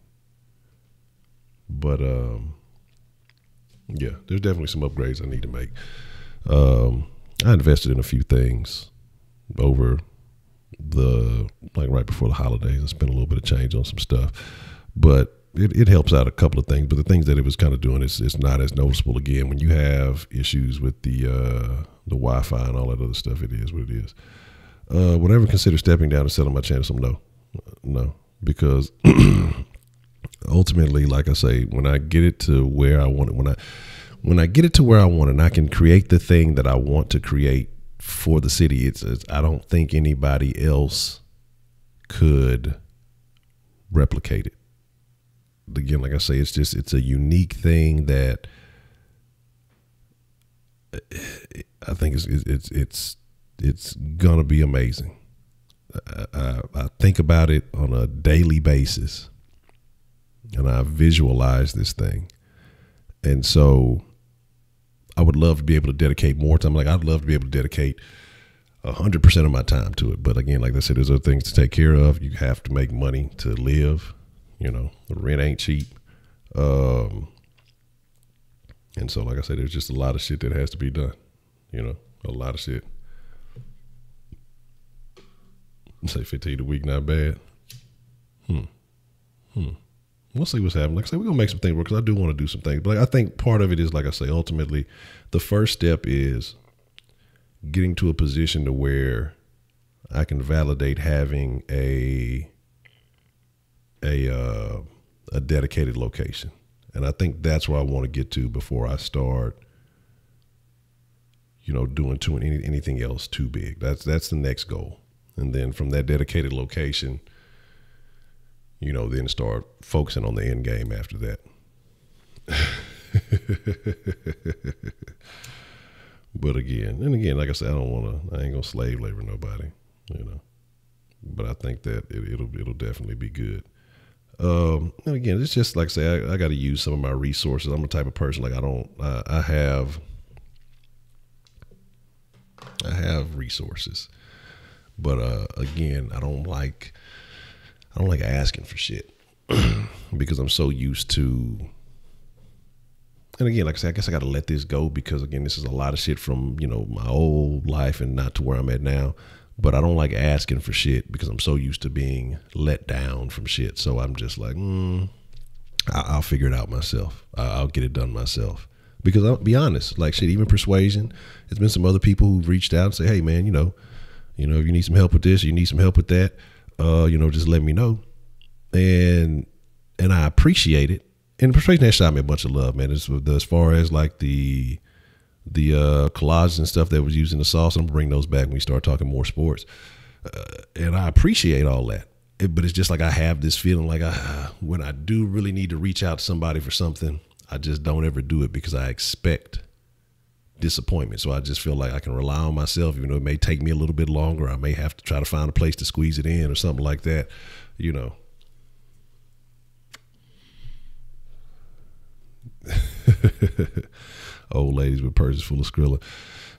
Speaker 1: But yeah, there's definitely some upgrades I need to make. I invested in a few things over right before the holidays. I spent a little bit of change on some stuff, but it helps out a couple of things. But the things that it was kind of doing, it's not as noticeable. Again, when you have issues with the Wi-Fi and all that other stuff, it is what it is. Would I ever consider stepping down and selling my channel? No, because ultimately, like I say, when I get it to where I want it, when I get it to where I want it, and I can create the thing that I want to create for the city, it's I don't think anybody else could replicate it. Again, like I say, it's a unique thing that I think it's gonna be amazing. I think about it on a daily basis, and I visualize this thing, and so I would love to be able to dedicate more time. Like, I'd love to be able to dedicate 100% of my time to it. But again, like I said, there's other things to take care of. You have to make money to live. You know, the rent ain't cheap. And so, like I said, there's just a lot of shit that has to be done. You know, a lot of shit. Say 15 a week, not bad. We'll see what's happening. Like I said, we're going to make some things work, because I do want to do some things. But I think part of it is, like I say, ultimately, the first step is getting to a position to where I can validate having a dedicated location. And I think that's where I want to get to before I start, you know, doing anything else too big. That's the next goal. And then from that dedicated location, you know, then start focusing on the end game after that. But again, like I said, I ain't gonna slave labor nobody, you know. But I think that it'll definitely be good. And again, it's just like I say, I got to use some of my resources. I'm the type of person, like, I have resources, but again, I don't like asking for shit because I'm so used to. And again, like I said, I guess I got to let this go, because again, this is a lot of shit from, you know, my old life and not to where I'm at now. But I don't like asking for shit because I'm so used to being let down from shit. So I'm just like, I'll figure it out myself. I'll get it done myself. Because I'll be honest, like shit, even Persuasion, there's been some other people who've reached out and say, hey man, if you need some help with this, you need some help with that, just let me know. And I appreciate it. And Persuasion has shot me a bunch of love, man. As far as like the collages and stuff that was used in the sauce, I'm gonna bring those back when we start talking more sports. And I appreciate all that. But it's just like I have this feeling like when I do really need to reach out to somebody for something, I just don't ever do it because I expect disappointment. So I just feel like I can rely on myself, even though it may take me a little bit longer. I may have to try to find a place to squeeze it in or something like that, Old ladies with purses full of Skrilla.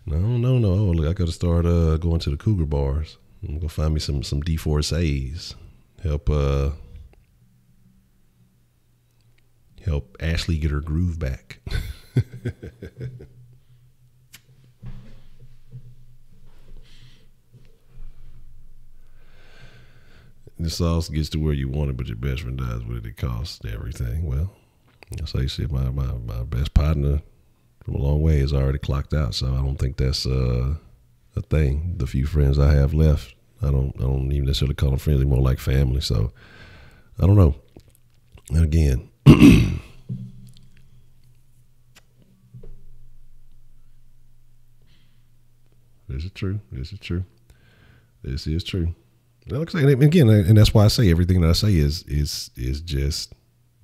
Speaker 1: No. Look, I got to start going to the cougar bars. I'm gonna find me some D4Cs. Help Ashley get her groove back. The sauce gets to where you want it, but your best friend dies with it. It costs everything. Well, I say shit. My best partner from a long way is already clocked out, so I don't think that's a thing. The few friends I have left, I don't even necessarily call them friends. They're more like family. So I don't know. And again, This is true. This is true. Like I say, again, and that's why I say everything that I say is just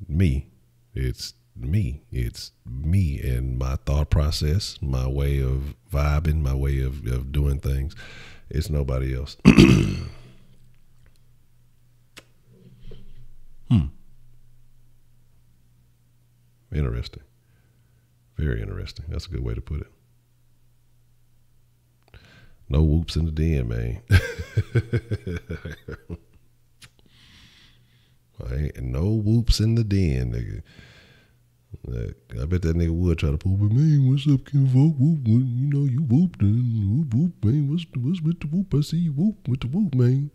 Speaker 1: me. It's me. It's me and my thought process, my way of vibing, my way of doing things. It's nobody else. Interesting. Very interesting. That's a good way to put it. No whoops in the den, man. Ain't no whoops in the den, nigga. I bet that nigga would try to pull, but man, what's up, Ken Folk? Whoop, you whooped, and whoop, man. What's with the whoop? I see you whoop with the whoop, man.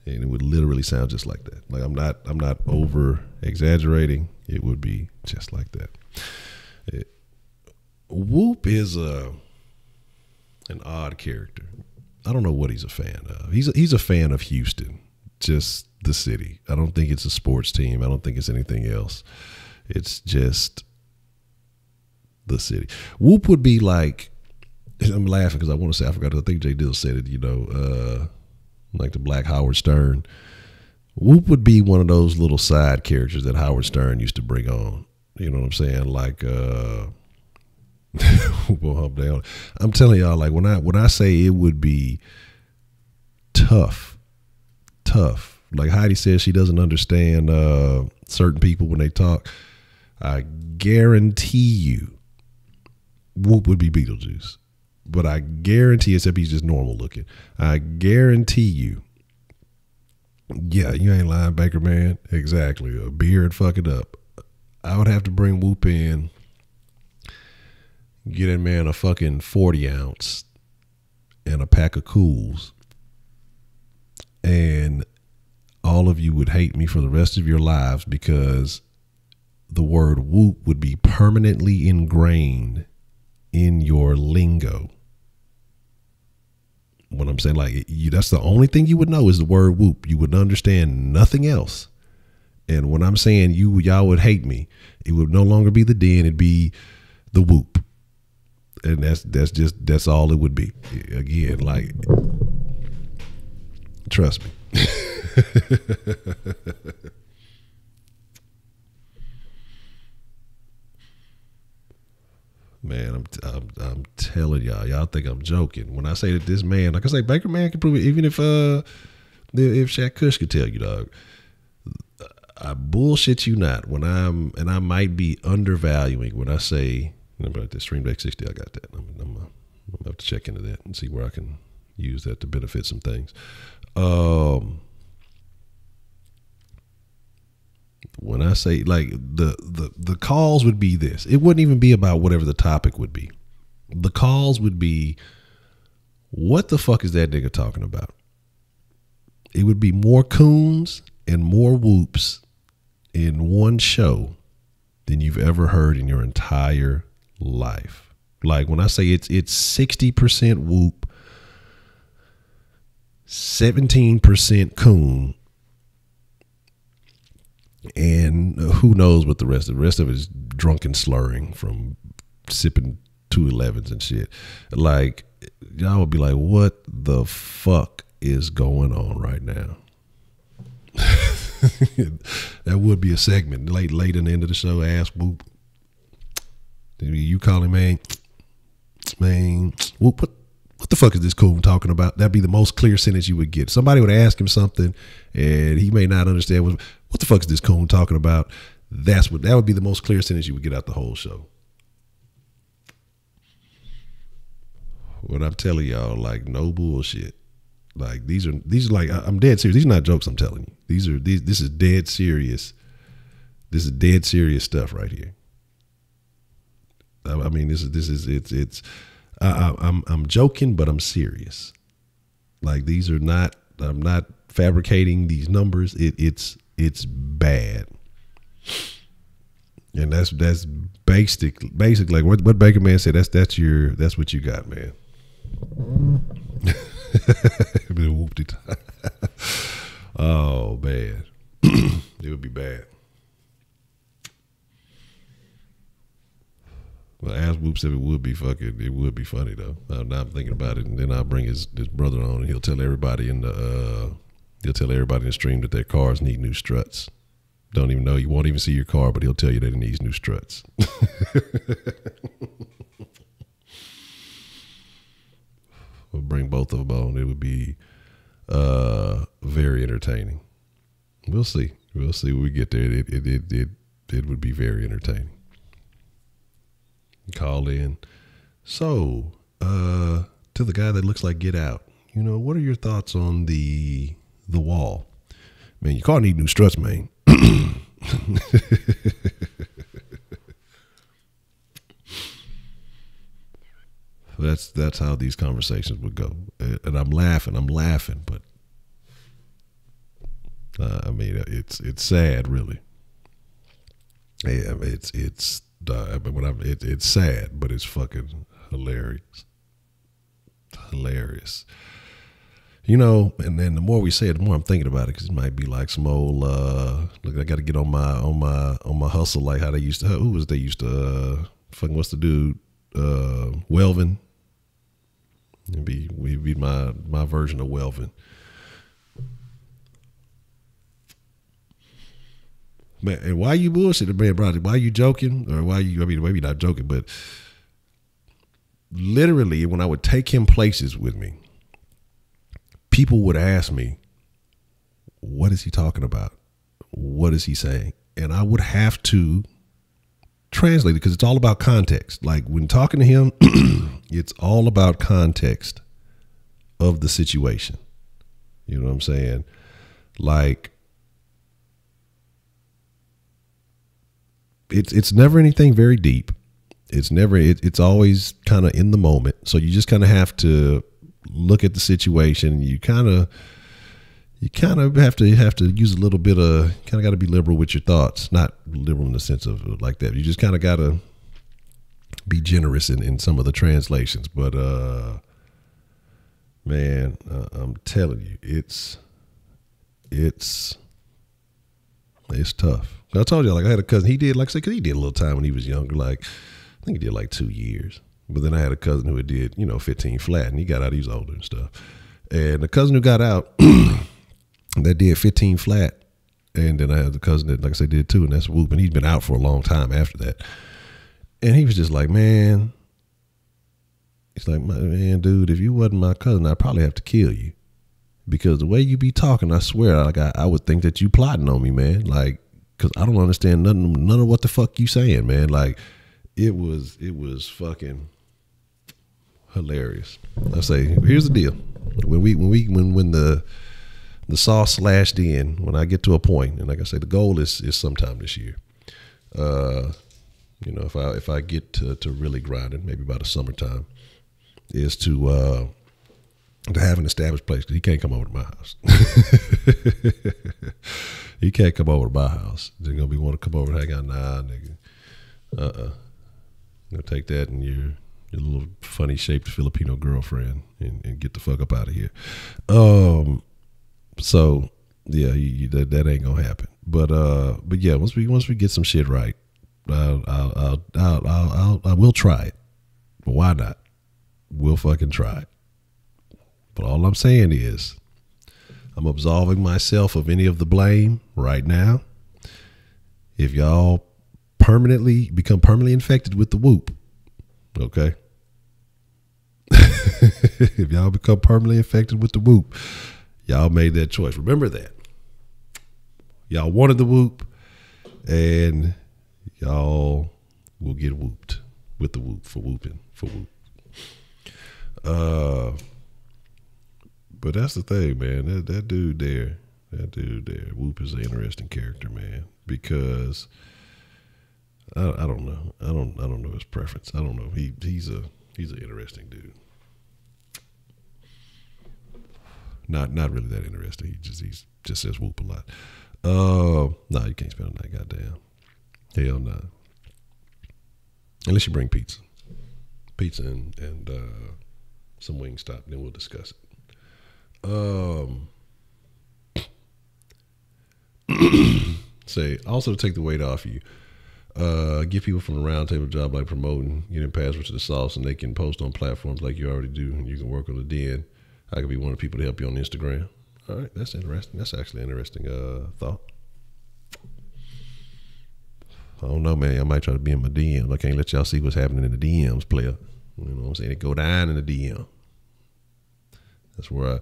Speaker 1: And it would literally sound just like that. Like I'm not over exaggerating. It would be just like that. Whoop is an odd character. I don't know what he's a fan of. He's a fan of Houston, just the city. I don't think it's a sports team. I don't think it's anything else. It's just the city. Whoop would be like, I'm laughing because I want to say, I forgot, I think Jay Dill said it, like the Black Howard Stern. Whoop would be one of those little side characters that Howard Stern used to bring on. You know what I'm saying? Like, I'm telling y'all, like when I say it would be tough. Like Heidi says, she doesn't understand certain people when they talk. I guarantee you, Whoop would be Beetlejuice. But I guarantee, except he's just normal looking, I guarantee you, yeah, you ain't lying, Baker man. Exactly. A beard fucking up. I would have to bring Whoop in, get that man a fucking 40 ounce and a pack of Cools, and all of you would hate me for the rest of your lives because the word whoop would be permanently ingrained in your lingo. When I'm saying like that's the only thing you would know is the word whoop. You would understand nothing else. And when I'm saying y'all would hate me, it would no longer be the den, it'd be the whoop. And that's all it would be. Again, like, trust me. Man, I'm telling y'all think I'm joking when I say that this man, like I say, Baker man can prove it. Even if Shaq Kush could tell you, dog, I bullshit you not and I might be undervaluing when I say, about the Stream Deck 60, I got that. I'm gonna have to check into that and see where I can use that to benefit some things. When I say like the calls would be this, it wouldn't even be about whatever the topic would be. The calls would be, what the fuck is that nigga talking about? It would be more coons and more whoops in one show than you've ever heard in your entire life. Like when I say it's 60% whoop, 17% coon, and who knows what the rest of it is, drunken slurring from sipping 211s and shit. Like y'all would be like, what the fuck is going on right now? That would be a segment late in the end of the show. Ask whoop. You call him, man, whoop, what the fuck is this coon talking about? That'd be the most clear sentence you would get. Somebody would ask him something and he may not understand what the fuck is this coon talking about. That would be the most clear sentence you would get out the whole show. What I'm telling y'all, like, no bullshit. Like these are like, I'm dead serious. These are not jokes I'm telling you. This is dead serious. This is dead serious stuff right here. I mean, I'm joking, but I'm serious. Like these are not, I'm not fabricating these numbers. It's bad. And that's basically like what Baker Man said, that's what you got, man. Oh man. It would be bad. Well, Ass Whoop said it would be funny though. Now I'm thinking about it, and then I'll bring his brother on, and he'll tell everybody in the stream that their cars need new struts. Don't even know, you won't even see your car, but he'll tell you that it needs new struts. We'll bring both of them on. It would be very entertaining. We'll see when we get there. It would be very entertaining. Call in. So, to the guy that looks like Get Out, you know, what are your thoughts on the wall? Man, your car need new struts, man. That's how these conversations would go. And I'm laughing, but I mean, it's sad, really. Yeah, it's sad, but it's fucking hilarious. Hilarious. You know, and then the more we say it, the more I'm thinking about it, because it might be like some old look, I got to get on my hustle, like how they used to. Fucking what's the dude? Welvin. We'd be my version of Welvin. Man, and why you bullshitting, man, brother? Why you joking? Or why you, I mean, maybe not joking, but literally when I would take him places with me, people would ask me, what is he talking about? What is he saying? And I would have to translate it because it's all about context. Like when talking to him, it's all about context of the situation. You know what I'm saying? Like, it's never anything very deep. It's always kind of in the moment. So you just kind of have to look at the situation. You kind of have to use a little bit of, kind of got to be liberal with your thoughts, not liberal in the sense of like that. You just kind of got to be generous in some of the translations. But man, I'm telling you, it's tough. I told you, like, I had a cousin. He did, like I said, because he did a little time when he was younger. Like, I think he did like 2 years. But then I had a cousin who did, 15 flat, and he got out. He was older and stuff. And the cousin who got out, that did 15 flat, and then I had the cousin that, like I said, did 2, and that's Whoop. And he's been out for a long time after that. And he was just like, man, he's like, man, dude, if you wasn't my cousin, I'd probably have to kill you. Because the way you be talking, I swear, like I would think that you plotting on me, man. Like, because I don't understand none of what the fuck you saying, man. Like, it was fucking hilarious. I say, here's the deal. When the saw slashed in, when I get to a point, and like I say, the goal is sometime this year. If I get to really grinding, maybe by the summertime, is to have an established place, because he can't come over to my house. He can't come over to my house. They're gonna be want to come over and hang out. Nah, nigga. You'll take that and your little funny shaped Filipino girlfriend and get the fuck up out of here. So yeah, that ain't gonna happen. But yeah, once we get some shit right, I will try it. But why not? We'll fucking try it. But all I'm saying is, I'm absolving myself of any of the blame right now. If y'all become permanently infected with the whoop, okay? If y'all become permanently infected with the whoop, y'all made that choice. Remember that. Y'all wanted the whoop, and y'all will get whooped with the whoop for whooping for whoop. But that's the thing, man. That dude there, Whoop is an interesting character, man. Because I don't know. I don't know his preference. I don't know. He's an interesting dude. Not really that interesting. He just says whoop a lot. No, you can't spend on that. Goddamn. Hell no. Unless you bring pizza and some Wingstop, then we'll discuss it. Say also to take the weight off you. Get people from the round table job like promoting, getting passwords to the sauce, and they can post on platforms like you already do. And you can work on the den. I could be one of the people to help you on Instagram. All right, that's interesting. That's actually an interesting thought. I don't know, man. I might try to be in my DMs. I can't let y'all see what's happening in the DMs, player. You know what I'm saying? It go down in the DM. That's where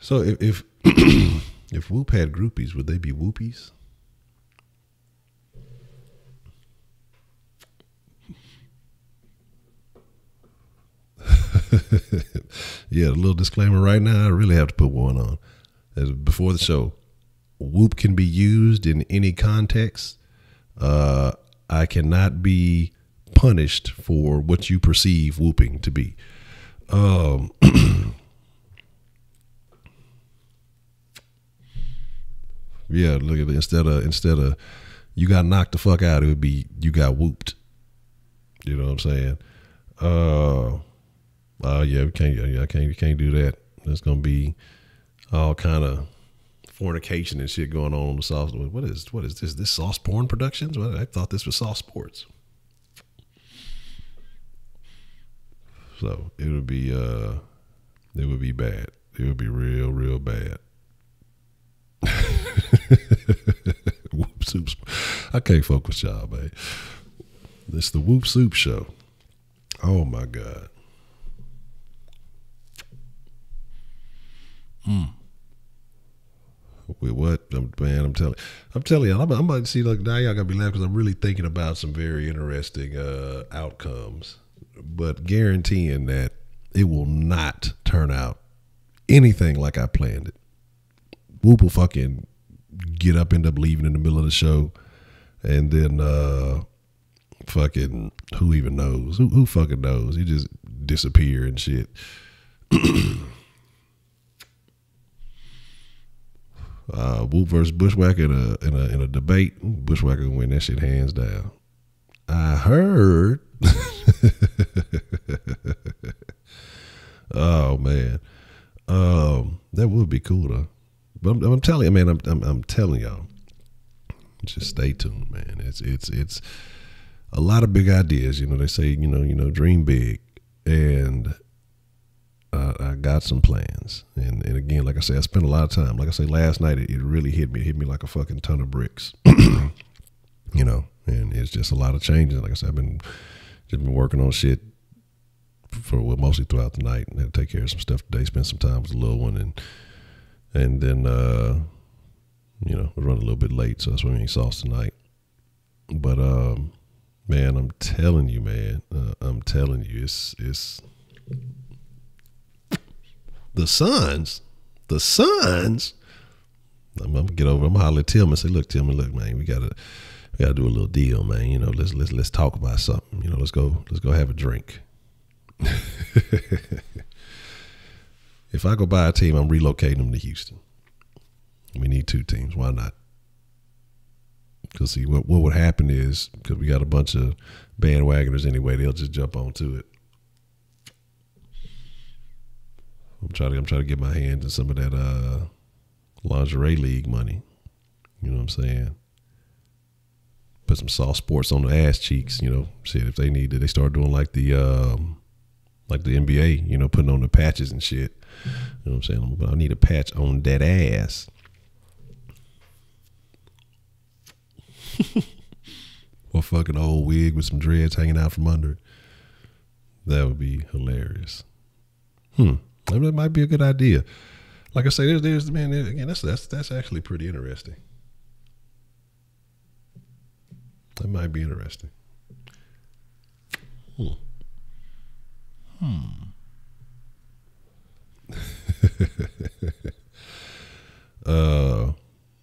Speaker 1: so if if Whoop had groupies, would they be Whoopies? Yeah, a little disclaimer right now. I really have to put one on. As before the show, Whoop can be used in any context. I cannot be punished for what you perceive whooping to be. Yeah, look at it. Instead of you got knocked the fuck out, it would be you got whooped. You know what I'm saying? Yeah, we can't. Yeah, you can't do that. There's gonna be all kind of fornication and shit going on the sauce. What is this? This sauce porn productions? Well, I thought this was sauce sports. So it would be bad. It would be real bad. Whoop Soup. I can't fuck with y'all, man. It's the Whoop Soup Show. Oh my God. With what? I'm telling y'all, I'm about to see, like, now y'all gotta be laughing because I'm really thinking about some very interesting outcomes, but guaranteeing that it will not turn out anything like I planned it. Whoop will fucking end up leaving in the middle of the show, and then fucking who even knows? Who fucking knows? He just disappear and shit. Whoop versus Bushwhacker in a debate. Bushwhacker gonna win that shit hands down. I heard. Oh man, that would be cool though. But I'm telling you, man. I'm telling y'all. Just stay tuned, man. It's a lot of big ideas. You know, they say you know dream big, and I got some plans. And again, like I say, I spent a lot of time. Like I say, last night it really hit me. It hit me like a fucking ton of bricks. You know, and it's just a lot of changes. Like I said, I've been working on shit mostly throughout the night, and had to take care of some stuff today. Spent some time with the little one, and then you know, was running a little bit late, so that's why we ain't sauce tonight. But man, I'm telling you, man, it's the Suns. I'm gonna get over. I'm gonna holler at Tillman and say, look, man, we gotta do a little deal, man. You know, let's talk about something. You know, let's go have a drink. If I go buy a team, I'm relocating them to Houston. We need 2 teams. Why not? Because see, what would happen is, because we got a bunch of bandwagoners anyway, they'll just jump onto it. I'm trying to get my hands in some of that lingerie league money. You know what I'm saying? Put some soft sports on the ass cheeks. You know, shit. If they need to, they start doing like the NBA. You know, putting on the patches and shit. You know what I'm saying? But I need a patch on that ass. Or fucking old wig with some dreads hanging out from under it. That would be hilarious. That might be a good idea. Like I say, there's man. Again, that's actually pretty interesting. That might be interesting. Whoop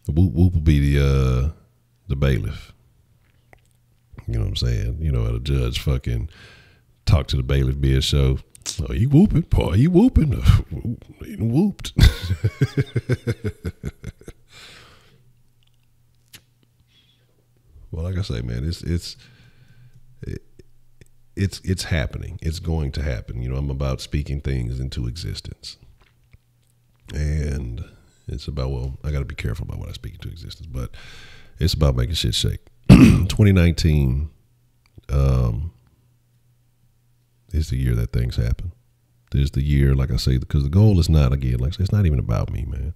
Speaker 1: will be the bailiff. You know what I'm saying? You know, a judge fucking talk to the bailiff, be a show. Oh, he whooping, boy, he whooping. He whooped. Well, like I say, man, it's happening. It's going to happen. You know, I'm about speaking things into existence. And it's about, well, I got to be careful about what I speak into existence, but it's about making shit shake. 2019 is the year that things happen. There's the year, like I say, because the goal is not, again, like I say, it's not even about me, man.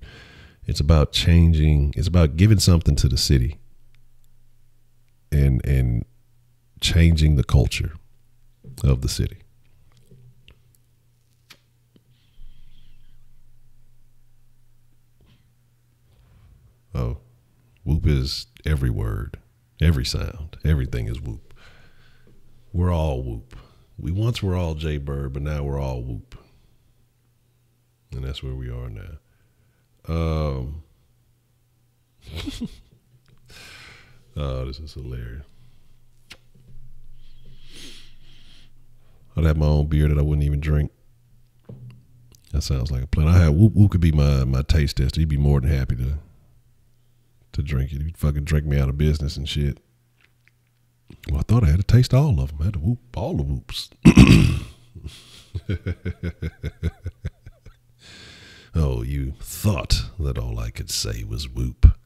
Speaker 1: It's about changing. It's about giving something to the city and changing the culture of the city. Oh, whoop is every word, every sound, everything is whoop. We're all whoop. We once were all Jay Bird, but now we're all whoop. And that's where we are now. Oh, this is hilarious. I'd have my own beer that I wouldn't even drink. That sounds like a plan. I have Whoop could be my taste tester. He'd be more than happy to drink it. He'd fucking drink me out of business and shit. Well, I thought I had to taste all of them. I had to whoop all the whoops. Oh, you thought that all I could say was whoop.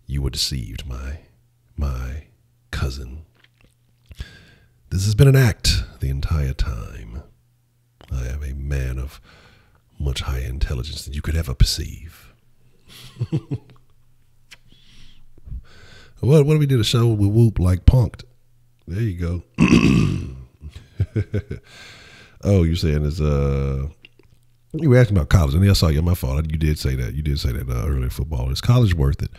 Speaker 1: You were deceived, my cousin. This has been an act the entire time. I am a man of much higher intelligence than you could ever perceive. What if we did a show with Whoop like Punked? There you go. Oh, you're saying it's you were asking about college, and I saw you. My fault. You did say that. You did say that earlier. Football, is college worth it?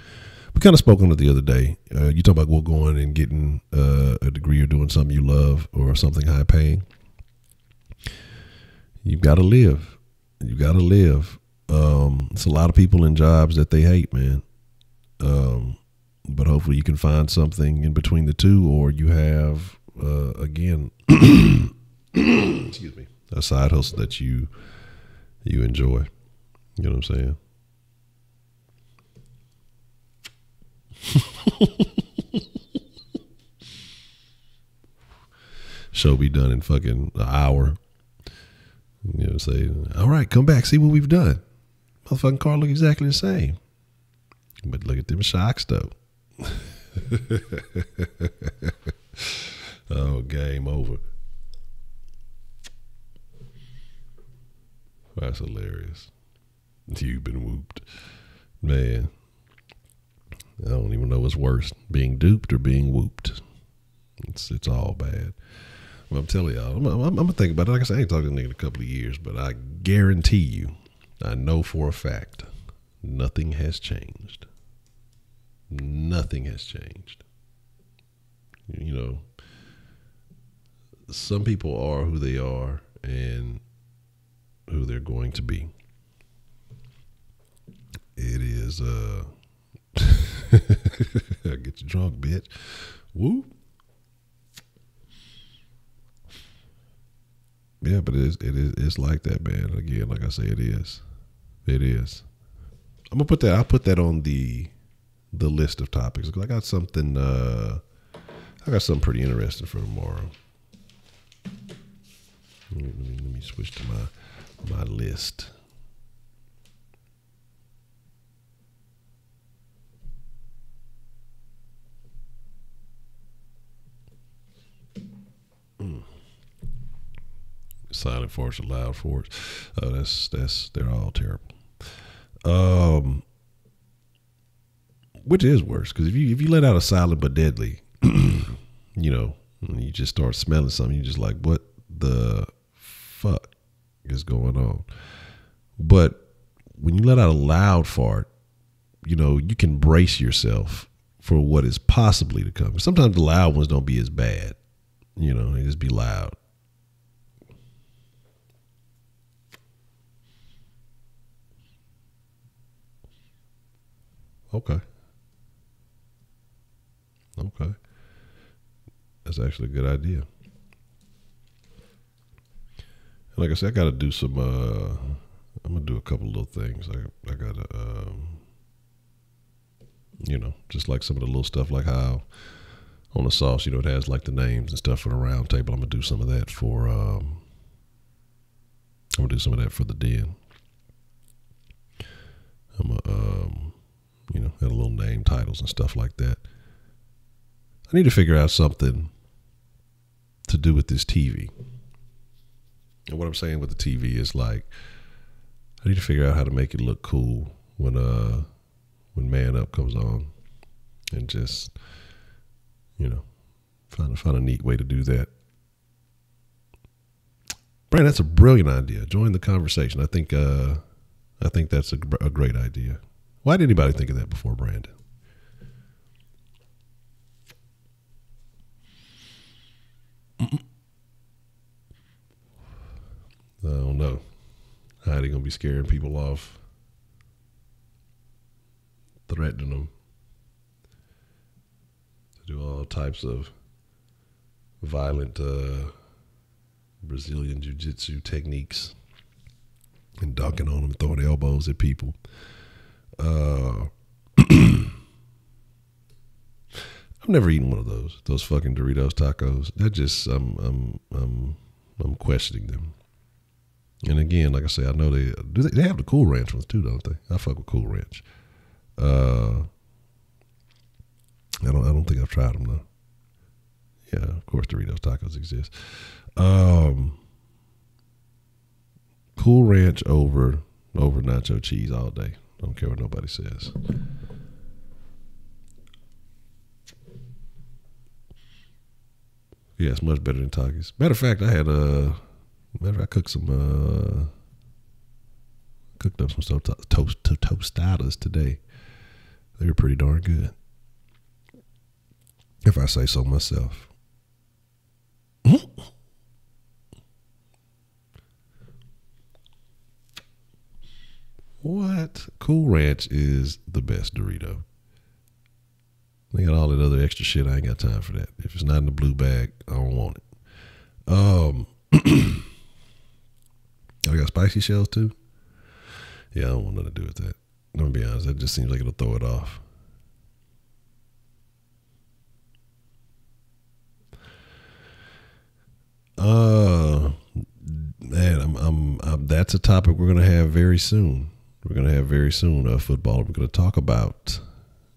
Speaker 1: We kind of spoke on it the other day. You talk about going and getting a degree or doing something you love or something high paying. You've got to live. You got to live. It's a lot of people in jobs that they hate, man. But hopefully you can find something in between the two, or you have, again, excuse me, a side hustle that you enjoy. You know what I'm saying? Show be done in fucking an hour. You know what I'm saying? All right, come back, see what we've done. Motherfucking car look exactly the same. But look at them shocks though. Oh, game over. That's hilarious. You've been whooped. Man, I don't even know what's worse, being duped or being whooped. It's all bad. Well, I'm telling y'all, I'm gonna think about it. Like I said, I ain't talking to nigga in a couple of years, but I guarantee you, I know for a fact, nothing has changed. Nothing has changed. You know, some people are who they are and who they're going to be. It is get you drunk, bitch. Woo. Yeah, but it's like that, man. Again, like I say, it is. I'll put that on the the list of topics. I got something. I got something pretty interesting for tomorrow. Let me switch to my list. Silent farts or loud farts. Oh, they're all terrible. Which is worse? Because if you let out a silent but deadly, you know, when you just start smelling something, you're just like, what the fuck is going on? But when you let out a loud fart, you know, you can brace yourself for what is possibly to come. Sometimes the loud ones don't be as bad. You know, they just be loud. Okay. That's actually a good idea. Like I said, I got to do some, I'm going to do a couple little things. I got to, you know, just like some of the little stuff, like how on the sauce, you know, it has like the names and stuff for the round table. I'm going to do some of that for, I'm going to do some of that for the den. I'm going to, you know, have a little name titles and stuff like that. I need to figure out something to do with this TV. And what I'm saying with the TV is like, I need to figure out how to make it look cool when Man Up comes on, and just, you know, find a neat way to do that. Brandon, that's a brilliant idea. Join the conversation. I think that's a great idea. Why did anybody think of that before Brandon? I don't know. How are they going to be scaring people off? Threatening them to do all types of violent Brazilian jiu-jitsu techniques and dunking on them, throwing elbows at people. I've never eaten one of those fucking Doritos tacos. That just I'm questioning them. And again, like I say, I know they have the Cool Ranch ones too, don't they? I fuck with Cool Ranch. I don't think I've tried them though. Yeah, of course Doritos tacos exist. Cool Ranch over nacho cheese all day. Don't care what nobody says. Yeah, it's much better than Takis. Matter of fact, I cooked up some stuff, tostadas today. They were pretty darn good, if I say so myself. What? Cool Ranch is the best Dorito. They got all that other extra shit. I ain't got time for that. If it's not in the blue bag, I don't want it. I got spicy shells too. Yeah, I don't want nothing to do with that. I'm gonna be honest. That just seems like it'll throw it off. Man, that's a topic we're gonna have very soon. Football. We're gonna talk about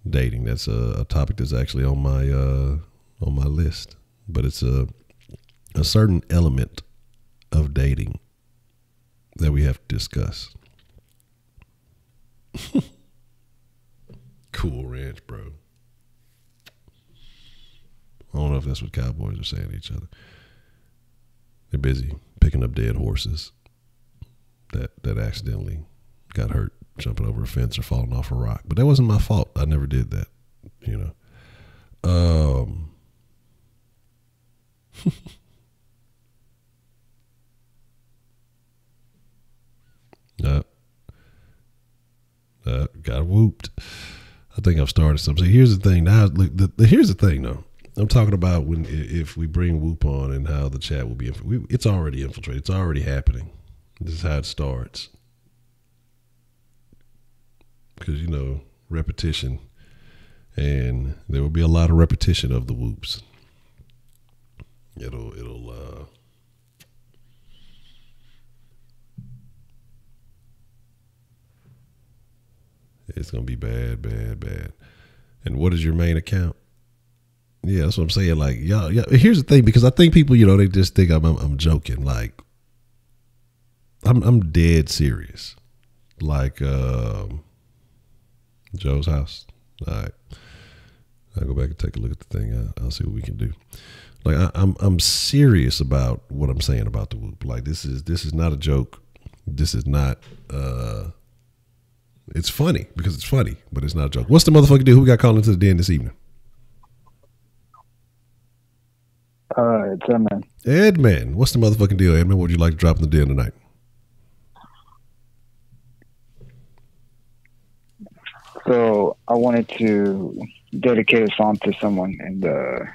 Speaker 1: dating. That's a topic that's actually on my list. But it's a certain element of dating that we have to discuss. Cool Ranch, bro. I don't know if that's what cowboys are saying to each other. They're busy picking up dead horses that accidentally got hurt jumping over a fence or falling off a rock. But that wasn't my fault. I never did that, you know. Got whooped. I think I've started something. So here's the thing. Now, look, here's the thing, though. I'm talking about if we bring Whoop on and how the chat will be. It's already infiltrated. It's already happening. This is how it starts. Because, you know, repetition and there will be a lot of repetition of the whoops. It's gonna be bad. And what is your main account? Yeah, that's what I'm saying. Like, y'all, here's the thing, because I think people, they just think I'm joking. Like, I'm dead serious. Like, Joe's house. All right, I'll go back and take a look at the thing. I'll see what we can do. Like, I'm serious about what I'm saying about the whoop. Like, this is not a joke. This is not. It's funny because it's funny, but it's not a joke. What's the motherfucking deal? Who we got calling into the den this evening?
Speaker 3: It's Edmund.
Speaker 1: Edmund. What's the motherfucking deal, Edmund? What would you like to drop in the den tonight?
Speaker 3: So I wanted to dedicate a song to someone in the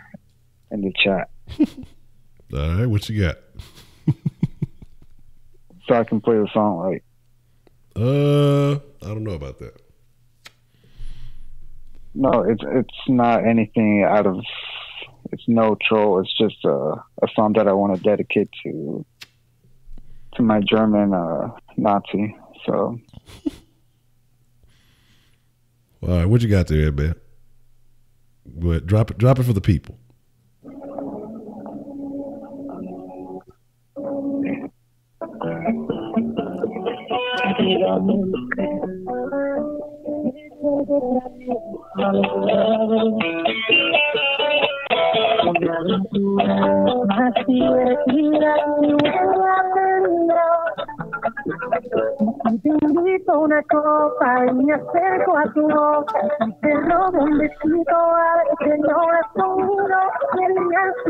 Speaker 3: chat.
Speaker 1: All right, what you got?
Speaker 3: So I can play the song right.
Speaker 1: I don't know about that.
Speaker 3: No, it's not anything out of. It's no troll. It's just a song that I want to dedicate to my German Nazi. So.
Speaker 1: All right, what you got there, man? Go ahead, drop it for the people.
Speaker 5: Te invito a una copa y me acerco a tu boca y te robo un besito a ver que no es seguro. Y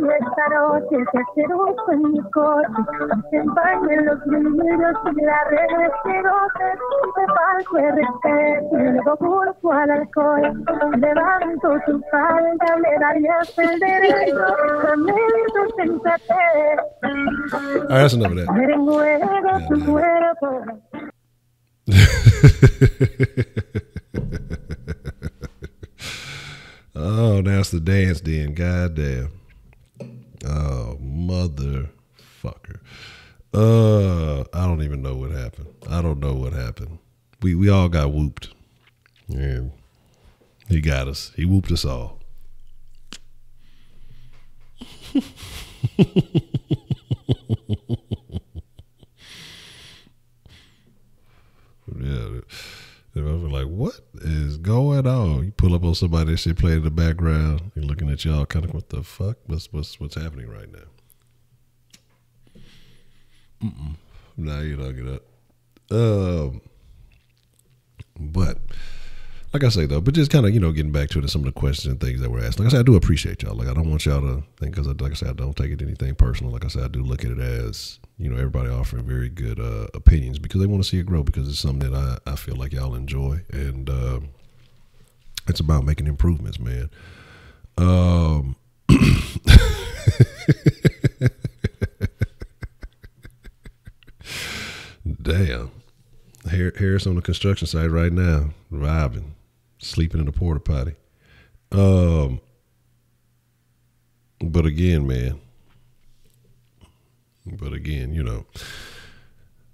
Speaker 5: esta noche te seduco en mi coche y te empañen los brillos y la red que goces y te falto el respeto y luego curso al alcohol. Levanto tu falda, me darías el derecho a medir tu sensatez.
Speaker 1: All right, that's enough of that.
Speaker 5: Merenguero tu cuerpo.
Speaker 1: Oh, that's the dance then. Goddamn. Oh, motherfucker. I don't even know what happened. I don't know what happened. We all got whooped. And he got us. He whooped us all. Yeah. I was like, what is going on? You pull up on somebody, that shit playing in the background. You're looking at y'all kind of, what the fuck? What's happening right now? Nah, you don't get up. But like I say though, but just kind of, getting back to it, some of the questions and things that were asked. Like I said, I do appreciate y'all. Like, I don't want y'all to think, because like I said, I don't take it anything personal. Like I said, I do look at it as, everybody offering very good opinions, because they want to see it grow, because it's something that I feel like y'all enjoy, and it's about making improvements, man. Damn. Harris on the construction site right now, vibing, sleeping in the porta potty. But again, man.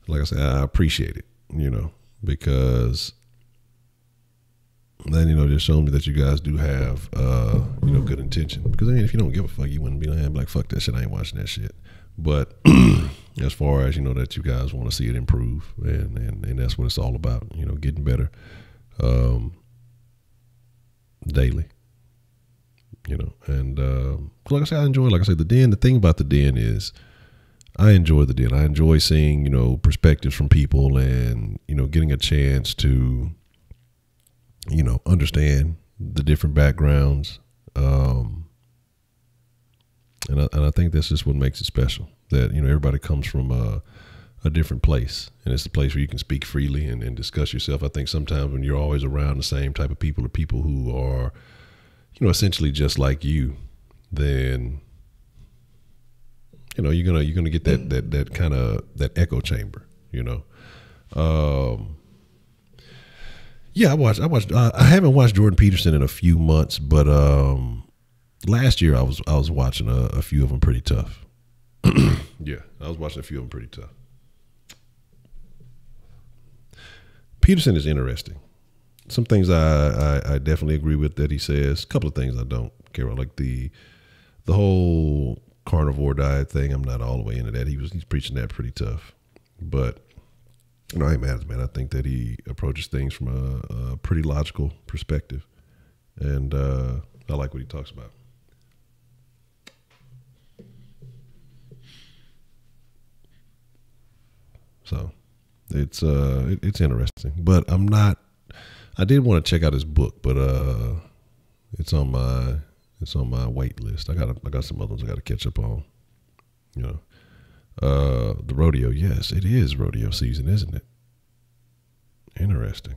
Speaker 1: Like I said, I appreciate it, because then, just showing me that you guys do have, good intention. Because, if you don't give a fuck, you wouldn't be like, fuck that shit, I ain't watching that shit. But as far as, that you guys want to see it improve, and that's what it's all about, getting better daily, and like I said, I enjoy, like I said, the den. The thing about the den is I enjoy the den. I enjoy seeing, perspectives from people, and, getting a chance to, understand the different backgrounds. And I think that's just what makes it special, that, everybody comes from a different place, and it's a place where you can speak freely and discuss yourself. I think sometimes when you're always around the same type of people, or people who are, essentially just like you, then, you're gonna get that kind of that echo chamber, Yeah, I watched. I haven't watched Jordan Peterson in a few months, but last year I was watching a few of them pretty tough. Yeah, I was watching a few of them pretty tough. Peterson is interesting. Some things I definitely agree with that he says. A couple of things I don't care about, like the whole carnivore diet thing. I'm not all the way into that. He's preaching that pretty tough, but I ain't mad at him, man. I think that he approaches things from a pretty logical perspective, and I like what he talks about. So it's interesting, but I'm not. I did want to check out his book, but it's on my wait list. I got some other ones I got to catch up on. You know, the rodeo. Yes, it is rodeo season, isn't it? Interesting.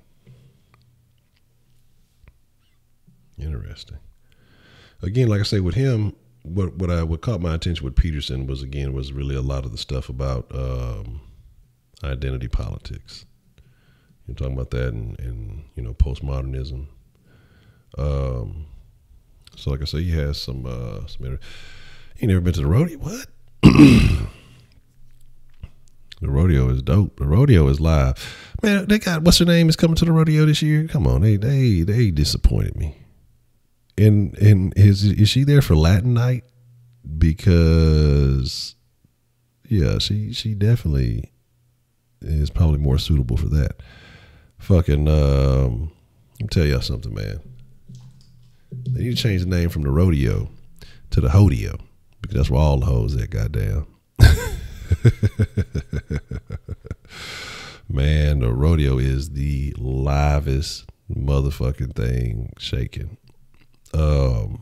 Speaker 1: Again, like I say, with him, what caught my attention with Peterson was really a lot of the stuff about identity politics. You're talking about that and postmodernism. So like I say, he has some. You never been to the rodeo? What? The rodeo is dope. The rodeo is live. Man, they got, what's her name is coming to the rodeo this year? Come on, they disappointed me. And is she there for Latin night? Because yeah, she definitely is probably more suitable for that. Fucking let me tell y'all something, man. They need to change the name from the rodeo to the hodeo, because that's where all the hoes at, goddamn. Man, the rodeo is the livest motherfucking thing shaking. The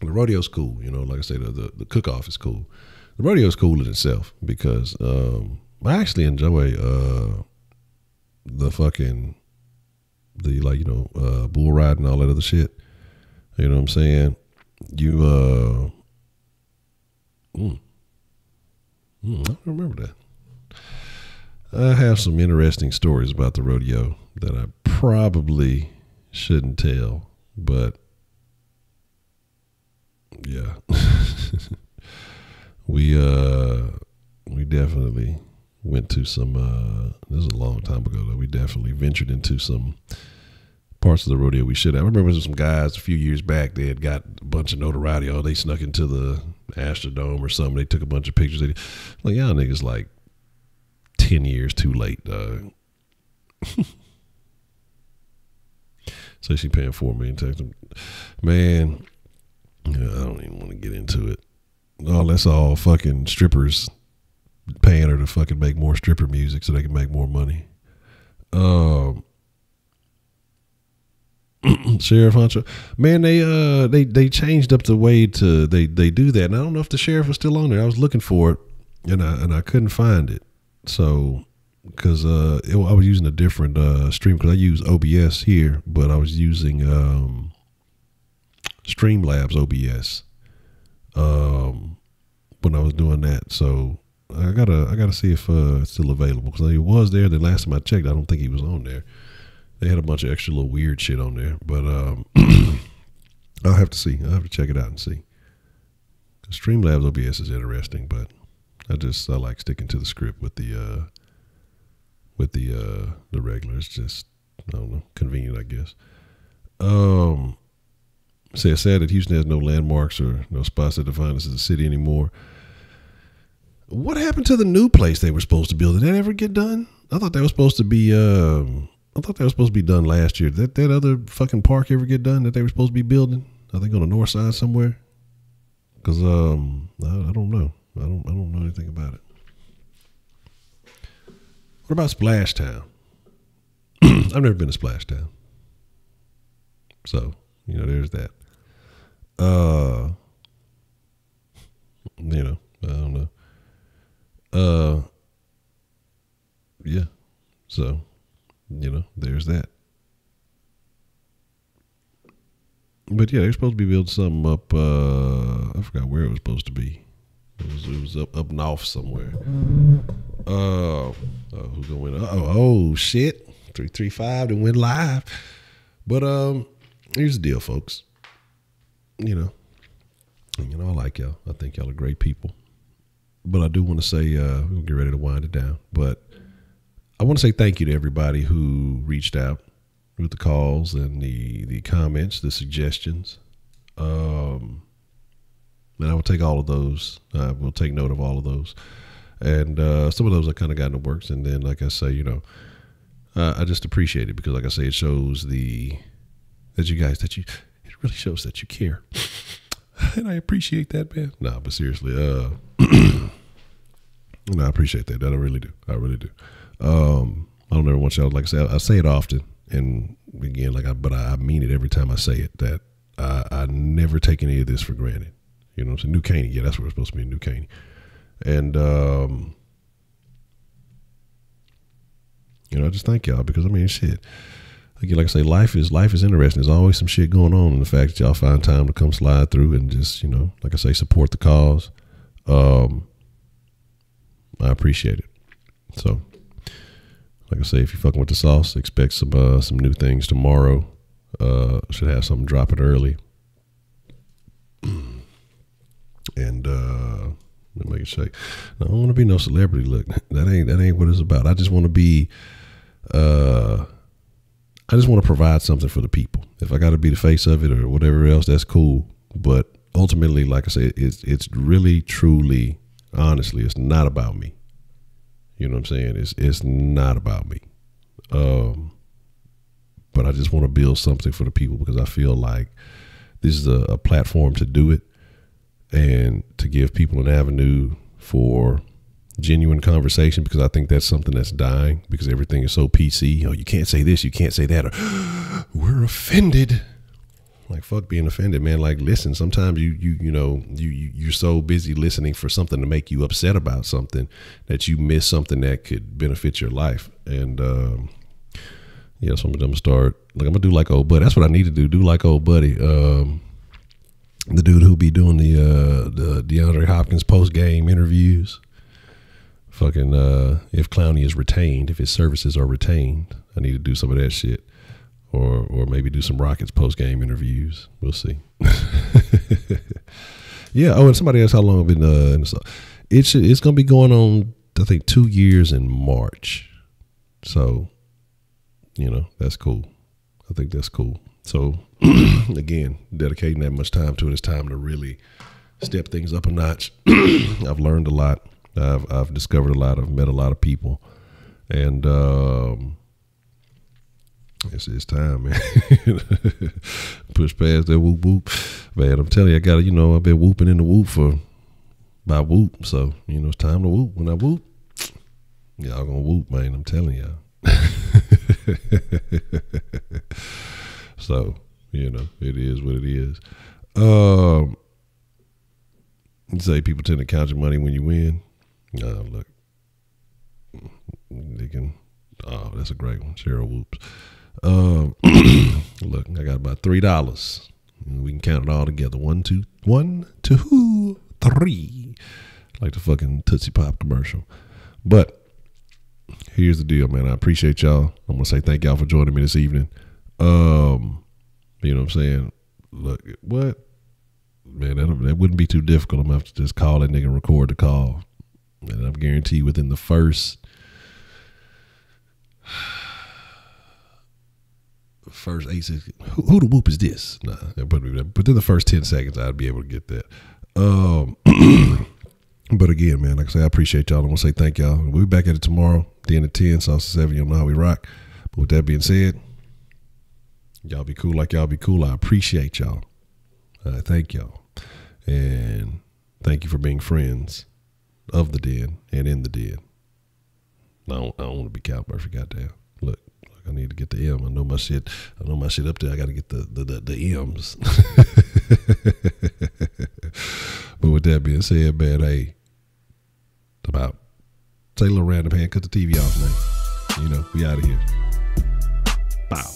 Speaker 1: rodeo's cool, like I say, the cook-off is cool. The rodeo's cool in itself because I actually enjoy bull riding and all that other shit. You know what I'm saying? I don't remember that. I have some interesting stories about the rodeo that I probably shouldn't tell, but yeah. we definitely went to some this was a long time ago though. We definitely ventured into some parts of the rodeo we should have. I remember some guys a few years back, they had got a bunch of notoriety. They snuck into the Astrodome or something. They took a bunch of pictures. Like, y'all niggas like 10 years too late, dog. So she paying $4 million taxes. Man, yeah, I don't even want to get into it. Oh, that's all fucking strippers paying her to fucking make more stripper music so they can make more money. Sheriff Honcho, man, they changed up the way they do that, and I don't know if the sheriff was still on there. I was looking for it, and I couldn't find it. So, because I was using a different stream, because I use OBS here, but I was using Streamlabs OBS when I was doing that. So I gotta see if it's still available, because he was there. The last time I checked, I don't think he was on there. They had a bunch of extra little weird shit on there, but I'll have to see. I'll have to check it out and see. Streamlabs OBS is interesting, but I like sticking to the script with the regular. It's just, I don't know, convenient, I guess. Say it's sad that Houston has no landmarks or no spots that define us as a city anymore. What happened to the new place they were supposed to build? Did that ever get done? I thought that was supposed to be done last year. Did that other fucking park ever get done that they were supposed to be building? I think on the north side somewhere. Because I don't know. I don't know anything about it. What about Splash Town? I've never been to Splash Town. So, there's that. I don't know. Yeah. So, there's that. But yeah, they're supposed to be building something up. I forgot where it was supposed to be. It was up north somewhere. Who's going to win? Oh shit. 335 and went live. But here's the deal, folks. You know, I like y'all. I think y'all are great people. But I do want to say, we'll get ready to wind it down. But I want to say thank you to everybody who reached out with the calls and the comments, the suggestions. And I will take all of those. We'll take note of all of those. And some of those I kind of got in the works. And then, like I say, you know, I just appreciate it because, like I say, it shows it really shows that you care. And I appreciate that, man. No, but seriously, no, I appreciate that. I really do. I really do. I don't ever want y'all, like I say, I say it often. And again, but I mean it every time I say it, that I never take any of this for granted. You know what I'm saying? New Caney. Yeah, that's what it's supposed to be, New Caney. And, you know, I just thank y'all because, I mean, shit. Again, like I say, life is interesting. There's always some shit going on. And the fact that y'all find time to come slide through and just, you know, like I say, support the cause. I appreciate it. So, like I say, if you're fucking with the sauce, expect some new things tomorrow. Should have something dropping early. And let me make it shake. I don't want to be no celebrity. Look, that ain't what it's about. I just want to be. I just want to provide something for the people. If I got to be the face of it or whatever else, that's cool. But ultimately, like I said, it's really, truly, honestly, it's not about me. You know what I'm saying? It's not about me. But I just want to build something for the people because I feel like this is a platform to do it and to give people an avenue for genuine conversation, because I think that's something that's dying because everything is so PC. Oh, you can't say this, you can't say that, or we're offended. Like, fuck being offended, man. Like, listen, sometimes you're so busy listening for something to make you upset about something that you miss something that could benefit your life. And yeah, so I'm gonna start, like, I'm gonna do like old buddy. That's what I need to do like old buddy. The dude who'll be doing the DeAndre Hopkins post-game interviews. Fucking if Clowney is retained, if his services are retained, I need to do some of that shit. Or maybe do some Rockets post-game interviews. We'll see. Yeah. Oh, and somebody asked how long I've been it's going to be going on, I think, 2 years in March. So, you know, that's cool. I think that's cool. So, again, dedicating that much time to it, it's time to really step things up a notch. I've learned a lot. I've discovered a lot. I've met a lot of people. And it's time, man. Push past that whoop whoop. Man, I'm telling you, I've been whooping in the whoop by whoop. So, it's time to whoop. When I whoop, y'all gonna whoop, man. I'm telling y'all. So, it is what it is. You say people tend to count your money when you win. Look, they can. Oh, that's a great one. Cheryl whoops. Look, I got about $3. We can count it all together. 1, 2, 3. Like the fucking Tootsie Pop commercial. But here's the deal, man. I appreciate y'all. I'm gonna say thank y'all for joining me this evening. You know what I'm saying? Look, what? Man, that wouldn't be too difficult. I'm gonna have to just call that nigga and record the call. And I'm guaranteed within the first 8 seconds, who the whoop is this? Nah, but within the first 10 seconds, I'd be able to get that. But again, man, like I say, I appreciate y'all. I want to say thank y'all. We'll be back at it tomorrow, 10 to 10, Saucy 7. You know how we rock. But with that being said, y'all be cool like y'all be cool. I appreciate y'all. Thank y'all. And thank you for being friends of the dead and in the dead. I don't want to be Cal Murphy, goddamn. Look, I need to get the M. I know my shit up there. I got to get the M's. But with that being said, man, hey, about say a little random hand, cut the TV off, man. We out of here. Bow.